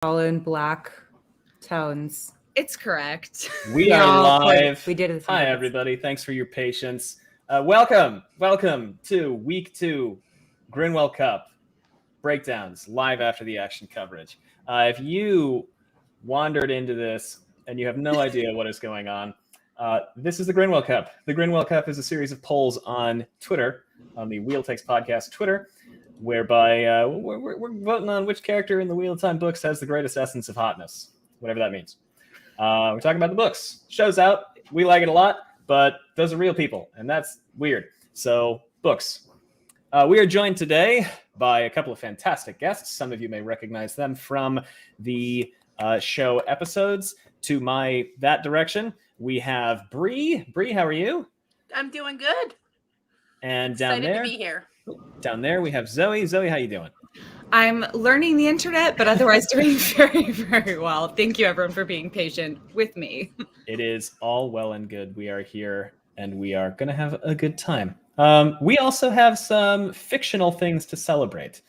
all in black tones. It's correct. We are live. We did it. Hi, everybody. Thanks for your patience. Welcome to week 2, GRINWELL CUP breakdowns live after the action coverage. If you wandered into this and you have no idea what is going on, this is the GRINWELL CUP. The GRINWELL CUP is a series of polls on Twitter, on the Wheel Takes Podcast Twitter, whereby we're voting on which character in the Wheel of Time books has the greatest essence of hotness, whatever that means. We're talking about the books. Show's out. We like it a lot, but those are real people, and that's weird. So, books. We are joined today by a couple of fantastic guests. Some of you may recognize them from the show episodes. To that direction, we have Bree. Bree, how are you? I'm doing good. And down Excited there, to be here. Down there, we have Zoe. Zoe, how you doing? I'm learning the internet, but otherwise doing very, very well. Thank you, everyone, for being patient with me. It is all well and good. We are here, and we are going to have a good time. We also have some fictional things to celebrate.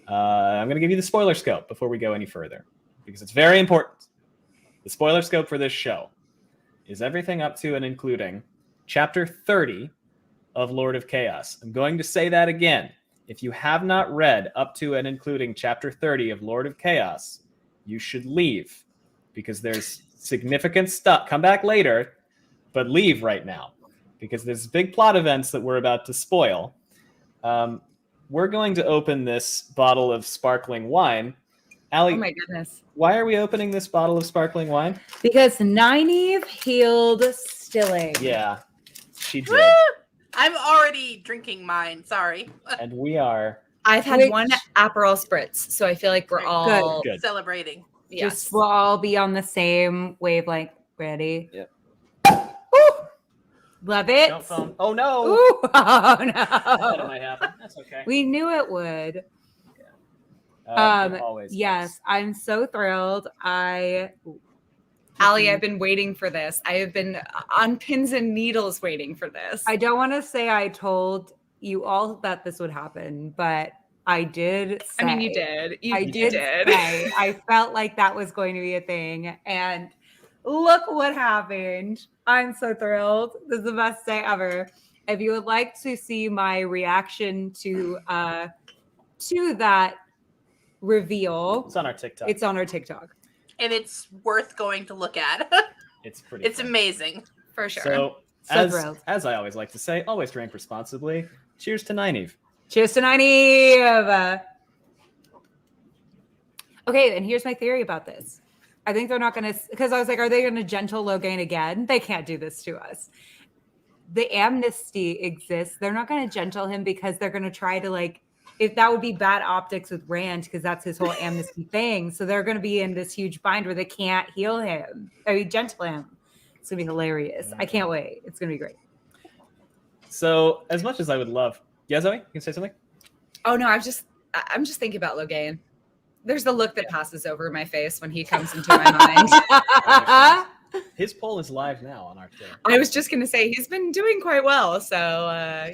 I'm going to give you the spoiler scope before we go any further, because it's very important. The spoiler scope for this show is everything up to and including Chapter 30 of Lord of Chaos. I'm going to say that again. If you have not read up to and including Chapter 30 of Lord of Chaos, you should leave, because there's significant stuff. Come back later, but leave right now, because there's big plot events that we're about to spoil. We're going to open this bottle of sparkling wine. Allie, Oh my goodness. why are we opening this bottle of sparkling wine? Because Nynaeve healed Stilling. Yeah, she did. Woo! I'm already drinking mine. Sorry. And we are I've had one Aperol Spritz, so I feel like we're all Good. Celebrating. Yes. Just we'll all be on the same wavelength. Ready? Yep. Ooh, love it. Don't phone. Oh no! Ooh, oh That no. might happen. That's okay. We knew it would. It always Yes, does. I'm so thrilled. Allie, I've been waiting for this. I have been on pins and needles waiting for this. I don't want to say I told you all that this would happen, but I did say. I mean, you did. You I did. did. Say, I felt like that was going to be a thing, and look what happened. I'm so thrilled. This is the best day ever. If you would like to see my reaction to that reveal, It's on our TikTok. it's on our TikTok. And it's worth going to look at. It's pretty. It's fun. amazing. For sure. So, So thrilled. as I always like to say, always drink responsibly. Cheers to Nynaeve. Cheers to Nynaeve. Okay, and here's my theory about this. I think they're not going to, because I was like, are they going to gentle Logain again? They can't do this to us. The amnesty exists. They're not going to gentle him because they're going to try to, like, if that would be bad optics with Rand, because that's his whole amnesty thing. So they're going to be in this huge bind where they can't heal him. I mean, gentle him. It's going to be hilarious. I can't wait. It's going to be great. So, as much as I would love, yeah, Zoe, you can say something. Oh no, I'm just thinking about Logain. There's the look that passes over my face when he comes into my mind. His poll is live now on our Twitter. I was just gonna say he's been doing quite well. So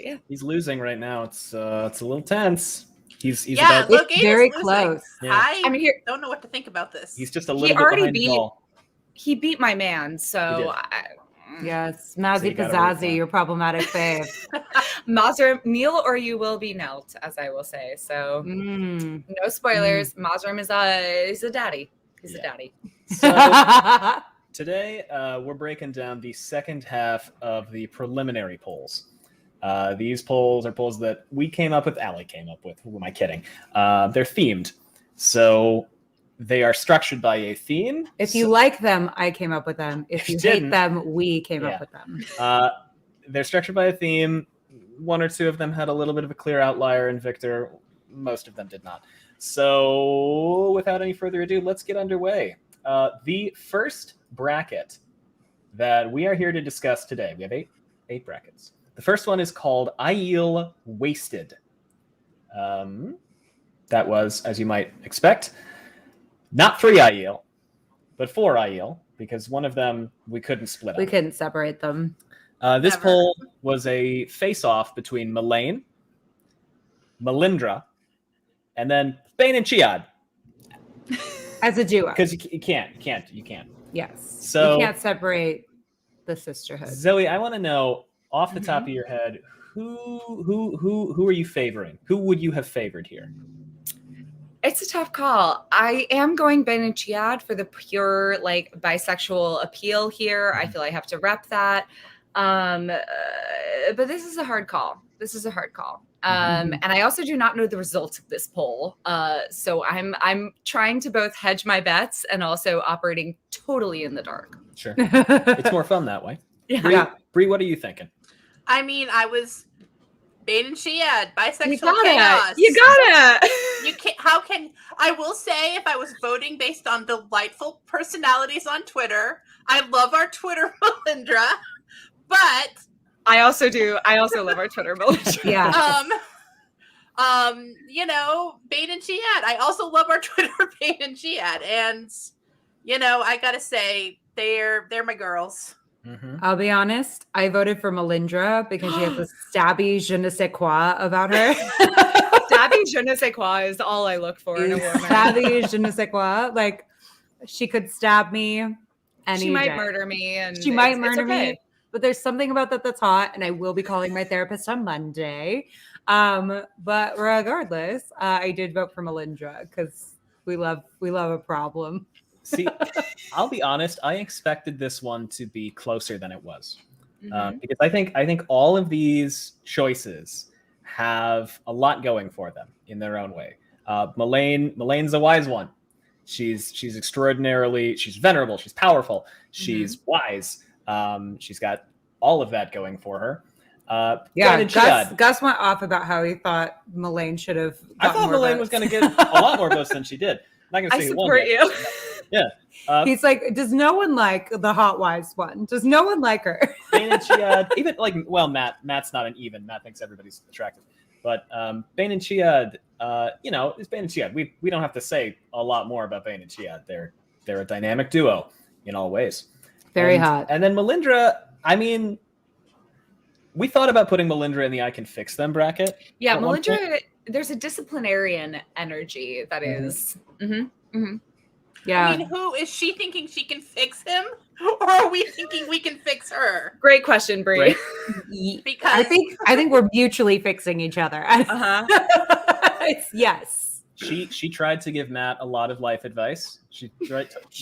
yeah. He's losing right now. It's a little tense. He's Yeah, about. look, It's very close. Yeah. I mean, here don't know what to think about this. He's just a little bit already behind the beat- ball. he beat my man. He So Yes, So Mazzy you gotta root for Pizazzi, him. your problematic fave. Mazrim, kneel or you will be knelt, as I will say. So Mm. no spoilers. Mazrim is a daddy. He's a Yeah. daddy. So today we're breaking down the second half of the preliminary polls. These polls are polls that we came up with. Allie came up with. Who am I kidding? They're themed, so they are structured by a theme. If you like them, I came up with them. If you Didn't. hate them, we came Yeah. up with them. They're structured by a theme. One or two of them had a little bit of a clear outlier in Victor. Most of them did not. So without any further ado, let's get underway. The first bracket that we are here to discuss today, we have eight brackets. The first one is called Aiel Wasted. That was, as you might expect, not 3 Aiel, but 4 Aiel, because one of them we couldn't split up. We couldn't separate them. This Never. poll was a face-off between Melaine, Melindra, and then Bane and Chiad. As a duo. Because you can't. Yes. So- you can't separate the sisterhood. Zoe, I want to know off the top Mhm. of your head, who are you favoring? Who would you have favored here? It's a tough call. I am going Ben and Chiad for the pure like bisexual appeal here. I feel I have to rep that. But this is a hard call. Mhm. And I also do not know the results of this poll. So I'm trying to both hedge my bets and also operating totally in the dark. Sure. It's more fun that way. Yeah. Bree, what are you thinking? I mean, I was Bane and Shiad, bisexual You got chaos. it. You got it. You can't. How can I will say if I was voting based on delightful personalities on Twitter, I love our Twitter Melindra, but I also do. I also love our Twitter militia. Yeah. you know, Bane and Chiad. I also love our Twitter Bane and Chiad, and you know, I gotta say they're my girls. Mm-hmm. I'll be honest. I voted for Melindra because she has a stabby je ne sais quoi about her. Stabby je ne sais quoi is all I look for in a woman. Stabby je ne sais quoi. Like she could stab me. She might day. murder me, and She might it's murder okay. me. But there's something about that that's hot, and I will be calling my therapist on Monday. But regardless, I did vote for Melindra because we love a problem. See, I'll be honest. I expected this one to be closer than it was, because I think all of these choices have a lot going for them in their own way. Melane's a wise one. She's extraordinarily. She's venerable. She's powerful. She's wise. She's got all of that going for her. Yeah, Ben and Chiad. Gus went off about how he thought Melaine should have. I thought Melaine was going to get a lot more votes than she did. I'm not going to I say who won support yet. you. Yeah. He's like, does no one like the hot wise one? Does no one like her? Bane and Chiad, even like, well, Matt's not an even. Matt thinks everybody's attractive, but Bane and Chiad, it's Bane and Chiad. We don't have to say a lot more about Bane and Chiad. They're a dynamic duo in all ways. Very hot. And then Melindra, I mean, we thought about putting Melindra in the I can fix them bracket. Yeah, at one point. Melindra, there's a disciplinarian energy that is. Yeah. I mean, who is she thinking she can fix him, or are we thinking we can fix her? Great question, Bree. Right. Because I think we're mutually fixing each other. It's yes. She tried to give Matt a lot of life advice. She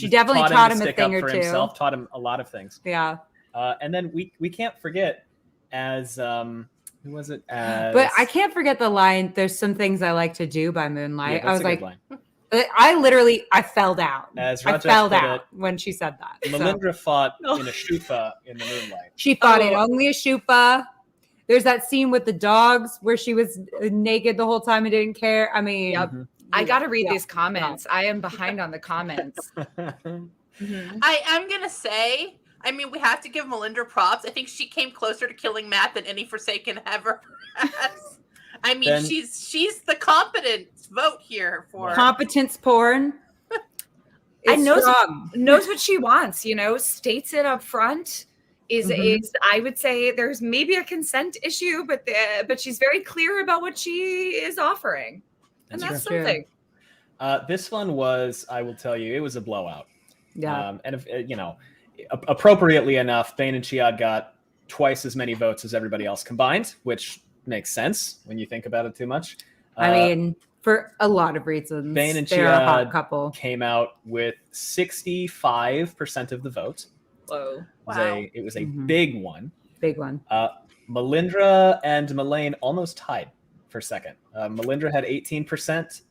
definitely taught him a stick thing up or for two. himself, taught him a lot of things. Yeah. And then we can't forget as who was it? As, But I can't forget the line, there's some things I like to do by moonlight. Yeah, I was that's a like, good line. I fell down. As I Rajesh fell put down when she said that. So. Melindra fought in a shufa in the moonlight. She fought in only a shupa. There's that scene with the dogs where she was naked the whole time and didn't care. I mean, Yep. I got to read Yeah. these comments. I am behind on the comments. I'm gonna say, I mean, we have to give Melindra props. I think she came closer to killing Matt than any Forsaken ever has. I mean, Then- she's the competent vote here for. competence porn. And knows strong. what she wants, states it up front. Is I would say there's maybe a consent issue, but she's very clear about what she is offering. And that's true. something. This one was, I will tell you, it was a blowout. Yeah. And if appropriately enough, Bane and Chiad got twice as many votes as everybody else combined, which makes sense when you think about it too much. I mean, for a lot of reasons, Bane and they're a hot Chiad couple. came out with 65% of the vote. Whoa. It was a Mhm. big one. Big one. Melindra and Melaine almost tied for second. Melindra had 18%.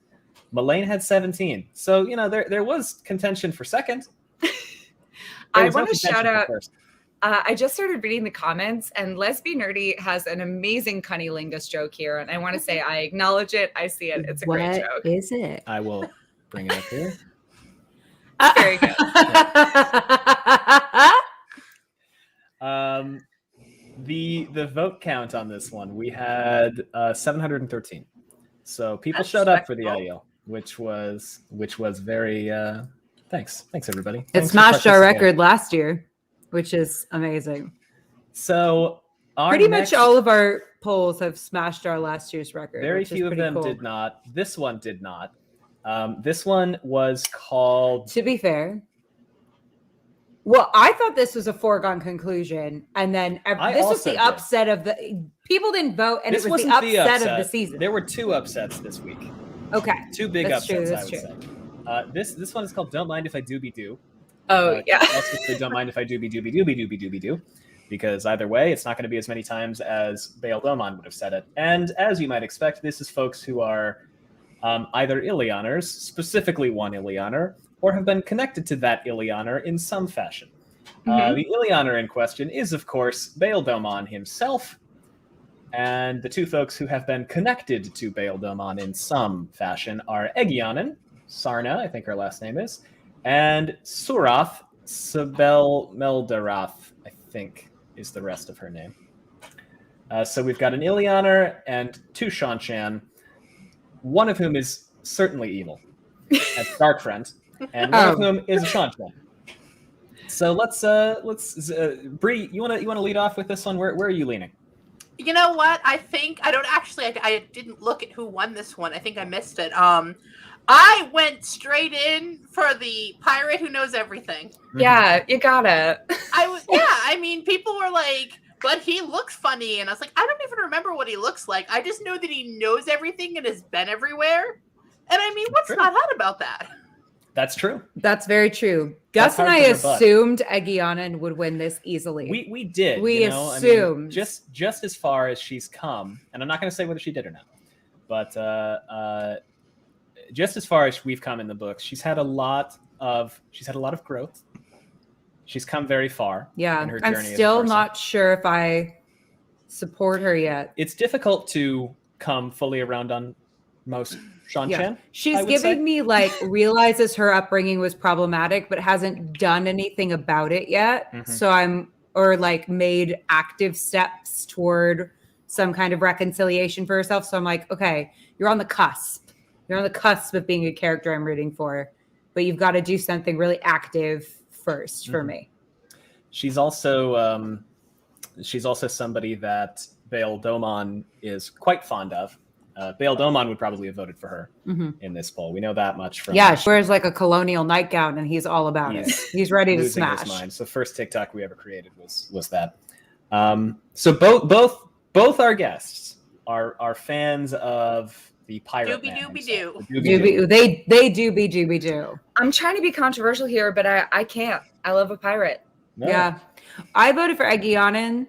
Melaine had 17. So, there was contention for second. I want to shout out. I just started reading the comments, and Lesbian Nerdy has an amazing cunnilingus joke here, and I want to say I acknowledge it. I see it. It's a great joke. What is it? I will bring it up here. Very good. The vote count on this one, we had 713. So people That's showed up for the respectable. IEL, which was very thanks everybody. It Thanks for smashed our participating. record last year, which is amazing. So Pretty much all of our polls have smashed our last year's record. very which is few of pretty them cool. did not. This one did not. This one was called... To be fair, well, I thought this was a foregone conclusion, and then this was the upset of the people didn't vote, and this it was the wasn't upset of the season. There were 2 upsets this week. Okay, 2 big upsets, I would true. say. This one is called "Don't Mind If I Doobie Doo." Oh yeah. Also, say, "Don't mind if I doobie doobie doobie doobie doobie doo," because either way, it's not going to be as many times as Bail Domon would have said it. And as you might expect, this is folks who are either Illianers, specifically one Illianer, or have been connected to that Illianer in some fashion. The Illianer in question is, of course, Bail Domon himself, and the 2 folks who have been connected to Bail Domon in some fashion are Egyanen, Sarna, I think her last name is, and Surath, Sabel Meldaroth, I think is the rest of her name. So we've got an Illianer and 2 Shanchan, one of whom is certainly evil, as Darkfriend, and one of whom is a Shanchan. So let's Bree, you wanna lead off with this one? Where are you leaning? You know what? I think I didn't look at who won this one. I think I missed it. I went straight in for the pirate who knows everything. Yeah, you gotta. I mean, people were like, but he looks funny, and I was like, I don't even remember what he looks like. I just know that he knows everything and has been everywhere. And I mean, what's not hot about that? That's true. That's very true. Gus and I assumed Egyanen would win this easily. We did. We assumed. I mean, just as far as she's come, and I'm not going to say whether she did or not, but just as far as we've come in the books, she's had a lot of growth. She's come very far. Yeah, in her I'm journey still as a person. not sure if I support her yet. It's difficult to come fully around on most Shanchan. Yeah. She's giving me like realizes her upbringing was problematic, but hasn't done anything about it yet. So made active steps toward some kind of reconciliation for herself. So I'm like, okay, you're on the cusp. You're on the cusp of being a character I'm rooting for, but you've got to do something really active first for me. She's also somebody that Bail Domon is quite fond of. Bail Domon would probably have voted for her in this poll. We know that much from she wears like a colonial nightgown and he's all about it. He's ready to smash. His mind. So first TikTok we ever created was that. So both our guests are fans of the pirate man. Doobie-doo. They doobie-doo. I'm trying to be controversial here, but I can't. I love a pirate. No. Yeah. I voted for Egyanen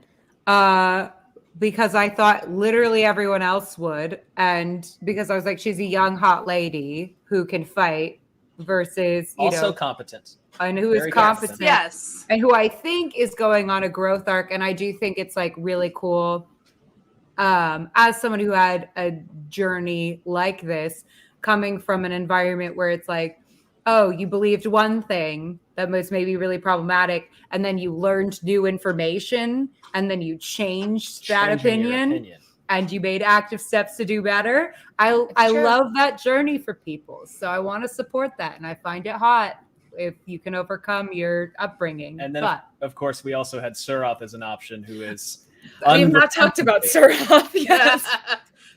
because I thought literally everyone else would. And because I was like, she's a young, hot lady who can fight versus, also competent. And who is competent. Yes. And who I think is going on a growth arc. And I do think it's like really cool. As someone who had a journey like this, coming from an environment where it's like, oh, you believed one thing that was maybe really problematic, and then you learned new information, and then you changed that opinion, and you made active steps to do better. I love that journey for people. So I want to support that, and I find it hot if you can overcome your upbringing. And then, of course, we also had Surath as an option, who is... We've not talked about Surath yet.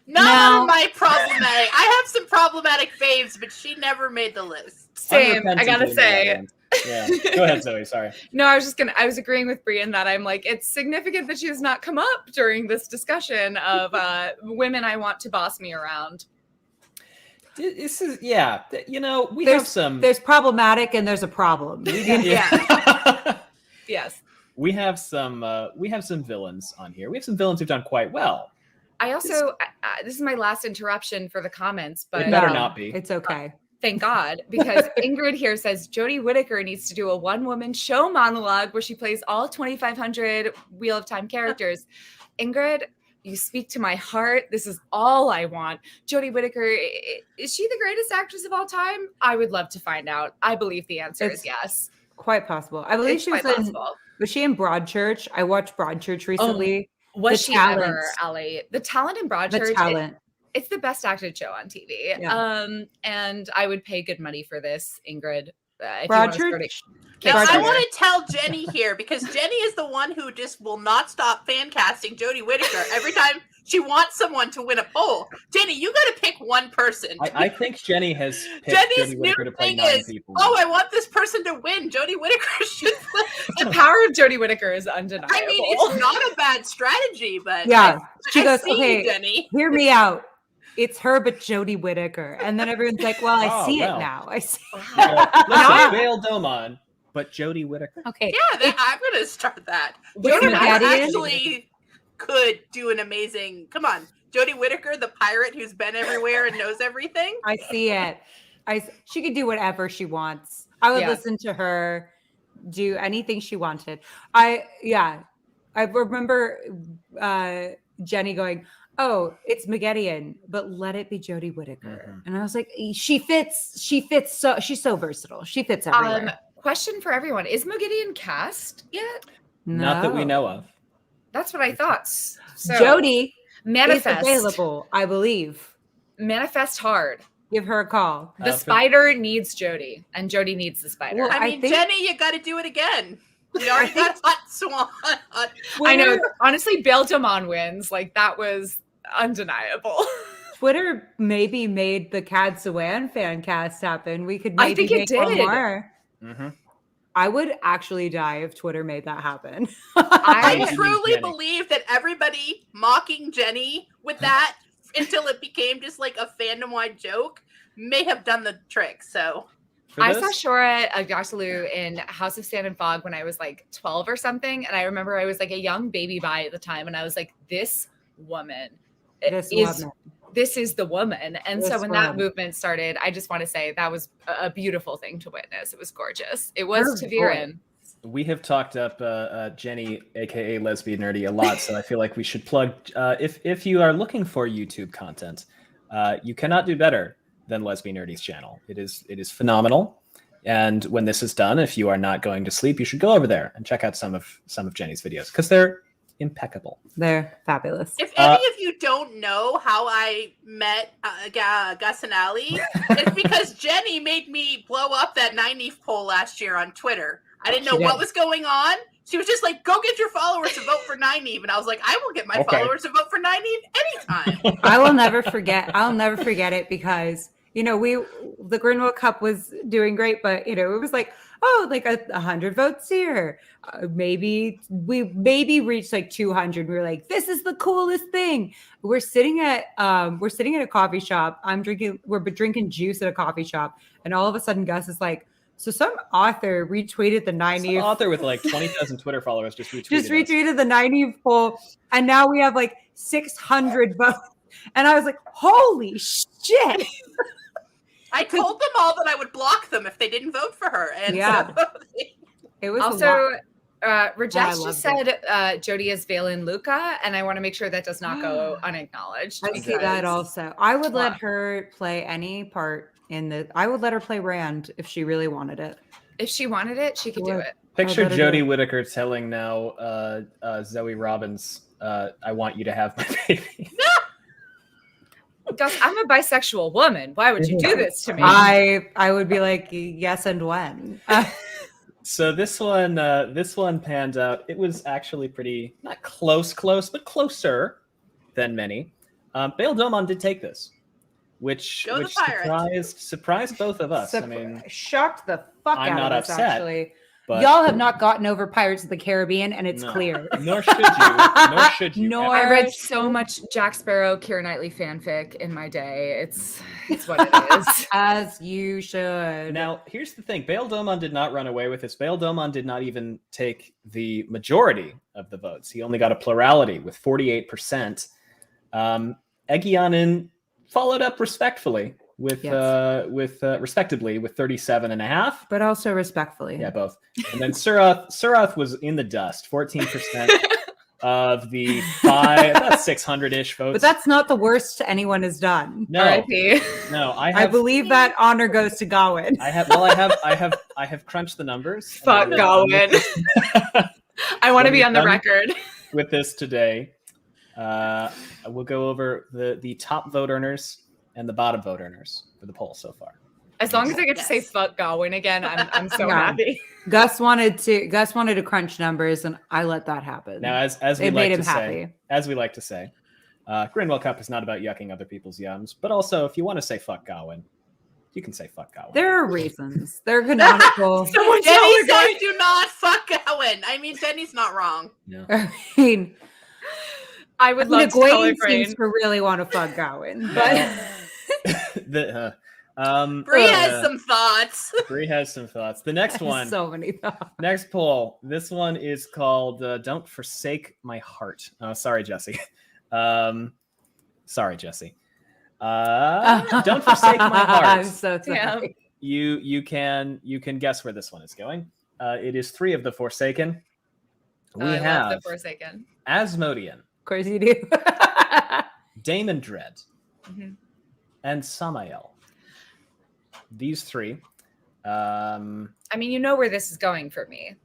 Not my problematic. I have some problematic faves, but she never made the list. Same, I gotta say. Yeah. Go ahead, Zoe. Sorry. No, I was agreeing with Bree in that I'm like, it's significant that she has not come up during this discussion of women I want to boss me around. This is, there's problematic and there's a problem. Yes. We have some villains on here. We have some villains who've done quite well. I also, this is my last interruption for the comments, but it better not be. It's okay. Thank God, because Ingrid here says Jodie Whittaker needs to do a one-woman show monologue where she plays all 2,500 Wheel of Time characters. Ingrid, you speak to my heart. This is all I want. Jodie Whittaker, is she the greatest actress of all time? I would love to find out. I believe the answer is yes. Quite possible. I believe she was she in Broadchurch? I watched Broadchurch recently. Was she ever, Allie? The talent in Broadchurch. It's the best acted show on TV. Yeah. And I would pay good money for this, Ingrid. Broadchurch? Now, I want to tell Jenny here, because Jenny is the one who just will not stop fan casting Jodie Whittaker every time She wants someone to win a poll. Jenny, you got to pick one person. I think Jenny has picked Jenny's Jodie new Whittaker to play thing 9 is, people. oh, I want this person to win. Jodie Whittaker should win. The power of Jodie Whittaker is undeniable. I mean, it's not a bad strategy, but Yeah. She I goes, see okay, you, Jenny. hear me out. It's her, but Jodie Whittaker. And then everyone's like, well, I Oh, see well. it now. I see. Listen, Bail Domon, but Jodie Whittaker. Okay. Yeah, I'm going to start that. What's Jodie the Whittaker idea? actually could do an amazing. Come on, Jodie Whittaker, the pirate who's been everywhere and knows everything. I see it. She could do whatever she wants. I would listen to her do anything she wanted. I remember Jenny going, "Oh, it's Maggedian, but let it be Jodie Whittaker." And I was like, "She fits. So she's so versatile. She fits everywhere." Question for everyone: is Maggedian cast yet? Not that we know of. That's what I thought. So, Jodie manifest is available, I believe. Manifest hard. Give her a call. The spider needs Jodie, and Jodie needs the spider. Well, I mean, Jenny, you got to do it again. You already got Hot Swan. I know. Honestly, Bail Domon wins. Like, that was undeniable. Twitter maybe made the Cad Sawan fan cast happen. We could maybe I think it make one did. more. I would actually die if Twitter made that happen. I Jenny. truly believe that everybody mocking Jenny with that until it became just like a fandom-wide joke may have done the trick. So I saw Shora Agasalu in House of Sand and Fog when I was like 12 or something. And I remember I was like a young baby bi at the time. And I was like, this woman this is the woman. And so when that movement started, I just want to say that was a beautiful thing to witness. It was gorgeous. It was Taviran. We have talked up Jenny, aka Lesbian Nerdy, a lot, so I feel like we should plug. If you are looking for YouTube content, you cannot do better than Lesbian Nerdy's channel. It is phenomenal. And when this is done, if you are not going to sleep, you should go over there and check out some of Jenny's videos because they're impeccable. They're fabulous. if any of you don't know how I met Gus and Ali, it's because Jenny made me blow up that 9eve poll last year on Twitter. I didn't know what was going on. She was just like, go get your followers to vote for 9eve. And I was like, I will get my followers to vote for 9eve anytime. I'll never forget it because, the GRINWELL Cup was doing great, but, it was like, oh, like 100 votes here. Maybe we reached like 200. We were like, this is the coolest thing. We're sitting at a coffee shop. We're drinking juice at a coffee shop. And all of a sudden Gus is like, so some author retweeted the 9eve. Some author with like 20,000 Twitter followers just retweeted the 9eve poll. And now we have like 600 votes. And I was like, holy shit. I told them all that I would block them if they didn't vote for her. And it was also Rajesh just said Jodie is Valen Luca, and I want to make sure that does not go unacknowledged. I see that also. I would let her play any part I would let her play Rand if she really wanted it. If she wanted it, she could do it. Picture Jodie Whittaker telling now Zoe Robbins, I want you to have my baby. Gus, I'm a bisexual woman. Why would you do this to me? I would be like, yes, and when. So this one panned out. It was actually pretty not close, but closer than many. Bail Domon did take this, which surprised both of us. I mean, shocked the fuck I'm out not of us. upset, Actually, but y'all have not gotten over Pirates of the Caribbean, and it's clear. Nor should you. Nor should you. I read so much Jack Sparrow, Keira Knightley fanfic in my day. It's what it is. As you should. Now, here's the thing. Bail Domon did not run away with this. Bail Domon did not even take the majority of the votes. He only got a plurality with 48%. Egyanin followed up respectfully with respectively with 37.5%. But also respectfully. Yeah, both. And then Surath was in the dust, 14% of the 600-ish votes. But that's not the worst anyone has done. No, I believe that honor goes to Gawain. I have crunched the numbers. Fuck Gawain. I want to be on the record with this today. We'll go over the top vote earners and the bottom vote earners for the poll so far. As long as I get to say fuck Gawain again, I'm so happy. Gus wanted to crunch numbers, and I let that happen. Now, as we like to say, GRINWELL CUP is not about yucking other people's yums, but also if you want to say fuck Gawain, you can say fuck Gawain. There are reasons. They're canonical. Someone Jenny said do not fuck Gowan. I mean, Jenny's not wrong. Yeah. I mean, I would love to tell Egwene Egwene. seems to really want to fuck Gawain, but Bree has some thoughts. Bree has some thoughts. The next one, so many thoughts. next poll. This one is called "Don't Forsake My Heart." Oh, sorry, Jesse. Sorry, Jesse. Don't forsake my heart. I'm so sorry. Yeah. You can guess where this one is going. It is 3 of the Forsaken. We I have love the Forsaken. Asmodean, Of course you do. Damon Dread, Mhm. and Samael. These 3. I mean, you know where this is going for me.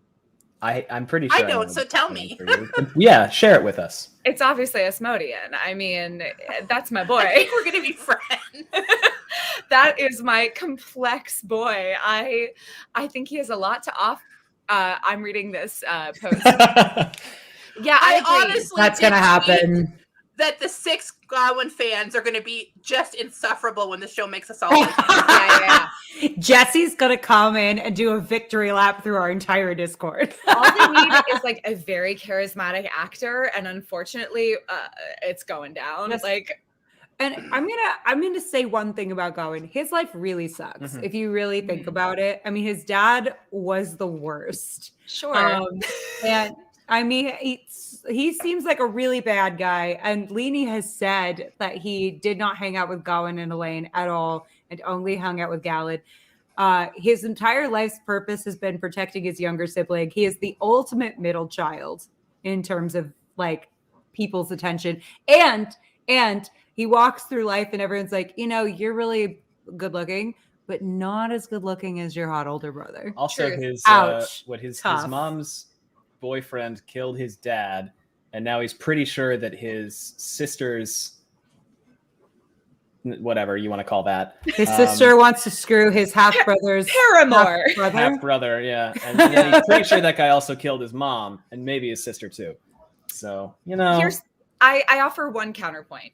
I'm pretty sure I don't, know so what's tell going me. for you. Yeah, share it with us. It's obviously Asmodean. I mean, that's my I boy. think we're gonna be friends. That is my complex boy. I think he has a lot to offer. I'm reading this post. Yeah, I I agree. honestly That's did gonna happen. think that the 6 Gawain fans are gonna be just insufferable when the show makes us all. Yeah. Jesse's gonna come in and do a victory lap through our entire Discord. All they need is like a very charismatic actor, and unfortunately, it's going down. Yes. Like, And I'm gonna say one thing about Gawain. His life really sucks. Mhm. If you really think Mhm. about it. I mean, his dad was the worst. sure. And I mean, he seems like a really bad guy. And Leanie has said that he did not hang out with Gawain and Elaine at all, and only hung out with Galad. His entire life's purpose has been protecting his younger sibling. He is the ultimate middle child in terms of like people's attention, and he walks through life and everyone's like, you're really good looking, but not as good looking as your hot older brother. Also, Truth. his Ouch. his Tough. mom's boyfriend killed his dad, and now he's pretty sure that his sister's whatever you want to call that His sister wants to screw his half brother's Paramore. half brother, yeah, and then he's pretty sure that guy also killed his mom and maybe his sister too. So Here's I offer one counterpoint.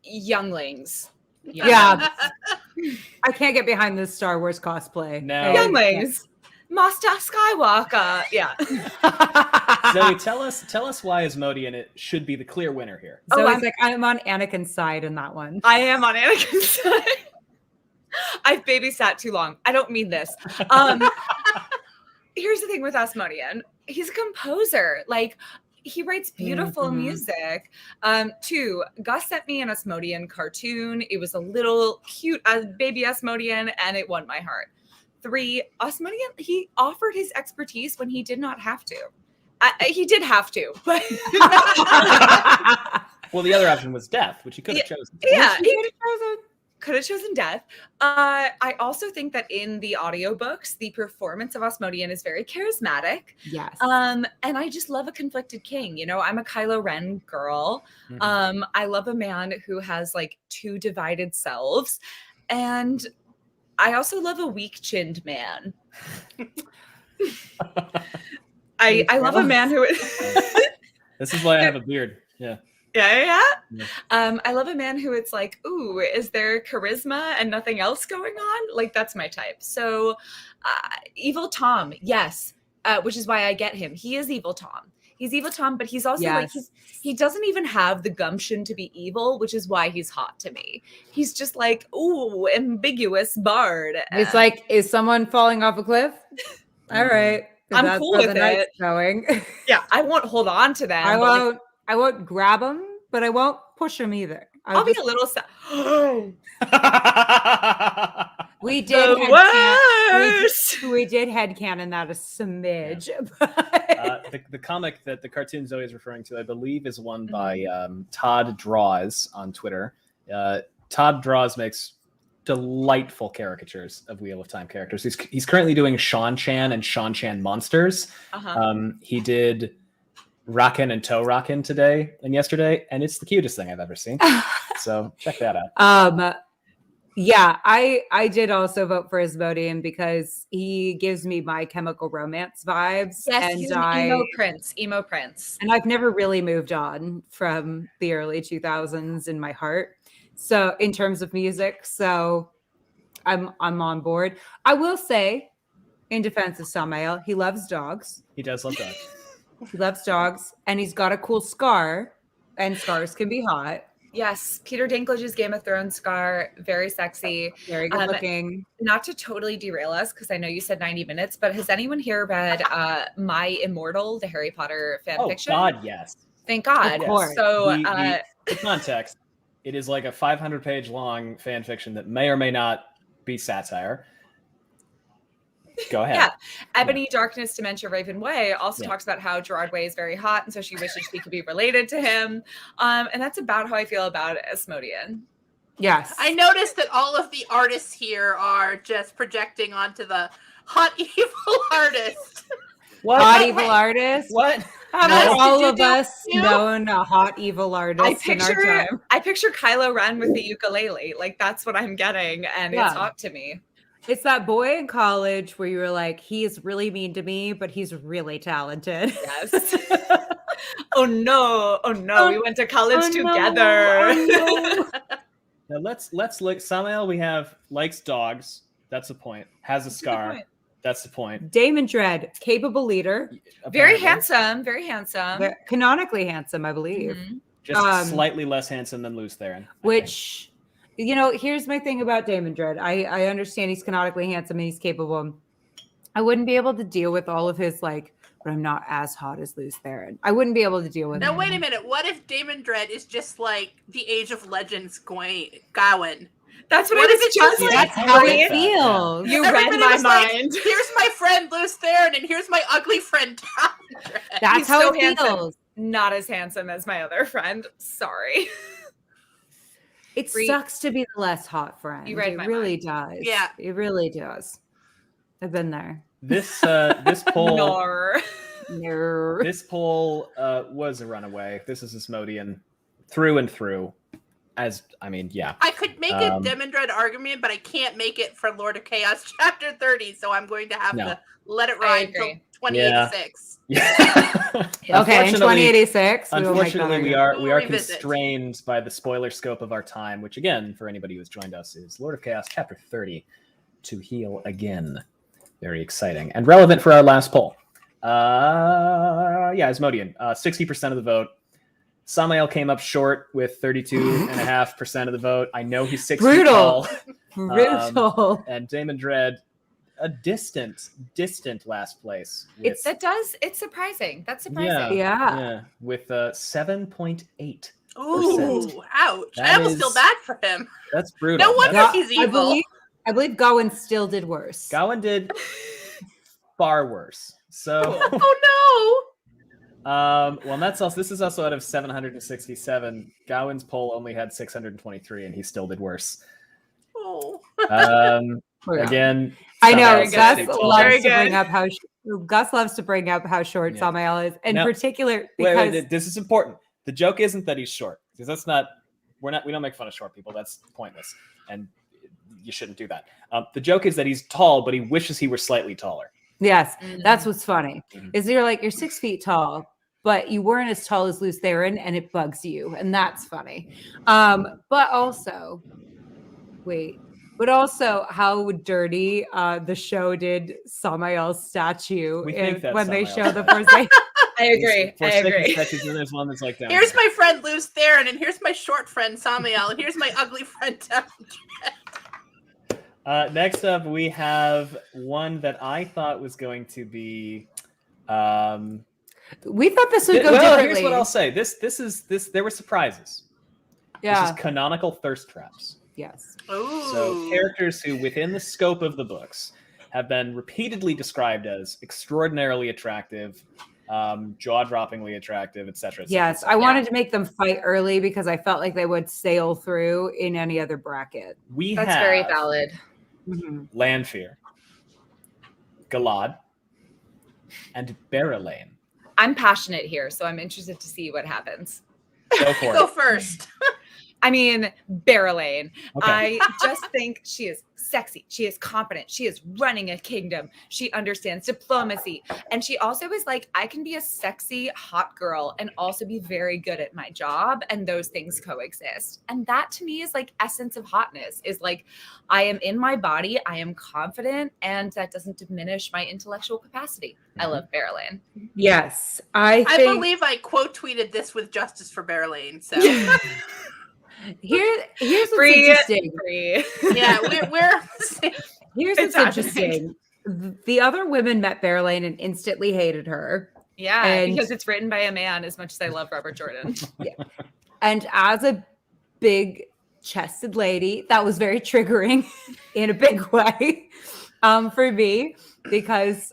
Younglings. Yeah. I can't get behind this Star Wars cosplay. No. Younglings. Master Skywalker. Yeah. Zoe, tell us why Asmodean it should be the clear winner here. So Oh, it's like I'm on Anakin's side in that one. I am on Anakin's side. I've babysat too long. I don't mean this. Here's the thing with Asmodean. He's a composer. Like, he writes beautiful Mhm. music. 2, Gus sent me an Asmodean cartoon. It was a little cute baby Asmodean, and it won my heart. 3, Asmodean, he offered his expertise when he did not have to. He did have to, but Well, the other option was death, which he could have chosen. yeah, he could have chosen death. I also think that in the audiobooks, the performance of Asmodean is very charismatic. Yes. And I just love a conflicted king. I'm a Kylo Ren girl. Mhm. I love a man who has like 2 divided selves. And I also love a weak-chinned man. I love a man who This is why I have a beard. Yeah. Yeah. Yeah. I love a man who it's like, ooh, is there charisma and nothing else going on? Like, that's my type. So Evil Tom, yes, which is why I get him. He is Evil Tom. He's Evil Tom, but he's also like, he doesn't even have the gumption to be evil, which is why he's hot to me. He's just like, ooh, ambiguous bard. It's like, is someone falling off a cliff? All right. I'm That's cool where with the night's it. going. Yeah, I won't hold on to them. I but, like, won't grab them, but I won't push them either. I'll be a little We did the headcanon- worst. we did headcanon that a smidge. The comic that the cartoon Zoe is referring to, I believe, is one by Todd Draws on Twitter. Todd Draws makes delightful caricatures of Wheel of Time characters. He's currently doing Shan Chan and Shan Chan Monsters. He did Rakken and Toe Rakken today and yesterday, and it's the cutest thing I've ever seen. So check that out. Yeah, I did also vote for Asmodean because he gives me My Chemical Romance vibes. Yes, and he's an emo prince. Emo prince. And I've never really moved on from the early 2000s in my heart. So in terms of music, so I'm on board. I will say, in defense of Samael, he loves dogs. He does love dogs. He loves dogs, and he's got a cool scar, and scars can be hot. Yes, Peter Dinklage's Game of Thrones scar, very sexy. Very good looking. Not to totally derail us, because I know you said 90 minutes, but has anyone here read My Immortal, the Harry Potter fan fiction? Oh, God, yes. Thank God. Of course. So, the context, it is like a 500-page long fan fiction that may or may not be satire. Go ahead. Yeah. Ebony Darkness Dementia Raven Way also talks about how Gerard Way is very hot, and so she wishes she could be related to him. And that's about how I feel about Asmodean. Yes. I noticed that all of the artists here are just projecting onto the hot evil artist. What? Hot evil artist? What? Have all of us you? known a hot evil artist in our time? I picture Kylo Ren with the ukulele. Like, that's what I'm getting, and it's hot to me. It's that boy in college where you were like, he is really mean to me, but he's really talented. Yes. Oh no. We went to college together. No. Now let's look. Samael, we have likes dogs. That's the point. Has a scar. That's the point. Damon Dredd, capable leader. Very Apparently. handsome. Very handsome. Canonically handsome, I believe. Mhm. Just slightly less handsome than Luz Theron. Which, you know, here's my thing about Damon Dredd. I understand he's canonically handsome and he's capable. I wouldn't be able to deal with all of his, like, but I'm not as hot as Luz Theron. I wouldn't be able to deal with Now, it. wait a minute. What if Damon Dredd is just like the Age of Legends Gawain? That's what What I if was it's just just like. That's how like it that, feels. You Everybody read my was like, mind. here's my friend Luz Theron, and here's my ugly friend Damon Dredd. That's He's how so it handsome. feels. Not as handsome as my other friend. Sorry. It Bree, sucks to be the less hot friend. you read It my really mind. does. Yeah. It really does. I've been there. This poll. Nor. No. This poll was a runaway. This is Asmodean through and through. As I mean, yeah. I could make a Damon Dredd argument, but I can't make it for Lord of Chaos Chapter 30, so I'm going to have to let it ride until 2086. Yeah. Okay, in 2086. Unfortunately, we are revisit. constrained by the spoiler scope of our time, which again, for anybody who has joined us, is Lord of Chaos Chapter 30, To Heal Again. Very exciting and relevant for our last poll. Asmodean, 60% of the vote. Samael came up short with 32.5% of the vote. I know he's 6 feet tall. Brutal. And Damon Dredd, a distant last place. With, It's surprising. That's surprising. Yeah. with 7.8. Ooh, ouch. That I almost is- feel bad for him. That's brutal. No wonder That's- he's evil. I believe Gawain still did worse. Gawain did far worse. So, Oh well, and that's also. This is also out of 767. Gawain's poll only had 623, and he still did worse. no. Oh. Again, I know Samael's 60 Gus tall. loves to bring up how short Yeah. Samael is, in No. particular because Wait, this is important. The joke isn't that he's short, because that's not. We don't make fun of short people. That's pointless, and you shouldn't do that. The joke is that he's tall, but he wishes he were slightly taller. yes, that's what's funny. Mhm. Is you're 6 feet tall, but you weren't as tall as Luz Theron, and it bugs you, and that's funny. But also how dirty the show did Samael's statue We think that's when they Samael. show the Forsaken. I agree. For I second agree. sketches, and there's one that's like down. Here's here. my friend Luz Theron, and here's my short friend Samael, and here's my ugly friend Damon Dredd. Next up, we have one that I thought was going to be. We thought this would go Well, differently. here's what I'll say. This. There were surprises. Yeah. This is canonical thirst traps. Yes. Ooh. So characters who, within the scope of the books, have been repeatedly described as extraordinarily attractive, jaw-droppingly attractive, etc. Yes, I wanted to make them fight early because I felt like they would sail through in any other bracket. We That's have very valid. Lanfear, Galad, and Barrelane. I'm passionate here, so I'm interested to see what happens. Go for Go it. first. I mean, Barrelane. Okay. I just think she is sexy. She is confident. She is running a kingdom. She understands diplomacy. And she also is like, I can be a sexy, hot girl and also be very good at my job. And those things coexist. And that to me is like essence of hotness, is like, I am in my body. I am confident. And that doesn't diminish my intellectual capacity. I love Barrelane. Yes. I think believe I quote tweeted this with Justice for Barrelane. So here's what's Free. interesting. yeah, we're Here's It's what's interesting. The other women met Barrelane and instantly hated her. Yeah, And- because it's written by a man as much as I love Robert Jordan. And as a big chested lady, that was very triggering in a big way for me, because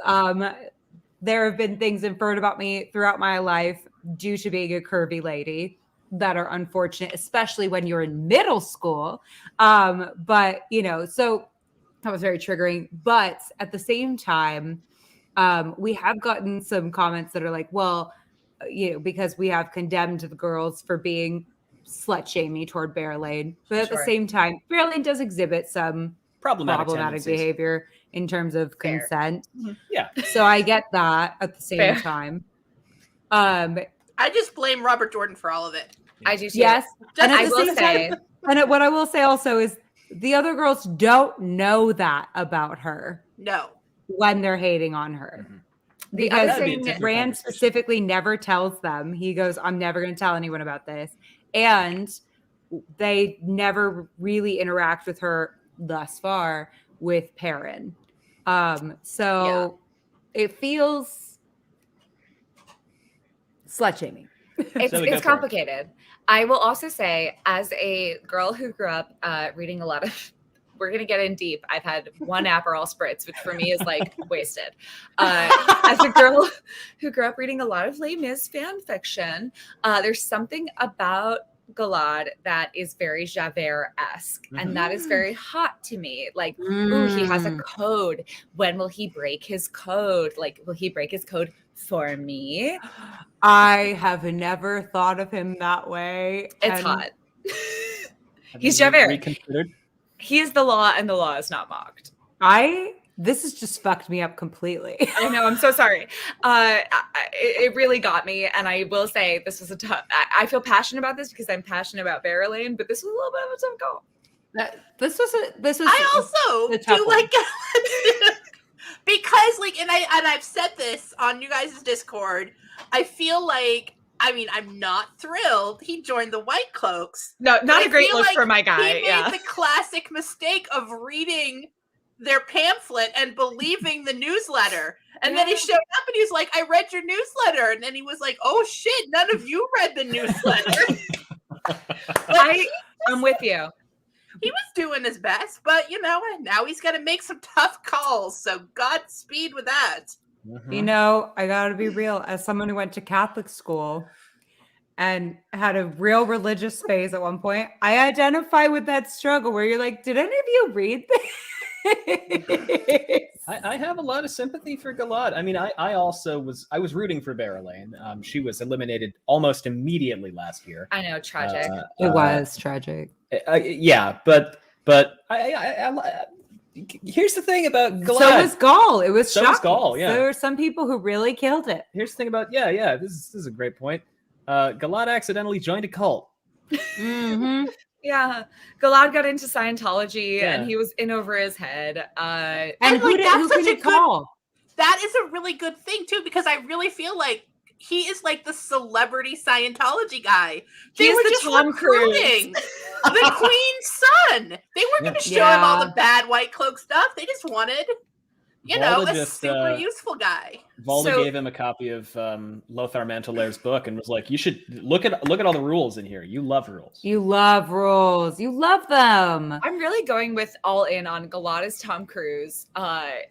there have been things inferred about me throughout my life due to being a curvy lady that are unfortunate, especially when you're in middle school. But, you know, so that was very triggering. But at the same time, we have gotten some comments that are like, well, you know, because we have condemned the girls for being slut shaming toward Barrelane. But at the Sure. same time, Barrelane does exhibit some problematic tendencies. behavior in terms of Fair. consent. Yeah. So I get that at the same Fair. time. I just blame Robert Jordan for all of it. I do too. Yes. And I at the will same say, time, and what I will say also is the other girls don't know that about her No. when they're hating on her. the Because other That'd be a thing, different Rand conversation. specifically never tells them. He goes, I'm never going to tell anyone about this. And they never really interact with her thus far with Perrin. So it feels slut shaming. it's So we go it's for it. complicated. I will also say, as a girl who grew up reading a lot of, we're going to get in deep. I've had one Aperol spritz, which for me is like wasted. As a girl who grew up reading a lot of Les Mis fan fiction, there's something about Galad that is very Javert-esque, and that is very hot to me. Like, ooh, he has a code. When will he break his code? Like, will he break his code for me? I have never thought of him that way. It's and hot. Have He's you Javert. reconsidered? He is the law, and the law is not mocked. This has just fucked me up completely. I know. I'm so sorry. It really got me, and I will say this was a tough. I feel passionate about this because I'm passionate about Barrelane, but this was a little bit of a tough call. This was I also a tough do one. like because like and I've said this on you guys' Discord. I feel like, I mean, I'm not thrilled he joined the White Cloaks. No, not I a great feel look like for my guy. He made Yeah. the classic mistake of reading their pamphlet and believing the newsletter. And then he showed up and he was like, I read your newsletter. And then he was like, oh shit, none of you read the newsletter. I'm with you. He was doing his best, but you know, now he's got to make some tough calls. So Godspeed with that. You know, I gotta be real. As someone who went to Catholic school and had a real religious phase at one point, I identify with that struggle where you're like, did any of you read this? I have a lot of sympathy for Galad. I mean, I also was rooting for Barrelane. She was eliminated almost immediately last year. I know, tragic. It was tragic. Yeah, but I here's the thing about Galad. So was Gaul. It was So was shocking. Gaul, yeah. There were some people who really killed it. Here's the thing about this is a great point. Galad accidentally joined a cult. Mm-hmm. Yeah. Galad got into Scientology Yeah. and he was in over his head. And like, who that's can such a it call? That is a really good thing too, because I really feel like he is like the celebrity Scientology guy. He is were the just Tom Cruise. recruiting the Queen's son. They weren't going to show him all the bad White Cloak stuff. They just wanted, Valda a just, super useful guy. Valda So- gave him a copy of Lothar Mantellaire's book and was like, "You should look at all the rules in here. You love rules." You love rules. You love them. I'm really going with all in on Galad as Tom Cruise. I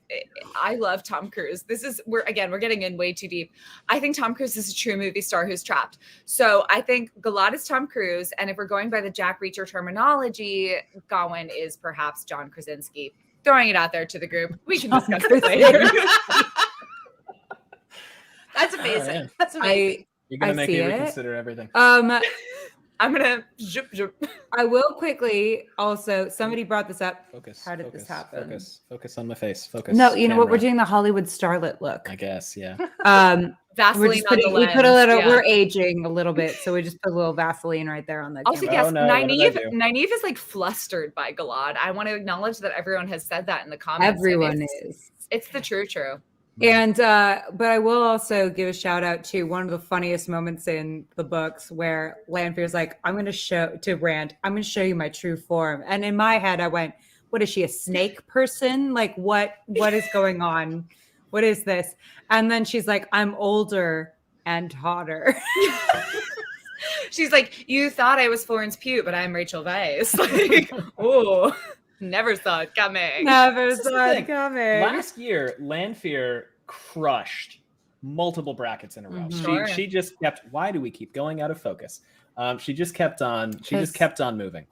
love Tom Cruise. We're getting in way too deep. I think Tom Cruise is a true movie star who's trapped. So I think Galad is Tom Cruise, and if we're going by the Jack Reacher terminology, Gawain is perhaps John Krasinski. Throwing it out there to the group. We can discuss this later. That's amazing. Oh, yeah. That's amazing. You're gonna I make see me it. reconsider everything. I'm gonna zip. I will quickly also, somebody brought this up. Focus. How did this happen? Focus on my face. Focus. No, you know what? We're camera. doing the Hollywood starlet look. I guess, yeah. We're Vaseline just on the putting, lens. we put a little, yeah. we're aging a little bit, so we just put a little Vaseline right there on the Also, camera. yes, no, what did I do? Nynaeve is like flustered by Galad. I want to acknowledge that everyone has said that in the comments. and Everyone is. It's the true. And but I will also give a shout out to one of the funniest moments in the books where Lanfear's like, I'm gonna show to Rand, I'm gonna show you my true form. And in my head, I went, what is she, a snake person? Like what is going on? What is this? And then she's like, I'm older and hotter. She's like, you thought I was Florence Pugh, but I'm Rachel Weisz. Like, oh, never saw it coming. Never This is the saw it thing. coming. Last year, Lanfear crushed multiple brackets in a row. Mhm. Sure. She just kept. Why do we keep going out of focus? She just kept on. She just kept on moving.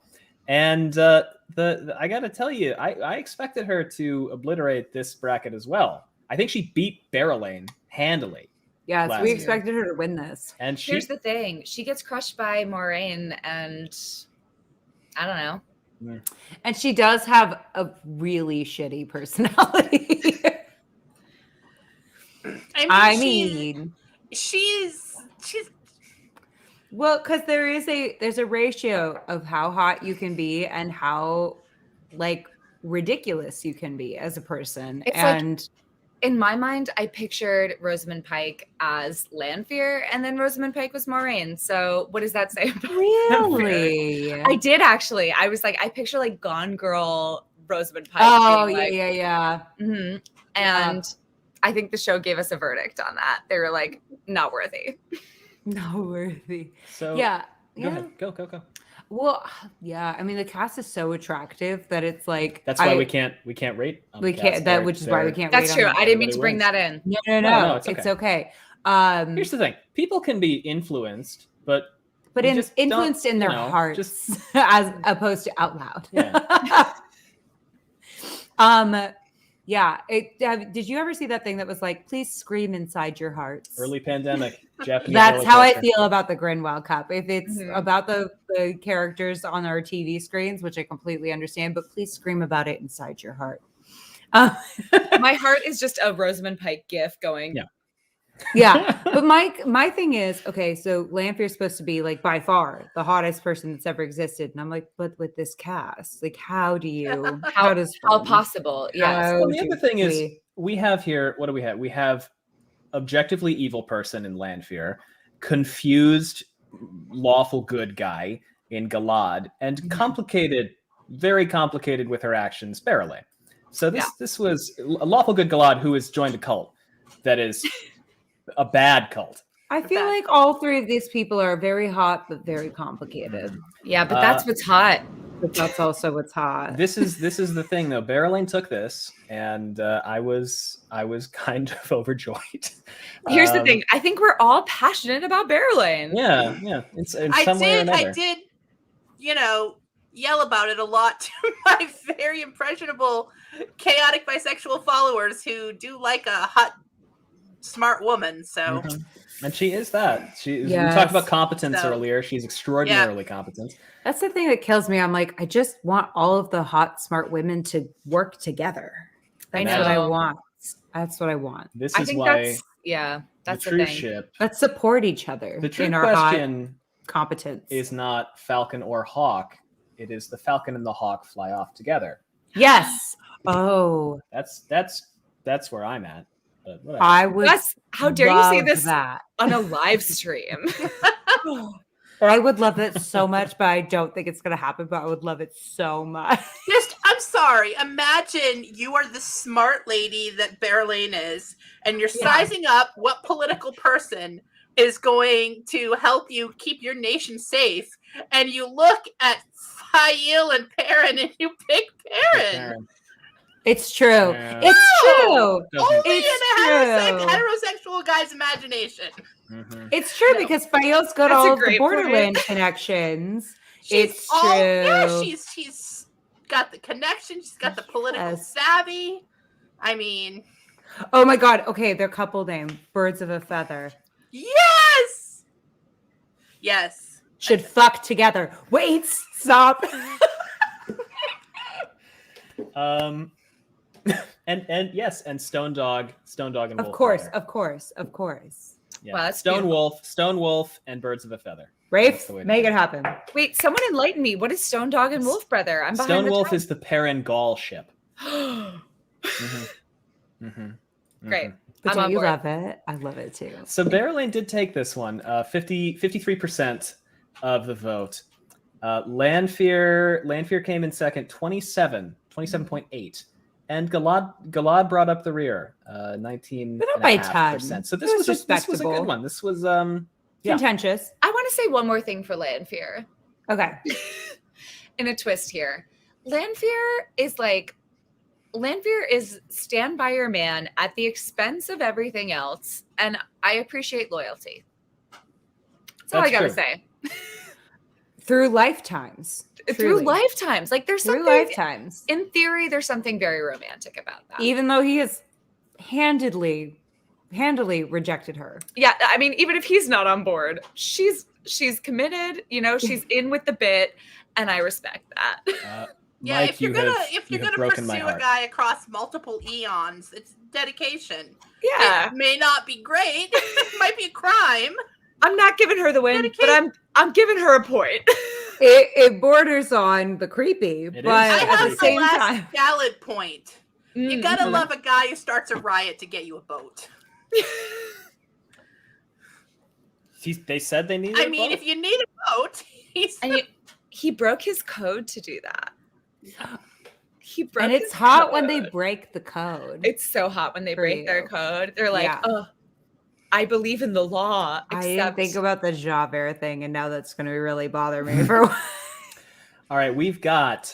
And I got to tell you, I expected her to obliterate this bracket as well. I think she beat Barrelane handily. Yes, last we year. expected her to win this. And she, Here's the thing. She gets crushed by Moraine, and I don't know. And she does have a really shitty personality. I mean, she's well, because there's a ratio of how hot you can be and how like ridiculous you can be as a person. It's and In my mind, I pictured Rosamund Pike as Lanfear, and then Rosamund Pike was Moraine. So what does that say about really, I did actually. I was like, I picture like Gone Girl Rosamund Pike. oh being like, yeah. mhm. And I think the show gave us a verdict on that. They were like, not worthy. No worthy. so Yeah. Go ahead. Go. Well, yeah. I mean, the cast is so attractive that it's like That's why we can't rate. On we the can't. cast. That which is why we can't. That's rate true. on I didn't mean to Everybody bring wins. that No, in. No, it's it's okay. Here's the thing: people can be influenced, but you just influenced don't, in their you know, hearts just- as opposed to out loud. Yeah. Yeah. Did you ever see that thing that was like, please scream inside your hearts? early pandemic Japanese. That's roller how I coaster. feel about the Grinwell Cup. If it's Mhm. about the characters on our TV screens, which I completely understand, but please scream about it inside your heart. My heart is just a Rosamund Pike gif going. Yeah. Yeah, but my thing is, okay, so Lanfear's supposed to be like by far the hottest person that's ever existed, and I'm like, but with this cast, like, how does How possible? Yes. Well, the other thing is, we have here. What do we have? We have objectively evil person in Lanfear, confused lawful good guy in Galad, and complicated, very complicated with her actions, Barrelay. So this was a lawful good Galad who has joined a cult that is a bad cult. I feel like all three of these people are very hot but very complicated. Yeah, but that's what's hot. But that's also what's hot. This is the thing though. Barrelane took this, and I was kind of overjoyed. Here's the thing. I think we're all passionate about Barrelane. Yeah. In some way or another. I did, yell about it a lot to my very impressionable, chaotic bisexual followers who do like a hot, smart woman. So, And she is that. We Yes. talked about competence So- earlier. She's extraordinarily competent. That's the thing that kills me. I'm like, I just want all of the hot, smart women to work together. I That's what I know. want. That's what I want. This I is think why that's the the true thing. ship. Let's support each other The true in our hot question competence. is not Falcon or Hawk. It is the Falcon and the Hawk fly off together. Yes. Oh, That's where I'm at. But whatever. I would. How dare you say love this that? on a live stream? I would love it so much, but I don't think it's going to happen. But I would love it so much. I'm sorry. Imagine you are the smart lady that Barrelane is, and you're sizing up what political person is going to help you keep your nation safe, and you look at Fael and Perrin, and you pick Perrin. It's true. Yeah. It's true. Doesn't- Only It's in a true. heterosexual guy's imagination. Mhm. It's true No. because Fael's got That's a all of the great Borderland point. connections. She's It's all, yeah, true. she's got the connection. She's got the political Yes. savvy. I mean, Oh my God. Okay, their couple name, Birds of a Feather. yes. should fuck together. Wait, stop. And yes, and Stone Dog and Of Wolf course, Brother. of course. Yeah. Wow, that's Stone Wolf, and Birds of a Feather. Rafe, That's the way to make do it happen. Wait, someone enlighten me. What is Stone Dog and Wolf Brother? I'm behind Stone the Wolf times. is the Perrin Gaul ship. Great. But I'm don't on you board. love it? I love it too. So Barrelane did take this one. 53% of the vote. Lanfear came in second, 27.8. And Galad brought up the rear, 19%. But not by 10. So It this was was a good respectable. one. This was Yeah. Contentious. I want to say one more thing for Lanfear. Okay. In a twist here. Lanfear is stand by your man at the expense of everything else. And I appreciate loyalty. That's all I got to true. say. Through lifetimes. Through Truly. lifetimes. Like there's Through something, lifetimes. in theory, there's something very romantic about that. Even though he has handily rejected her. Yeah, I mean, even if he's not on board, she's committed, she's in with the bit, and I respect that. Yeah, Mike, if you're you gonna have- if you you're have gonna broken my pursue a heart. guy across multiple eons, it's dedication. Yeah. It may not be great. It might be a crime. I'm not giving her the win, but I'm giving her a point. It borders on the creepy, It but is. I at have the the same last time. valid point. You gotta Mhm. love a guy who starts a riot to get you a boat. They said they needed I mean, if you need a boat, And he broke his code to do that. He broke And it's his hot when they code. break the code. It's so hot when they For break their you. code. They're like, Yeah. oh, I believe in the law. I didn't Except think about the Javert thing, and now that's going to really bother me for a while. All right, we've got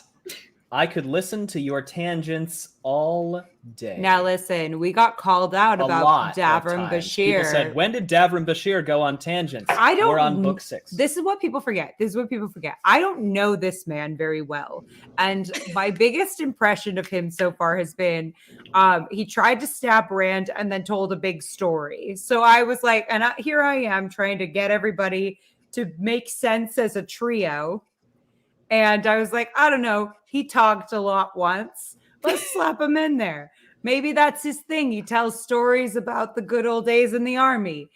I could listen to your tangents all day. Now listen, we got called out A about lot of Davram times. People Bashir. said, when did Davram Bashir go on tangents? I don't We're on kn- book 6. This is what people forget. I don't know this man very well. And my biggest impression of him so far has been he tried to stab Rand and then told a big story. So I was like, here I am trying to get everybody to make sense as a trio. And I was like, I don't know. He talked a lot once. Let's slap him in there. Maybe that's his thing. He tells stories about the good old days in the army.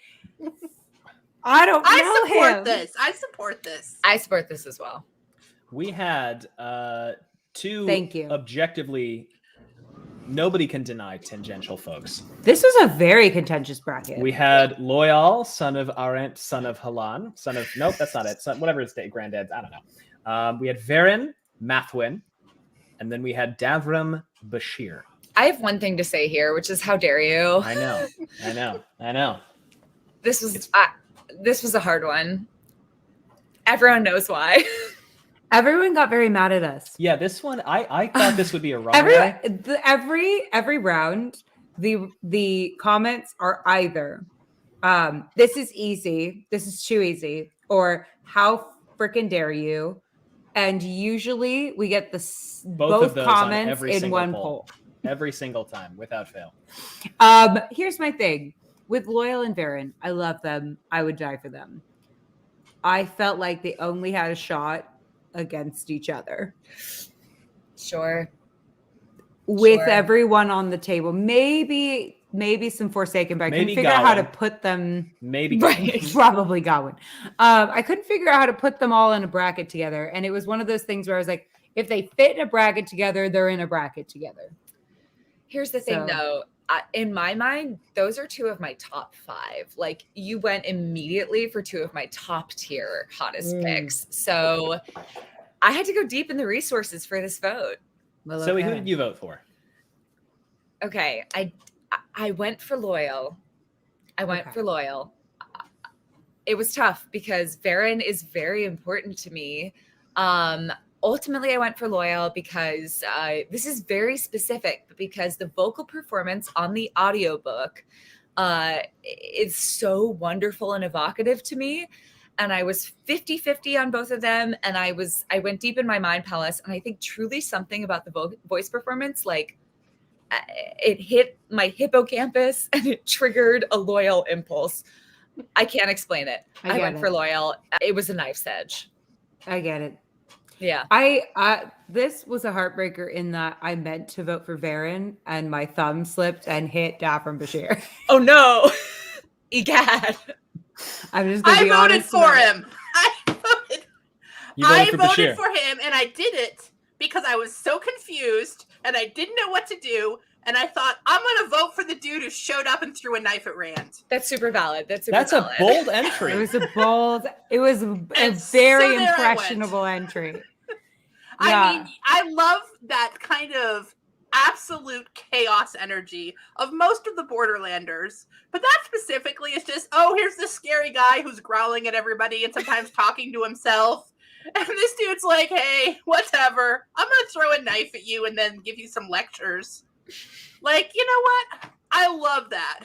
I don't know I support him. this. I support this. I support this as well. We had two Thank you. objectively, nobody can deny tangential folks. This was a very contentious bracket. We had Loyal, son of Arendt, son of Halan, nope, that's not it. Whatever his granddad's, I don't know. We had Varen, Mathwin, and then we had Davram Bashir. I have one thing to say here, which is how dare you? I know. This was a hard one. Everyone knows why. Everyone got very mad at us. Yeah, this one, I thought this would be a runaway. Every round, the comments are either this is easy, this is too easy, or how freaking dare you. And usually we get both of those on comments every in single one poll. poll. Every single time, without fail. Here's my thing with Loyal and Varen. I love them. I would die for them. I felt like they only had a shot against each other. Sure. With Sure. everyone on the table. Maybe some Forsaken, but I couldn't Maybe figure out how to Gawain. put them. Maybe. Right. Probably Gawain. I couldn't figure out how to put them all in a bracket together. And it was one of those things where I was like, if they fit in a bracket together, they're in a bracket together. Here's the thing, So- though. In my mind, those are 2 of my top 5. Like, you went immediately for 2 of my top tier hottest picks. So I had to go deep in the resources for this vote. Well, So who okay. did you vote for? Okay, I went for Loyal. Okay. It was tough because Varen is very important to me. Ultimately, I went for Loyal because this is very specific, but because the vocal performance on the audiobook is so wonderful and evocative to me. And I was 50-50 on both of them. And I went deep in my mind palace. And I think truly something about the voice performance, like it hit my hippocampus and it triggered a Loyal impulse. I can't explain it. I I get went it. for Loyal. It was a knife's edge. I get it. Yeah. This was a heartbreaker in that I meant to vote for Varen and my thumb slipped and hit Davram Bashir. Oh no. Egad. I'm just gonna I be voted honest for about it. him. You I voted for voted Bashir. for him, and I did it because I was so confused and I didn't know what to do. And I thought, I'm going to vote for the dude who showed up and threw a knife at Rand. That's super valid. That's a valid. bold entry. It was a And very so there I went. impressionable entry. I mean, I love that kind of absolute chaos energy of most of the Borderlanders, but that specifically is just, oh, here's this scary guy who's growling at everybody and sometimes talking to himself. And this dude's like, hey, whatever. I'm going to throw a knife at you and then give you some lectures. Like, you know what? I love that.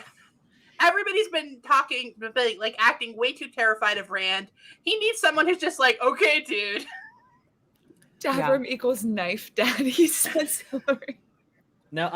Everybody's been talking, like acting way too terrified of Rand. He needs someone who's just like, okay, dude. Davram equals knife daddy, says Hillary. Now,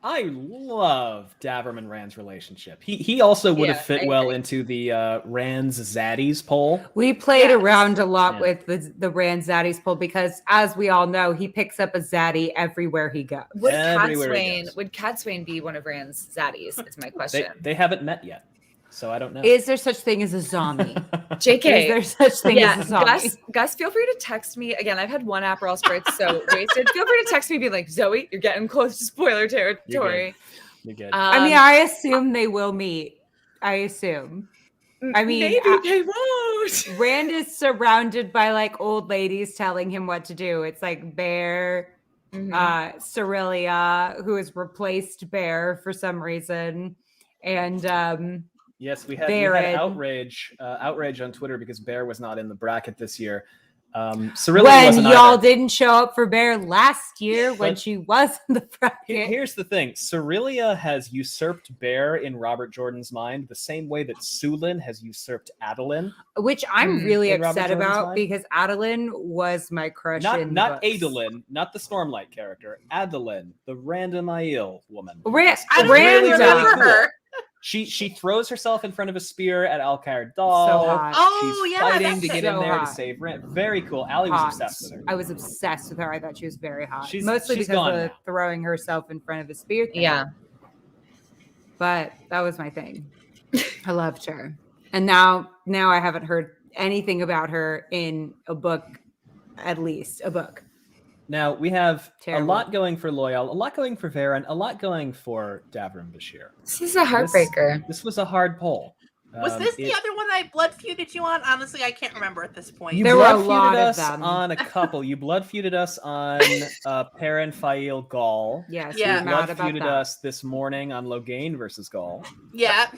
I love Davram and Rand's relationship. He also would have fit I well agree. into the Rand's Zaddies poll. We played Yes. around a lot Yeah. with the Rand Zaddies poll because, as we all know, he picks up a Zaddy everywhere he goes. Would Everywhere he goes. Catswain be one of Rand's zaddies? Is my question. They haven't met yet, so I don't know. Is there such thing as a zombie? JK. Is there such thing Yeah, as a zombie? Gus, feel free to text me. Again, I've had one Aperol Spritz, so wasted. Feel free to text me, be like, Zoe, you're getting close to spoiler territory. You're good. I mean, I assume they will meet. I assume. I mean, maybe they won't. Rand is surrounded by like old ladies telling him what to do. It's like Bear, Cerelia, who has replaced Bear for some reason, and Yes, we had Barrett. outrage on Twitter because Bear was not in the bracket this year. Cerelia when wasn't y'all either. didn't show up for Bear last year when But- she was in the bracket. Here's the thing. Cerelia has usurped Bear in Robert Jordan's mind the same way that Sulin has usurped Adeline. Which I'm really in Robert upset Jordan's about mind? because Adeline was my crush in Not the books. Adolin, not the Stormlight character. Adeline, the Random Aiel woman. Rand, I don't Rand, even really remember cool. her. She throws herself in front of a spear at Alcair so Dal. hot. Oh, She's yeah, fighting that's to get it. in So there hot. to save Rand. Very cool. Allie was Hot. obsessed with her. I was obsessed with her. I thought she was very hot. She's Mostly because gone of now. throwing herself in front of a spear thing. Yeah. But that was my thing. I loved her. And now I haven't heard anything about her in a book, at least a book. Now we have Terrible. a lot going for Loyal, a lot going for Varen, a lot going for Davram Bashir. This is a heartbreaker. This was a hard poll. Was this the other one I blood feuded you on? Honestly, I can't remember at this point. You There were a blood lot feuded of us them. on a couple. You blood feuded us on Perrin Fail Gaul. Yes, Yeah. yeah, You mad blood about feuded that. us this morning on Logain versus Gaul. Yeah.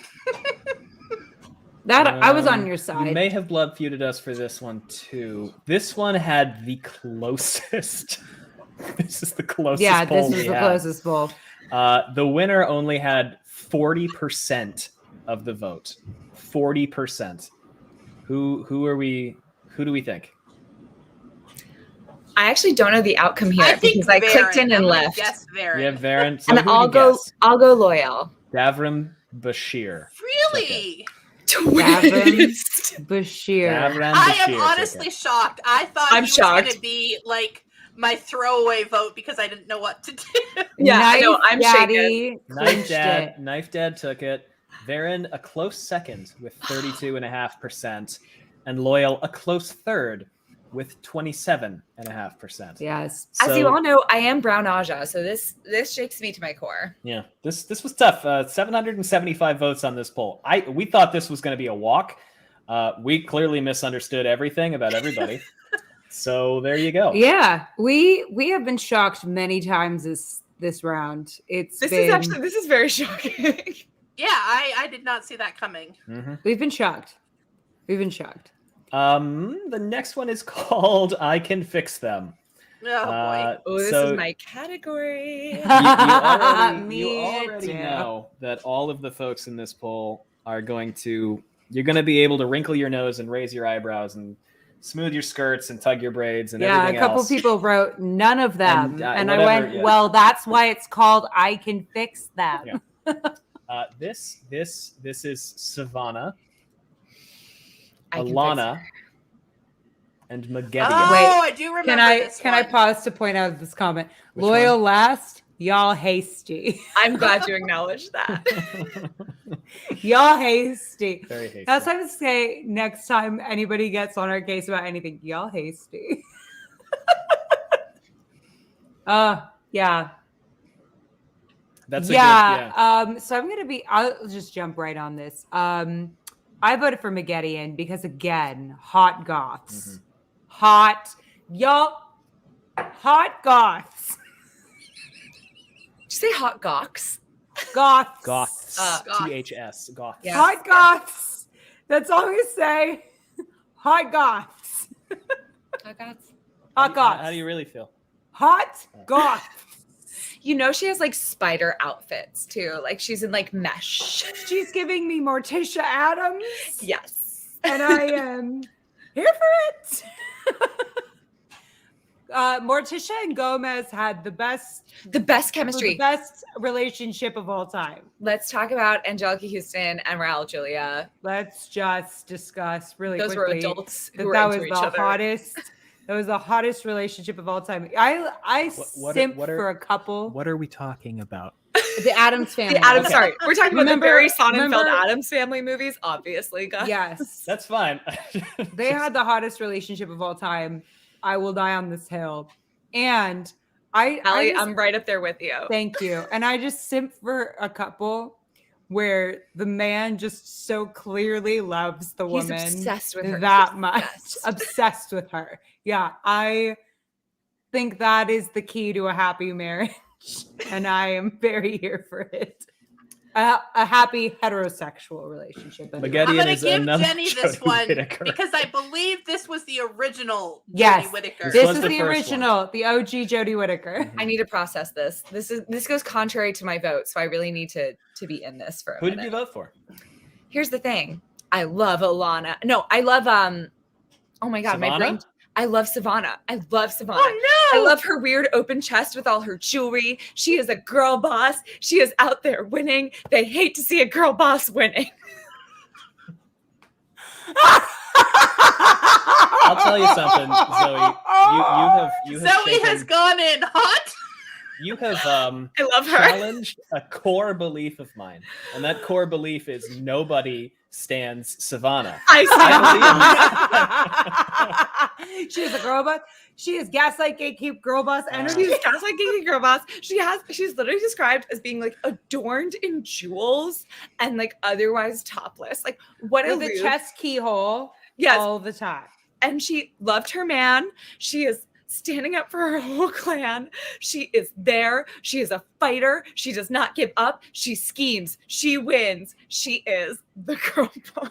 That I was on your You side. may have blood feuded us for this one too. This one had the closest. This is the closest. Yeah, poll this is we the had. closest poll. The winner only had 40% of the vote. 40%. Who do we think? I actually don't know the outcome here I think because I clicked in Varen. and I'm gonna left. Guess Varen. You have Varen. So And who I'll do you guess? go Loyal. Davram Bashir. Really? Twist. Bashir. Davram I am Bashir, honestly okay. shocked. I thought I'm he was shocked. going to be like my throwaway vote because I didn't know what to do. Yeah, I know, I'm shaking. shaking. Knife Dad took it. Varen a close second with 32.5%, and Loyal a close third with 27.5%. Yes. As you all know, I am Brown Aja, so this shakes me to my core. Yeah, this was tough. 775 votes on this poll. We thought this was going to be a walk. We clearly misunderstood everything about everybody. So there you go. Yeah, we have been shocked many times this round. This is very shocking. Yeah, I did not see that coming. Mhm. we've been shocked. We've been shocked. The next one is called "I Can Fix Them." Oh boy. Oh, this So- is my category. You already Me too. know that all of the folks in this poll are going to. You're going to be able to wrinkle your nose and raise your eyebrows and smooth your skirts and tug your braids and Yeah, a everything couple else. people wrote none of them, And, and I whatever, went, yeah. well, that's why it's called "I Can Fix Them." Yeah. This is Savannah, I can Alana, and Mageddon. Oh, Wait, I do remember this Can I one. pause to point out this comment? Which Loyal one? last, y'all hasty. I'm glad you acknowledged that. Y'all hasty. Very hasty. That's what I would say next time anybody gets on our case about anything. Y'all hasty. Yeah. That's So I'll just jump right on this. I voted for Mageddon because again, hot goths. Mhm. Hot goths. Did you say hot gawks? Goths. Goths. Goths. THS. Goths. Yeah. Hot goths. That's all I'm gonna say. Hot goths. Hot goths. Hot goths. How do you really feel? Hot goths. You know she has like spider outfits too. Like she's in like mesh. She's giving me Morticia Adams. Yes. And I am here for it. Morticia and Gomez had the best chemistry. the best relationship of all time. Let's talk about Angelica Houston and Raul Julia. Let's just discuss really Those quickly. were adults who that were that into was each the other. hottest. That was the hottest relationship of all time. I simped for a couple. What are we talking about? The Adams family. The Adams, Okay. sorry. We're talking about the Remember- Barry Sonnenfeld remember- Adams family movies, obviously, guys. Yes. That's fine. They had the hottest relationship of all time. I will die on this hill. And Allie, just- I'm right up there with you. Thank you. And I just simp for a couple where the man just so clearly loves the He's woman obsessed with her. that He's much. obsessed. Obsessed with her. Yeah. I think that is the key to a happy marriage. And I am very here for it. A happy heterosexual relationship. I'm Mageddon going to is give another Jenny this Jodie one Whittaker. because I believe this was the original Yes. Jodie Whittaker. This was is the the first original, the OG Jodie Whittaker. I need to process this. This goes contrary to my vote, so I really need to be in this for a Who minute. did you vote for? Here's the thing. I love Alana. No, I love oh my god, my Savannah? brain. I love Savannah. I love Savannah. Oh I no! love her weird open chest with all her jewelry. She is a girl boss. She is out there winning. They hate to see a girl boss winning. I'll tell you something, Zoe. You have Zoe has gone in hot. You have I love her. challenged a core belief of mine, and that core belief is nobody stands Savannah. She is a girl boss. She is gaslight gatekeep girl boss energy. She's gaslight geeky girl boss. She's literally described as being like adorned in jewels and like otherwise topless. Like what a With a rude- chest keyhole Yes. all the time. And she loved her man. She is standing up for her whole clan. She is there. She is a fighter. She does not give up. She schemes. She wins. She is the girl boss.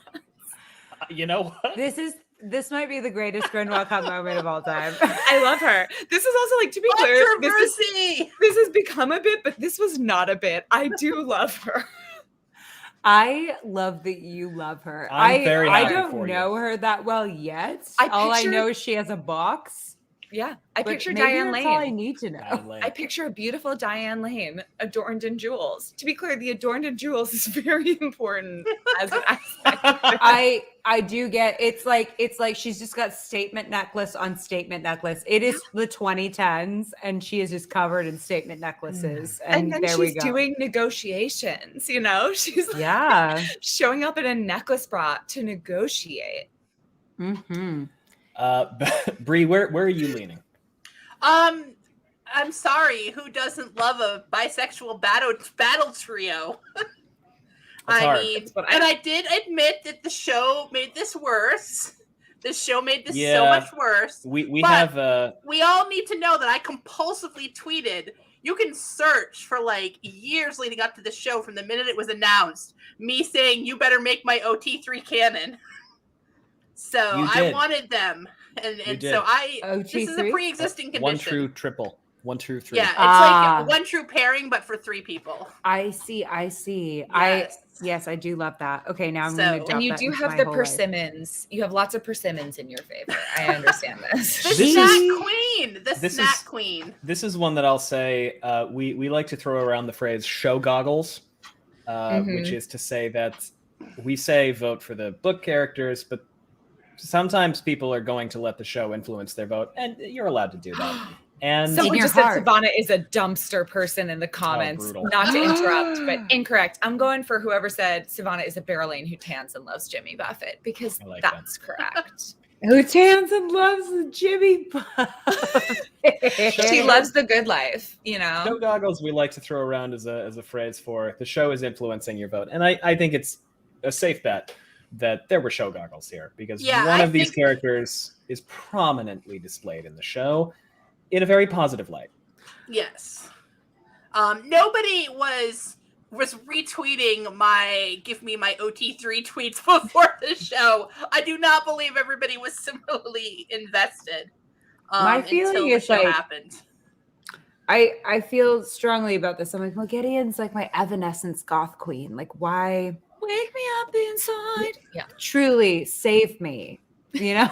You know what? This might be the greatest GRINWELL Cup moment of all time. I love her. This is also like, to be clear, Controversy. this has become a bit, but this was not a bit. I do love her. I love that you love her. I'm very I happy don't for you. know her that well yet. I All I picture- know is she has a box. Yeah. I but picture maybe Diane that's all I Lane. need to know. I picture a beautiful Diane Lane adorned in jewels. To be clear, the adorned in jewels is very important as an aspect. I do get it's like she's just got statement necklace on statement necklace. It is the 2010s and she is just covered in statement necklaces. And then there we she's go. doing negotiations, you know? She's like Yeah. showing up in a necklace bra to negotiate. Mm-hmm. Bree, where are you leaning? I'm sorry. Who doesn't love a bisexual battle trio? That's hard. I did admit that the show made this worse. This show made this so Yeah. much worse. We But- have We all need to know that I compulsively tweeted. You can search for like years leading up to the show from the minute it was announced. Me saying, "You better make my OT3 canon." So You I did. wanted them, and did. so this is a OT3? pre-existing condition. one true triple, 1 2 3. Yeah, it's Ah. like one true pairing, but for 3 people. I see. Yes. I do love that. Okay, now I'm So- going to And drop And you that do into have my the whole life. persimmons. You have lots of persimmons in your favor. I understand this. The This snack is- queen, the this snack is- queen. This is one that I'll say. We like to throw around the phrase "show goggles." which is to say that we say vote for the book characters, but sometimes people are going to let the show influence their vote, and you're allowed to do that. And someone your just said heart. Savannah is a dumpster person in the comments. brutal. Not to interrupt, but incorrect. I'm going for whoever said Savannah is a barreling who tans and loves Jimmy Buffett, because I like that's correct. Who tans and loves Jimmy Buffett? She loves the good life, you show know. goggles we like to throw around as a phrase for the show is influencing your vote. And I think it's a safe bet that there were show goggles here, because one of these characters is prominently displayed in the show in a very positive light. Yes. Nobody was retweeting my give me my OT3 tweets before the show. I do not believe everybody was similarly invested. My feeling until is the show like happened. I feel strongly about this. I'm like, well, Gideon's like my Evanescence goth queen. Like, why? Wake me up inside. Yeah. Truly save me, you know?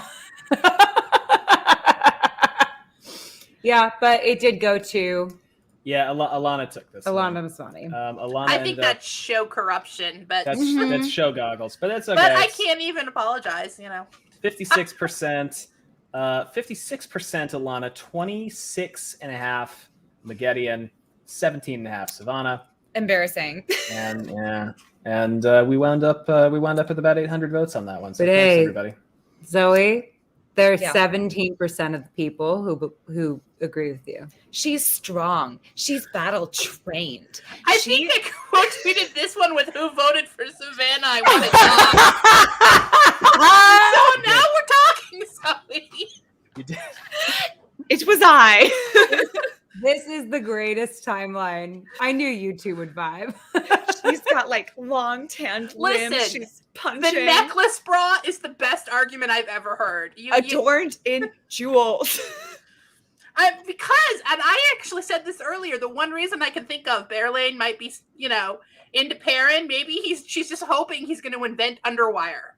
Yeah, but it did go to Yeah, Alana took this. Alana Maswani. Alana. I think that's show corruption, but that's show goggles, but that's okay. but I can't even apologize. 56%, 56% Alana, 26.5 Maggedian, 17.5 Savannah. Embarrassing. And we wound up with about 800 votes on that one. So But thanks, hey, everybody. Zoe, there's Yeah. 17% of the people who agree with you. She's strong. She's battle trained. I think I quote tweeted this one with who voted for Savannah. I want to talk. So now we're talking, Zoe. You did. It was I. This is the greatest timeline. I knew you two would vibe. She's got like long tanned limbs. Listen, She's punching. The necklace bra is the best argument I've ever heard. Adorned in jewels. Because, and I actually said this earlier, the one reason I can think of Bearlane might be, into Perrin. Maybe she's just hoping he's going to invent underwire.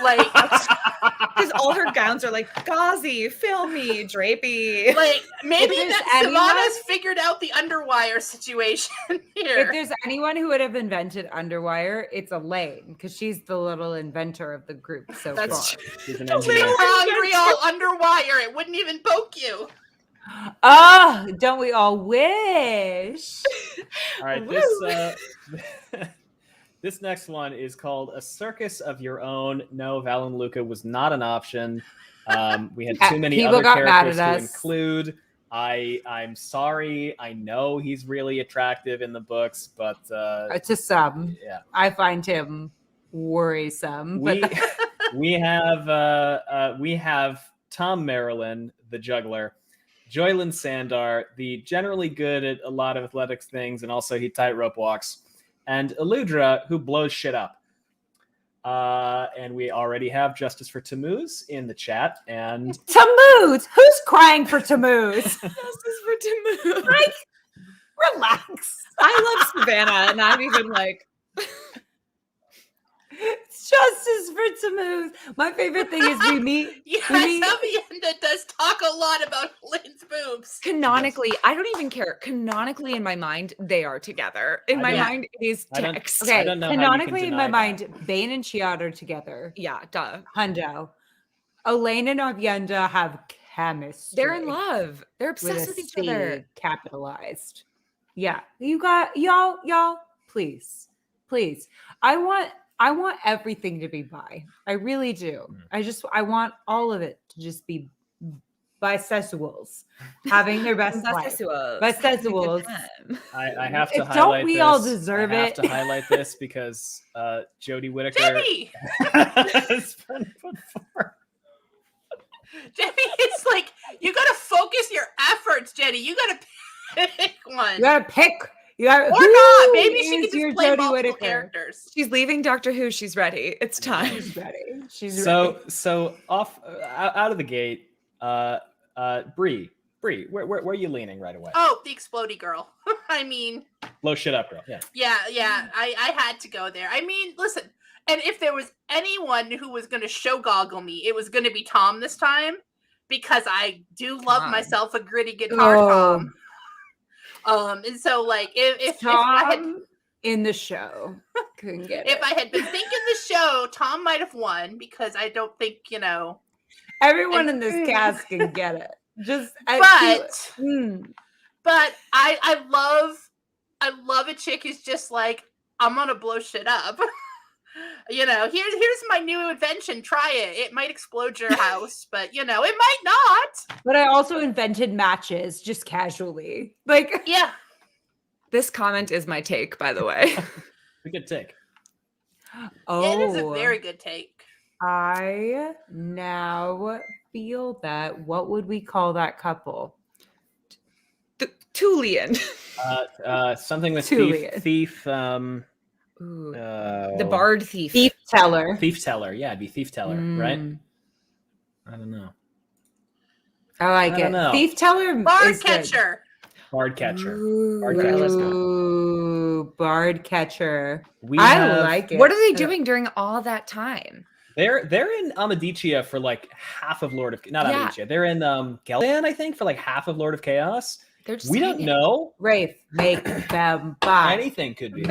Like, because all her gowns are like gauzy, filmy, drapey. Like, maybe If there's that anyone- Savannah's figured out the underwire situation here. If there's anyone who would have invented underwire, it's Elaine, because she's the little inventor of the group so That's far. She's an The engineer. little- hungry all underwire, it wouldn't even poke you. Oh, don't we all wish? All right, Woo. this next one is called A Circus of Your Own. No, Val and Luca was not an option. We had too many People other got mad characters at to us. include. I'm sorry. I know he's really attractive in the books, but To some, yeah. I find him worrisome. We But we have Tom Marilyn, the juggler, Joylyn Sandar, the generally good at a lot of athletics things, and also he tightrope walks, and Eludra, who blows shit up. And we already have Justice for Tammuz in the chat, and Tammuz, who's crying for Tammuz? Justice for Tammuz. Like, relax. I love Savannah, and I'm even like, It's Justice for Tammuz. My favorite thing is we meet. Yeah, We- Savienda does talk a lot about Lynn's boobs. canonically, I don't even care. Canonically, in my mind, they are together. In I my don't- mind, it is I don't- text. I Okay, don't know how you can canonically in my deny that. mind, Bane and Chiad are together. Yeah, duh. Hundo. Elaine and Avienda have chemistry. They're in love. They're with obsessed a with each C other. capitalized. Yeah, you got y'all. Please. I want everything to be bi. I really do. I want all of it to just be bisexuals having their best life. Bisexuals. Bisexuals. I have to Don't highlight we this. all deserve I have it? to highlight this because Jodie Whittaker Debbie! has been put forward. Debbie, it's like, you gotta focus your efforts, Jenny. You gotta pick one. You gotta pick. You gotta, Or who not. Maybe she is can your just play Jodie multiple Whittaker? characters. She's leaving Doctor Who. She's ready. It's time. She's ready. She's ready. So off out of the gate, Bree, where are you leaning right away? Oh, the explodey girl. I mean, Blow shit up, girl. Yeah. yeah. I had to go there. I mean, listen, and if there was anyone who was going to show goggle me, it was going to be Tom this time, because I do love Tom. myself a gritty guitar Oh. Tom. And so like if I had, Tom in the show. Couldn't get If it. I had been thinking the show, Tom might have won because I don't think, Everyone in this cast can get it. Just but I love a chick who's just like, I'm gonna blow shit up. Here's my new invention. Try it. It might explode your house, but it might not. But I also invented matches just casually. Like, yeah. This comment is my take, by the way. A good take. It is a very good take. I now feel that, what would we call that couple? Tulian. Something with Tulian. thief. The bard thief. Thief teller. Thief teller. Yeah, it'd be thief teller, right? I don't know. I like it. Know. Thief teller. Bard catcher. Bard catcher. Ooh, Bard catcher's good. Bard catcher. I like it. What are they doing during all that time? They're in Amadicia for like half of Lord of Amadicia. They're in Geldan, I think, for like half of Lord of Chaos. We don't know. Rafe, make them buy. Anything could be.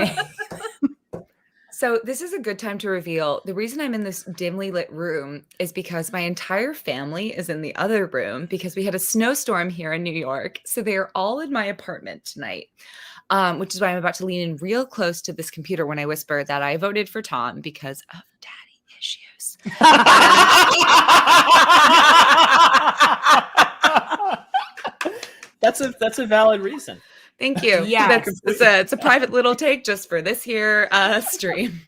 So this is a good time to reveal the reason I'm in this dimly lit room is because my entire family is in the other room because we had a snowstorm here in New York. So they are all in my apartment tonight, which is why I'm about to lean in real close to this computer when I whisper that I voted for Tom because of daddy issues. That's a valid reason. Thank you. Yeah, it's a private little take just for this here stream.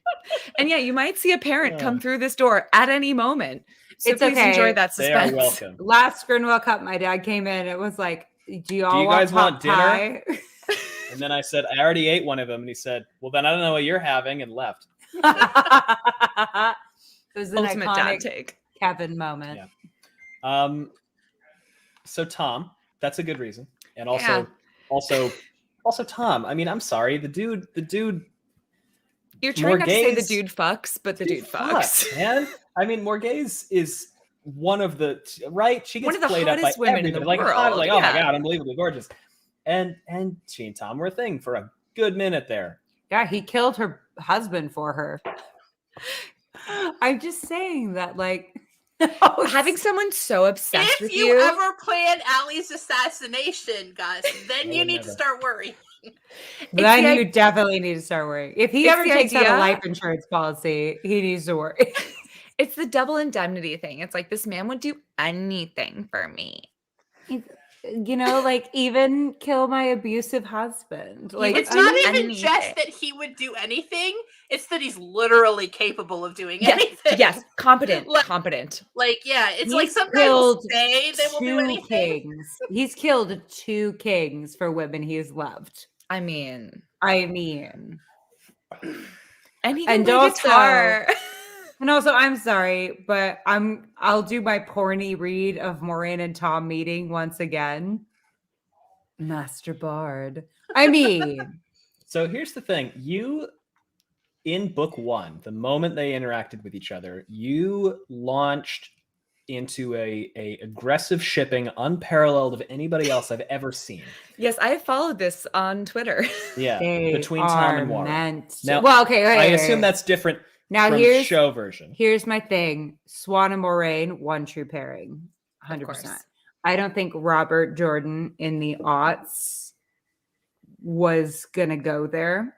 And yeah, you might see a parent come through this door at any moment. So It's please okay. enjoy that They suspense. are welcome. Last GRINWELL Cup, my dad came in. It was like, do you guys want pot dinner? pie? And then I said, I already ate one of them. And he said, well, then I don't know what you're having, and left. It was an Ultimate dad iconic take. Kevin moment. Yeah. So Tom, that's a good reason. And also Tom. I mean, I'm sorry. The dude. You're trying not to say the Morgaze- dude fucks, but the dude fucks. Man. I mean, Morgaze is one of the right. She gets One of the played up by hottest women in the everybody. world, Like, oh my yeah. god, unbelievably gorgeous. And she and Tom were a thing for a good minute there. Yeah, he killed her husband for her. I'm just saying that, like, Having someone so obsessed If with you ever plan Allie's assassination, Gus, then you need to start worrying. then the you definitely need to start worrying. If he It's ever the takes out a idea- life insurance policy, he needs to worry. It's the double indemnity thing. It's like this man would do anything for me. Like, even kill my abusive husband. Like, It's would not do even anything. just that he would do anything, it's that he's literally capable of doing Yes, anything. yes, competent, Like- competent. Like, yeah, it's He's like sometimes killed say they will do 2 anything. kings. He's killed 2 kings for women he's loved. I mean, And and he can And play also- guitar. I'm sorry, but I'll do my porny read of Moraine and Tom meeting once again. Master Bard. I mean, So here's the thing. You, in book 1, the moment they interacted with each other, you launched into a aggressive shipping unparalleled of anybody else I've ever seen. Yes, I have followed this on Twitter. Yeah, they between Tom are and Warren. meant to- Now, well, okay. I assume that's different now from here's show version. here's my thing. Swan and Moraine, one true pairing, 100%. course. I don't think Robert Jordan in the aughts was gonna go there,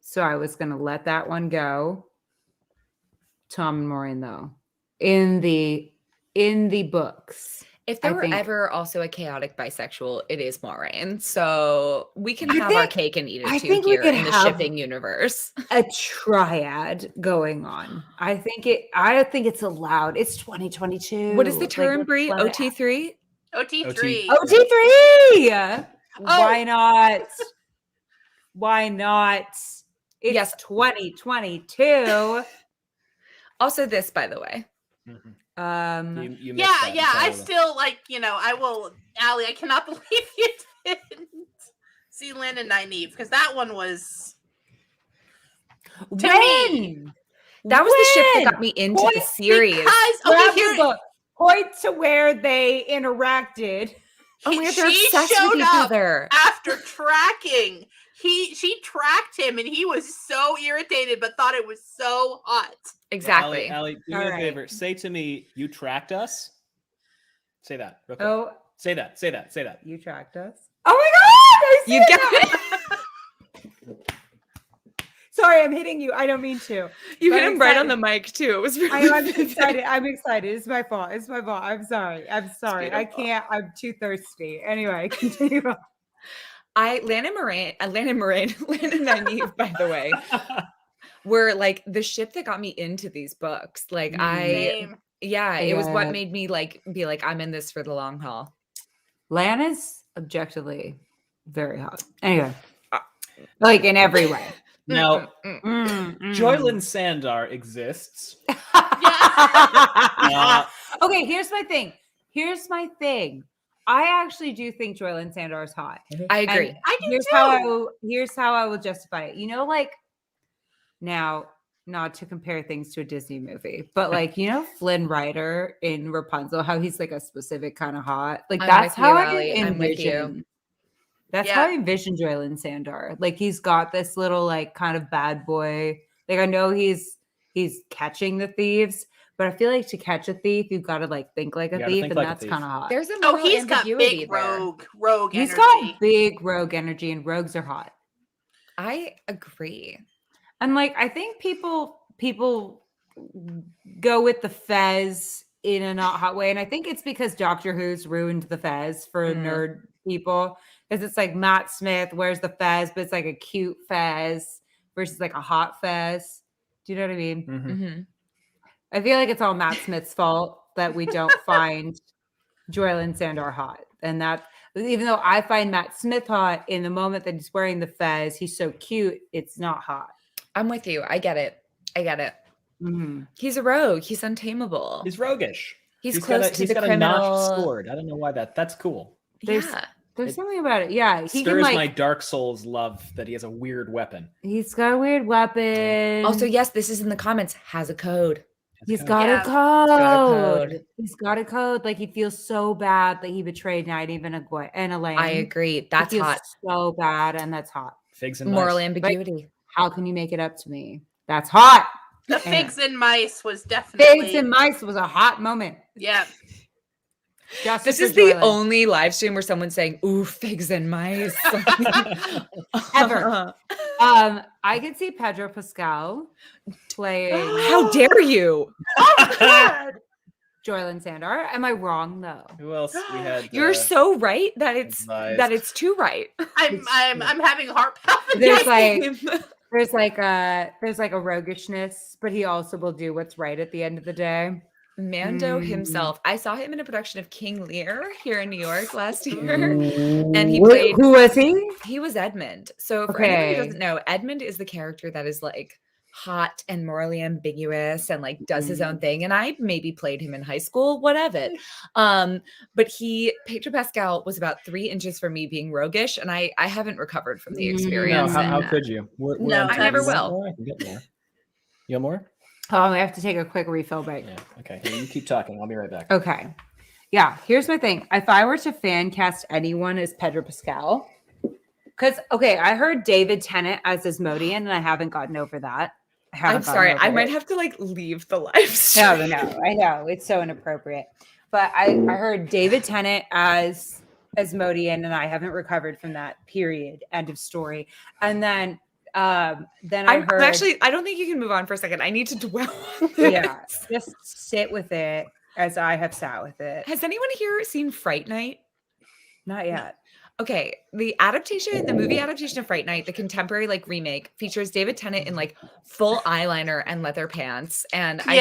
so I was gonna let that one go. Tom and Moraine, though, in the books. If there I were think- ever also a chaotic bisexual, it is Moraine. So we can I have our think- cake and eat it I too think we here could in the have- shipping universe. A triad going on. I think it's allowed. It's 2022. What is the Like, term, let's Bree? let it OT3? OT3. OT3. Oh. Why not? Why not? It's Yes. 2022. Also this, by the way. Mhm. You missed Yeah, that yeah. I entirely. still I will, Allie, I cannot believe you didn't see Lynn and Nynaeve, because that one was To me. When? That was the ship When? that got me into Point the series. because Grab okay, the book. Point to where they interacted. Oh my god, they're she obsessed with showed each up other. after tracking she tracked him and he was so irritated but thought it was so hot. Exactly. Allie, do me All a right. favor. Say to me, you tracked us. Say that. Real quick. Oh, Say that. Say that. Say that. you tracked us. Oh my God! I see You it. got it. Sorry, I'm hitting you. I don't mean to. You But hit I'm him right on excited. the mic too. It was really I'm vivid. excited. I'm excited. It's my fault. It's my fault. I'm sorry. I'm sorry. I beautiful. can't. I'm too thirsty. Anyway, continue on. Landon and Nynaeve, by the way, were like the ship that got me into these books. Like Same. it was what Yeah. made me like be like, I'm in this for the long haul. Lan is objectively very hot. Anyway, like in every way. Now, Mm, mm. Joylyn Sandar exists. Okay, here's my thing. I actually do think Joylyn Sandar is hot. I agree. And I do here's how I will justify it. You know, like now, not to compare things to a Disney movie, but like Flynn Rider in Rapunzel, how he's like a specific kind of hot. Like I'm that's with you, how I Allie. I'm with you. envision. That's how I envision Joylyn Sandar. Like he's got this little like kind of bad boy. Like I know he's catching the thieves, but I feel like to catch a thief, you've got to like think like a thief, and that's kind of hot. There's a Oh, moral he's got ambiguity big there. rogue He's energy. got big rogue energy, and rogues are hot. I agree. And like I think people go with the Fez in a not hot way, and I think it's because Doctor Who's ruined the Fez for nerd people, because it's like Matt Smith wears the Fez, but it's like a cute Fez versus like a hot Fez. Do you know what I mean? Mm-hmm. I feel like it's all Matt Smith's fault that we don't find Joylyn Sandar hot, and that even though I find Matt Smith hot in the moment that he's wearing the Fez, he's so cute, it's not hot. I'm with you. I get it. Mm-hmm. He's a rogue. He's untamable. He's roguish. He's close to the got criminal. a notched sword. I don't know why that's cool. There's something about it. Yeah, he Stirs can like. my Dark Souls love that he has a weird weapon. He's got a weird weapon. Also, yes, this is in the comments. Has a code. He's got a code. He's got a code. Like he feels so bad that he betrayed Nynaeve and Elaine. I agree. That's he feels hot. so bad, and that's hot. Figs and Moral mice. ambiguity. How can you make it up to me? That's hot. The figs and mice was definitely Figs and mice was a hot moment. Yeah. This is the only live stream where someone's saying, "Ooh, figs and mice." Ever. I could see Pedro Pascal playing. How dare you? Oh God. Joylyn Sandar. Am I wrong though? Who else we had? You're so right that advised. it's too right. I'm having heart There's palpitations. like there's like a roguishness, but he also will do what's right at the end of the day. Mando himself. I saw him in a production of King Lear here in New York last year, and he played. Who was he? He was Edmund. So for anyone who doesn't know, Edmund is the character that is like hot and morally ambiguous and like does his own thing. And I maybe played him in high school, whatever. But Pedro Pascal was about 3 inches from me being roguish, and I haven't recovered from the experience. No, how could you? No, I never will. I can get more. You want more? Oh, I have to take a quick refill break. Yeah. Okay. Here, you keep talking. I'll be right back. Okay. Yeah. Here's my thing. If I were to fan cast anyone as Pedro Pascal, because I heard David Tennant as Asmodean, and I haven't gotten over that. I'm sorry. I might have to like leave the live stream. No. I know it's so inappropriate, but I heard David Tennant as Asmodean, and I haven't recovered from that. Period. End of story. And then I heard. I don't think you can move on for a second. I need to dwell on this. Yeah, just sit with it as I have sat with it. Has anyone here seen Fright Night? Not yet. Okay, the movie adaptation of Fright Night, the contemporary like remake, features David Tennant in like full eyeliner and leather pants, and I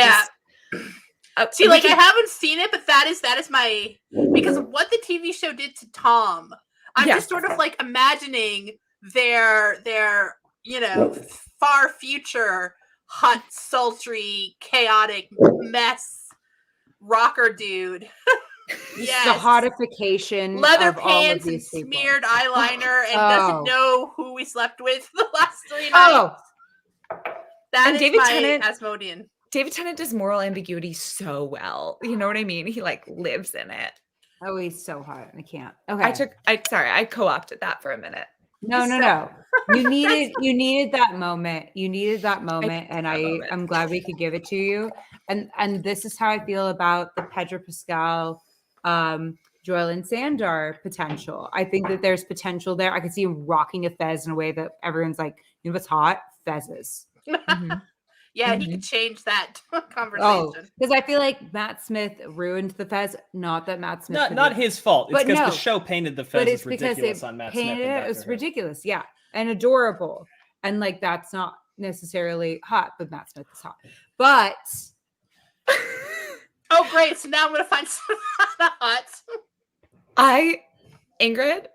haven't seen it, but that is my, because of what the TV show did to Tom. I'm just sort of like imagining their far future hot, sultry, chaotic mess rocker dude. Yes. The hotification, leather of pants all of and these people. smeared eyeliner, and doesn't know who we slept with the last 3 nights. That is David my Tennant, Asmodean. David Tennant does moral ambiguity so well. You know what I mean? He like lives in it. Oh, he's so hot. I can't. Okay. I co-opted that for a minute. No. You needed that moment. You needed that moment, and moment. I'm glad we could give it to you. And this is how I feel about the Pedro Pascal, Joylyn Sandar potential. I think that there's potential there. I could see him rocking a fez in a way that everyone's like, you know what's hot? Fezzes. Mm-hmm. Yeah, he Mhm. could change that Oh, conversation. because I feel like Matt Smith ruined the fez. Not that Matt Smith Not his fault. It's But because no. the show painted the but fez it's as because ridiculous it on Matt painted Smith. And it was Dr. Who. ridiculous, yeah, and adorable, and like that's not necessarily hot, but Matt Smith is hot. But Oh, great! So now I'm gonna find some hot. Ingrid,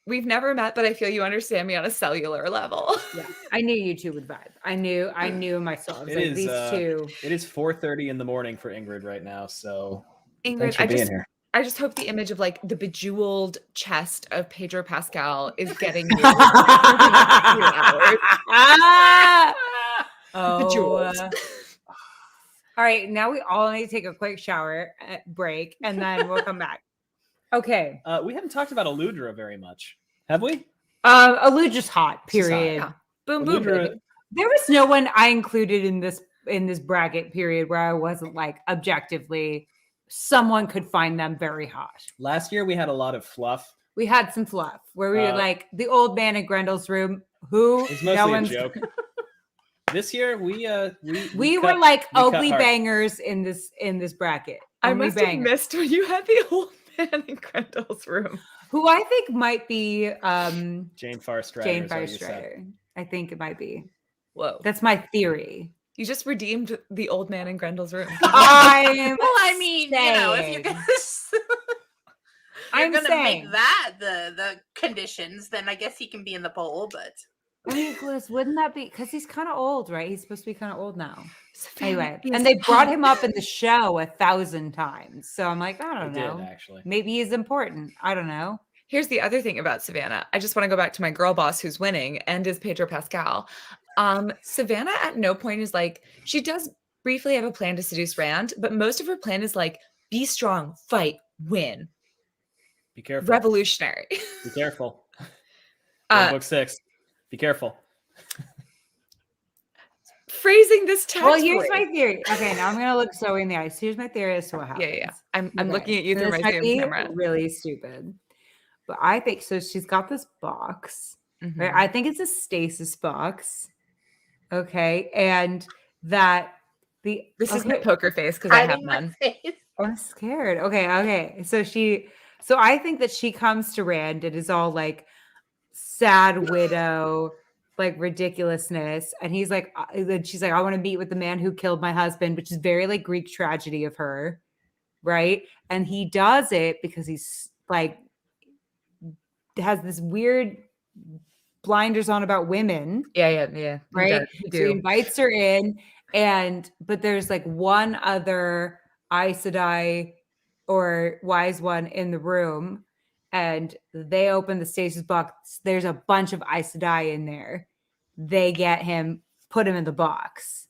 we've never met, but I feel you understand me on a cellular level. yeah, I knew you two would vibe. I knew myself. I was It like, is, these two. It is 4:30 in the morning for Ingrid right now. So Ingrid, thanks for being here. I just hope the image of like the bejeweled chest of Pedro Pascal is getting you. For the next few hours. Bejeweled. All right, now we all need to take a quick shower break, and then we'll come back. Okay. We haven't talked about Aludra very much, have we? Aludra's hot. She's hot. Period. Yeah. Boom, boom. Aludra, Baby. There was no one I included in this bracket period where I wasn't like objectively someone could find them very hot. last year we had a lot of fluff. We had some fluff where we were like the old man in Grendel's room who It's no mostly a one's joke. This year we were like we cut ugly hard. bangers in this bracket. I Only must have bangers. missed when you had the old man in Grendel's room. Who I think might be Jane Farstrider. Jane is what you said. Farstrider. I think it might be. Whoa. That's my theory. You just redeemed the old man in Grendel's room. Well, I mean, you know, if you're gonna, I'm gonna saying. make that the conditions, then I guess he can be in the poll. But I mean, Nicholas, wouldn't that be because he's kind of old, right? He's supposed to be kind of old now. Anyway, He's and they brought hot. him up in the show 1,000 times. So I'm like, I don't They know. did actually. Maybe he's important. I don't know. Here's the other thing about Savannah. I just want to go back to my girl boss who's winning and is Pedro Pascal. Savannah at no point is like, she does briefly have a plan to seduce Rand, but most of her plan is like, be strong, fight, win. Be careful. Revolutionary. Be careful. Uh, Book 6. Be careful. Phrasing this text. Well, here's way. my theory. Okay, now I'm gonna look Zoe in the eyes. Here's my theory as to what happens. Yeah. I'm Okay, looking at you so through this my might Zoom be camera. really stupid, but I think so. She's got this box. Mhm. Right? I think it's a stasis box. Okay, and that the This is my okay. poker face because I have hiding my none. face. I'm scared. Okay. So I think that she comes to Rand. It is all like sad widow, like ridiculousness. And he's like, then she's like, I want to meet with the man who killed my husband, which is very like Greek tragedy of her. Right. And he does it because he's like, has this weird blinders on about women. Yeah. Right. You So he do. invites her in, but there's like one other Aes Sedai or wise one in the room, and they open the stasis box. There's a bunch of Aes Sedai in there. They get him, put him in the box.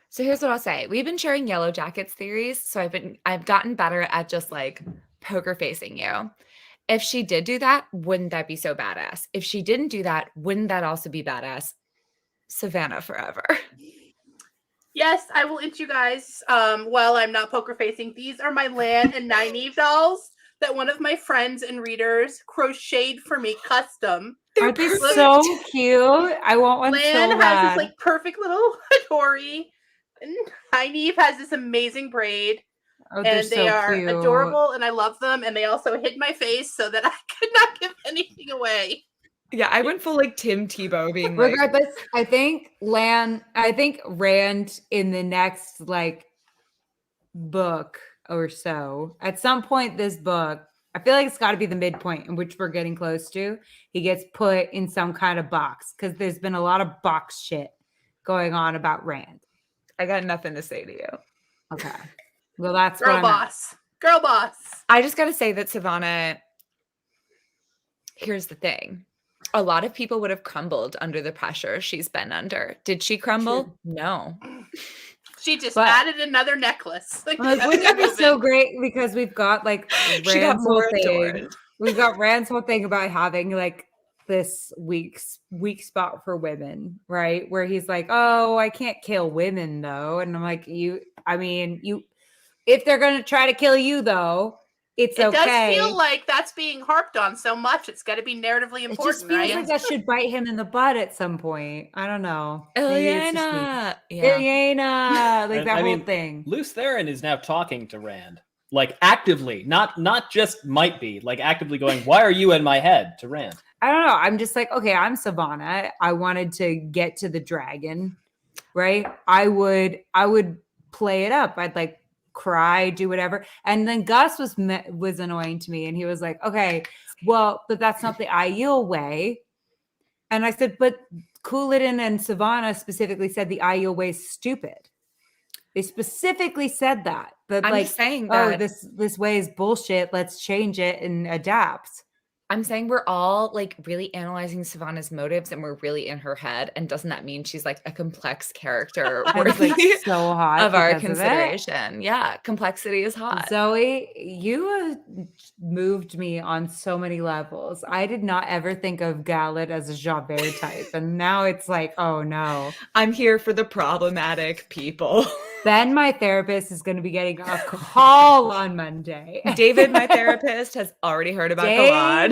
So here's what I'll say. We've been sharing Yellow Jackets theories, so I've gotten better at just like poker facing you. If she did do that, wouldn't that be so badass? If she didn't do that, wouldn't that also be badass? Savannah forever. Yes, I will int you guys. While I'm not poker facing, these are my Lan and Nynaeve dolls that one of my friends and readers crocheted for me custom. Aren't they perfect. so cute? I want one Lan so has bad. this like perfect little Tori, and Nynaeve has this amazing braid. Oh, they're And they so are cute. adorable, and I love them. And they also hid my face so that I could not give anything away. Yeah, I went full like Tim Tebow being like, Regardless, I think Rand in the next like book or so, at some point this book, I feel like it's got to be the midpoint in which we're getting close to. He gets put in some kind of box because there's been a lot of box shit going on about Rand. I got nothing to say to you. Okay. Well, that's Girl what I'm at. boss. Girl boss. I just got to say that Savannah, here's the thing. A lot of people would have crumbled under the pressure she's been under. Did she crumble? True. No. She just But- added another necklace. Like, I'm like, wouldn't that be so great? Because we've got like She got Rand's whole more thing. adorned. We've got Rand's whole thing about having like this weak spot for women, right? Where he's like, "Oh, I can't kill women though," and I'm like, if they're gonna try to kill you though, it does feel like that's being harped on so much. It's got to be narratively important, It just feels right? like that should bite him in the butt at some point. I don't know. Ilyana. Ilyana, like that whole mean, thing. Luce Theron is now talking to Rand, like actively, not just might be, like actively going, "Why are you in my head?" to Rand. I don't know. I'm just like, okay, I'm Savannah. I wanted to get to the dragon, right? I would play it up. I'd like cry, do whatever. And then Gus was annoying to me, and he was like, "Okay, well, but that's not the Aiel way." And I said, "But Couladin and Savannah specifically said the Aiel way is stupid." They specifically said that. But I'm like, saying oh, that this way is bullshit. Let's change it and adapt. I'm saying we're all like really analyzing Savannah's motives and we're really in her head. And doesn't that mean she's like a complex character And it's, worthy like, so hot of our because of it. consideration? Yeah, complexity is hot. Zoe, you have moved me on so many levels. I did not ever think of Gallet as a Javert type. And now it's like, oh no. I'm here for the problematic people. Ben, my therapist, is going to be getting a call on Monday. David, my therapist, has already heard about Galad.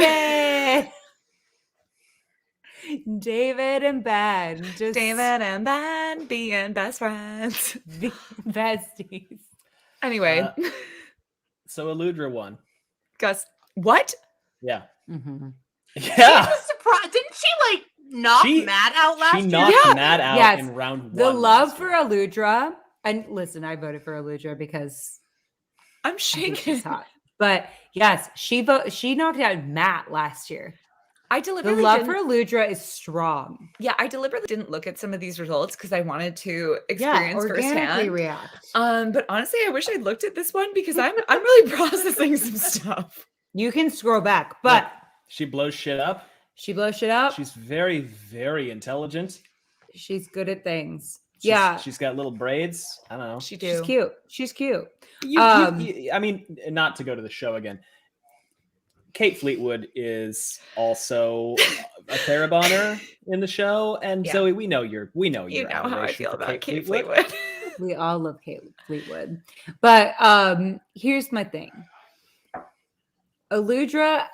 David and Ben. Just David and Ben being best friends. the besties. Anyway. So Eludra won. Gus, what? Yeah. Mm-hmm. Yeah. I was surprised. Didn't she like knock Matt out last She year? knocked Matt out in round 1. The love for Eludra. And listen, I voted for Eludra because I'm shaking. She's hot. But yes, she knocked out Matt last year. I deliberately the love for Eludra is strong. Yeah, I deliberately didn't look at some of these results because I wanted to experience firsthand. React. But honestly, I wish I'd looked at this one because I'm really processing some stuff. You can scroll back, but look, she blows shit up. She blows shit up. She's very, very intelligent. She's good at things. She's got little braids. I don't know. She's cute. She's cute. I mean, not to go to the show again. Kate Fleetwood is also a Therabonner in the show, and Zoe, we know you know how I feel about Kate Fleetwood. We all love Kate Fleetwood, but here's my thing. Eludra,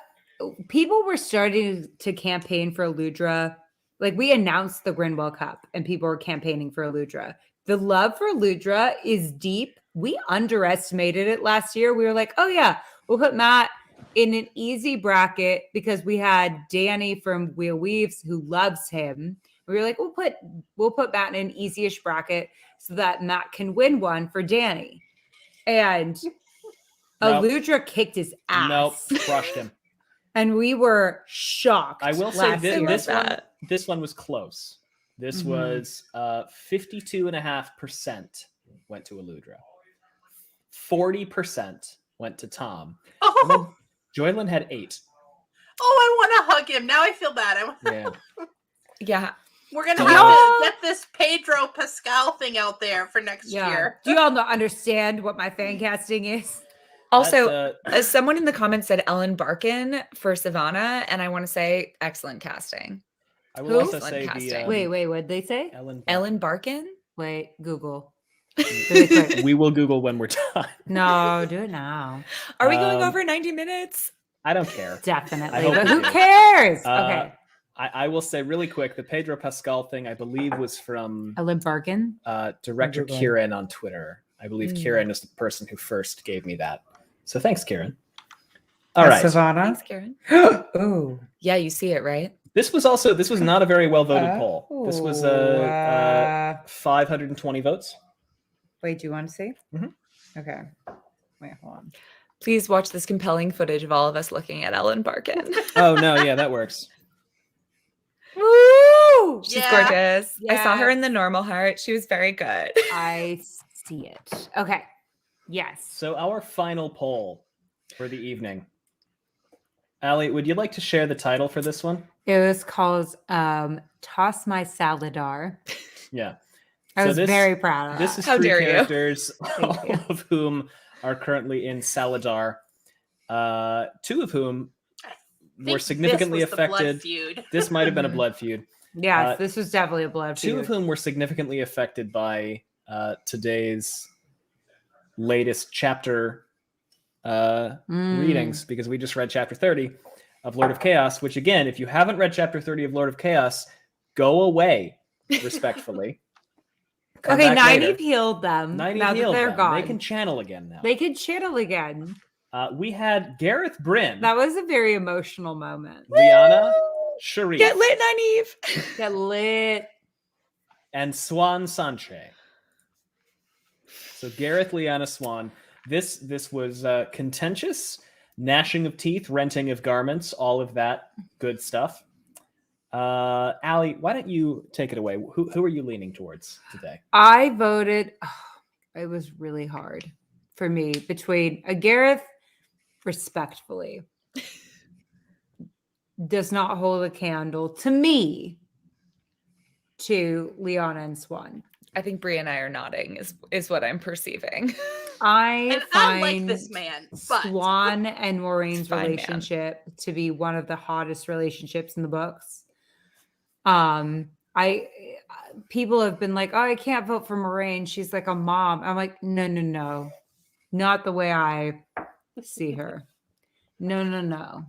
people were starting to campaign for Eludra. Like, we announced the GRINWELL Cup and people were campaigning for Eludra. The love for Eludra is deep. We underestimated it last year. We were like, oh yeah, we'll put Matt in an easy bracket because we had Danny from Wheel Weaves who loves him. We were like, we'll put Matt in an easy-ish bracket so that Matt can win one for Danny. And Eludra kicked his ass. Nope, crushed him. And we were shocked. I will say this one was close. This was 52.5% went to Eludra. 40% went to Tom. Oh, Joylyn had 8. Oh, I want to hug him. Now I feel bad. Yeah. We're going to have to get this Pedro Pascal thing out there for next year. Do you all not understand what my fan casting is? Also, someone in the comments said Ellen Barkin for Savannah, and I want to say excellent casting. I will also say wait, what did they say? Ellen Barkin? Wait, Google. We will Google when we're done. No, do it now. Are we going over 90 minutes? I don't care. Definitely. But who cares? Okay. I will say really quick, the Pedro Pascal thing, I believe, was from Ellen Barkin, Director Kieran on Twitter. I believe Kieran is the person who first gave me that. So thanks, Kieran. All right. Savannah. Thanks, Kieran. Oh. Yeah, you see it, right? This was not a very well voted poll. This was 520 votes. Wait, do you want to see? Mm-hmm. Okay. Wait, hold on. Please watch this compelling footage of all of us looking at Ellen Barkin. Oh, no. Yeah, that works. Woo! She's gorgeous. Yes. I saw her in The Normal Heart. She was very good. I see it. Okay. Yes. So our final poll for the evening. Allie, would you like to share the title for this one? It was called Toss My Saladar. Yeah. I was very proud of This is How 3 dare you. characters, all of whom are currently in Saladar. 2 of whom were significantly this was the blood affected. feud. This might have been a blood feud. Yes, this was definitely a blood Two feud. of whom were significantly affected by today's latest chapter readings, because we just read chapter 30 of Lord of Chaos, which again, if you haven't read chapter 30 of Lord of Chaos, go away respectfully. Come Okay, back later. 90 healed them. Nynaeve Now that healed they're them. gone. They can channel again now. They can channel again. We had Gareth Bryn, That was a very emotional moment. Liana, Sharif, Get lit, Nynaeve. Get lit. and Swan Sanche. So Gareth, Liana, Swan. This was contentious, gnashing of teeth, renting of garments, all of that good stuff. Allie, why don't you take it away? Who are you leaning towards today? I voted. It was really hard for me between a Gareth, respectfully, does not hold a candle to me to Liana and Swan. I think Bree and I are nodding is what I'm perceiving. I like this man, but Swan and Maureen's Fine, man. relationship to be one of the hottest relationships in the books. People have been like, oh, I can't vote for Maureen. She's like a mom. I'm like, no, not the way I see her. No.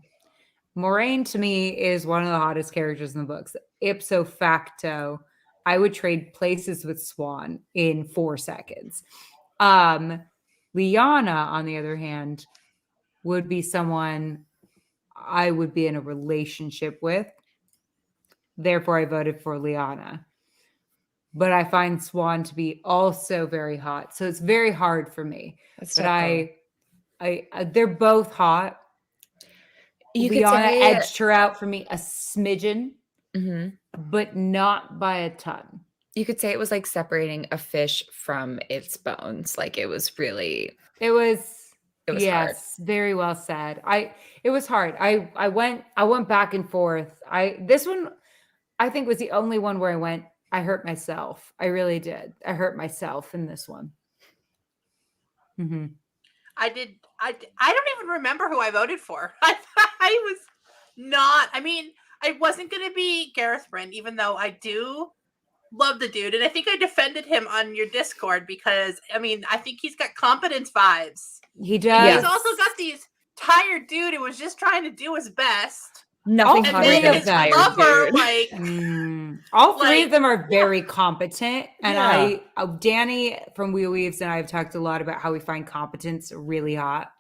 Maureen to me is one of the hottest characters in the books. Ipso facto, I would trade places with Swan in 4 seconds. Liana, on the other hand, would be someone I would be in a relationship with. Therefore, I voted for Liana. But I find Swan to be also very hot. So it's very hard for me. That's But tough, they're both hot. you Liana could say, edged her out for me a smidgen, Mhm. but not by a ton. You could say it was like separating a fish from its bones. Like it was hard. Very well said. It was hard. I went back and forth. This one I think was the only one where I hurt myself. I really did. I hurt myself in this one. Mm-hmm. I don't even remember who I voted for. I was not. I mean, I wasn't going to be Gareth Bryn, even though I do love the dude, and I think I defended him on your Discord because I mean, I think he's got competence vibes. He does. He's also got these tired dude who was just trying to do his best. Nothing All And hotter three than then a of his them. tired lover, dude. like, All three Like, of them are very competent. And Yeah. Danny from Wheel Weaves and I have talked a lot about how we find competence really hot.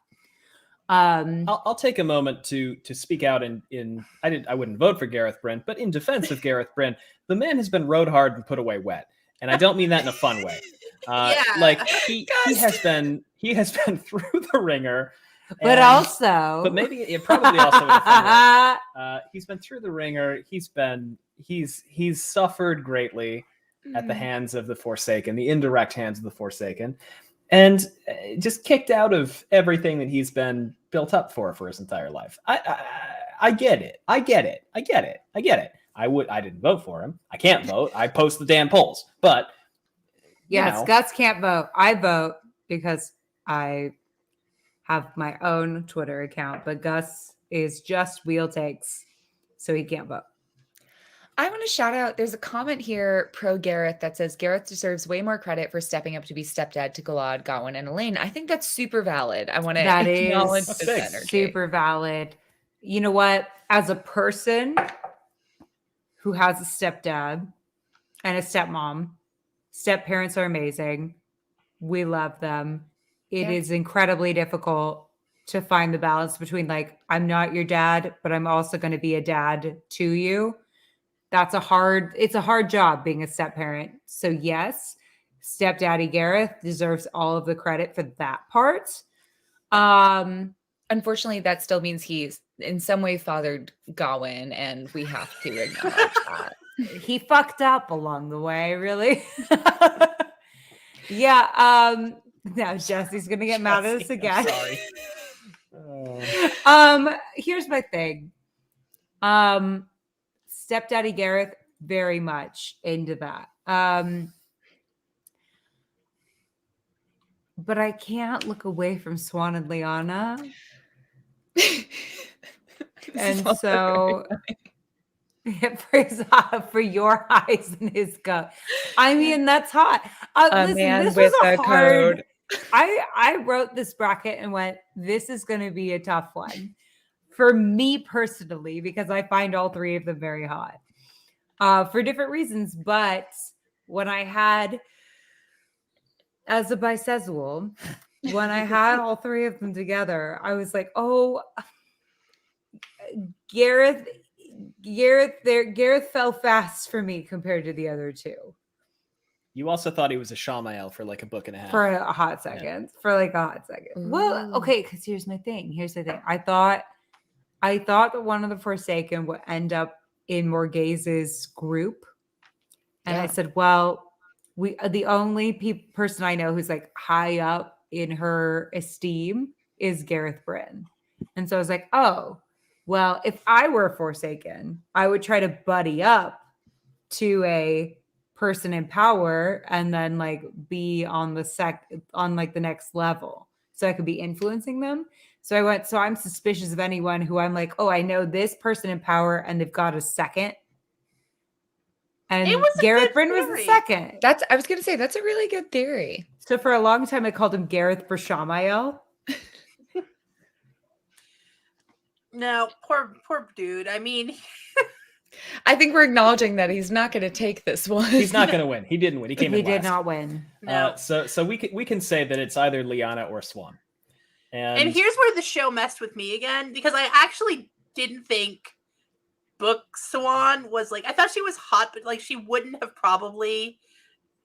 I'll take a moment to speak out I wouldn't vote for Gareth Bryn, but in defense of Gareth Bryn, the man has been rode hard and put away wet. And I don't mean that in a fun way. Yeah. Like he has been through the ringer. but also But maybe it probably also in a fun way. He's been through the ringer. He's suffered greatly at the hands of the Forsaken, the indirect hands of the Forsaken, and just kicked out of everything that he's been built up for his entire life. I get it. I didn't vote for him. I can't vote. I post the damn polls. But yes, Gus can't vote. I vote because I have my own Twitter account, but Gus is just wheel takes, so he can't vote. I want to shout out, there's a comment here pro Gareth that says Gareth deserves way more credit for stepping up to be stepdad to Galad, Gawain, and Elaine. I think that's super valid. I want to That acknowledge is this energy. super valid. You know what? As a person who has a stepdad and a stepmom, step parents are amazing. We love them. It is incredibly difficult to find the balance between like, I'm not your dad, but I'm also going to be a dad to you. It's a hard job being a step parent. So yes, stepdaddy Gareth deserves all of the credit for that part. Unfortunately, that still means he's in some way fathered Gawain, and we have to acknowledge that. He fucked up along the way, really. Yeah. Now Jesse's gonna get mad at us again. Sorry. Here's my thing. Stepdaddy Gareth, very much into that. But I can't look away from Swan and Liana. And so it prays for your highs and his cup. I mean, that's hot. Listen, man this with was a a hard. code. I wrote this bracket and went, this is going to be a tough one for me personally, because I find all three of them very hot for different reasons. But when I had, as a bisexual, when I had all three of them together, I was like, oh, Gareth fell fast for me compared to the other two. You also thought he was a Shamael for like a book and a half. For a hot second. For like a hot second. Well, okay, because here's the thing. I thought that one of the Forsaken would end up in Morgaze's group. And I said, well, the only person I know who's like high up in her esteem is Gareth Bryn. And so I was like, oh, well, if I were Forsaken, I would try to buddy up to a person in power and then like be on the next level, so I could be influencing them. So I'm suspicious of anyone who I'm like, oh, I know this person in power and they've got a second. And Gareth Bryn was the second. I was gonna say that's a really good theory. So for a long time I called him Gareth Brashamael. No, poor dude. I mean, I think we're acknowledging that he's not going to take this one. He's not going to win. He didn't win. He came in last. He did not win. No. So we can say that it's either Liana or Swan. And here's where the show messed with me again, because I actually didn't think Book Swan was like, I thought she was hot, but like she wouldn't have probably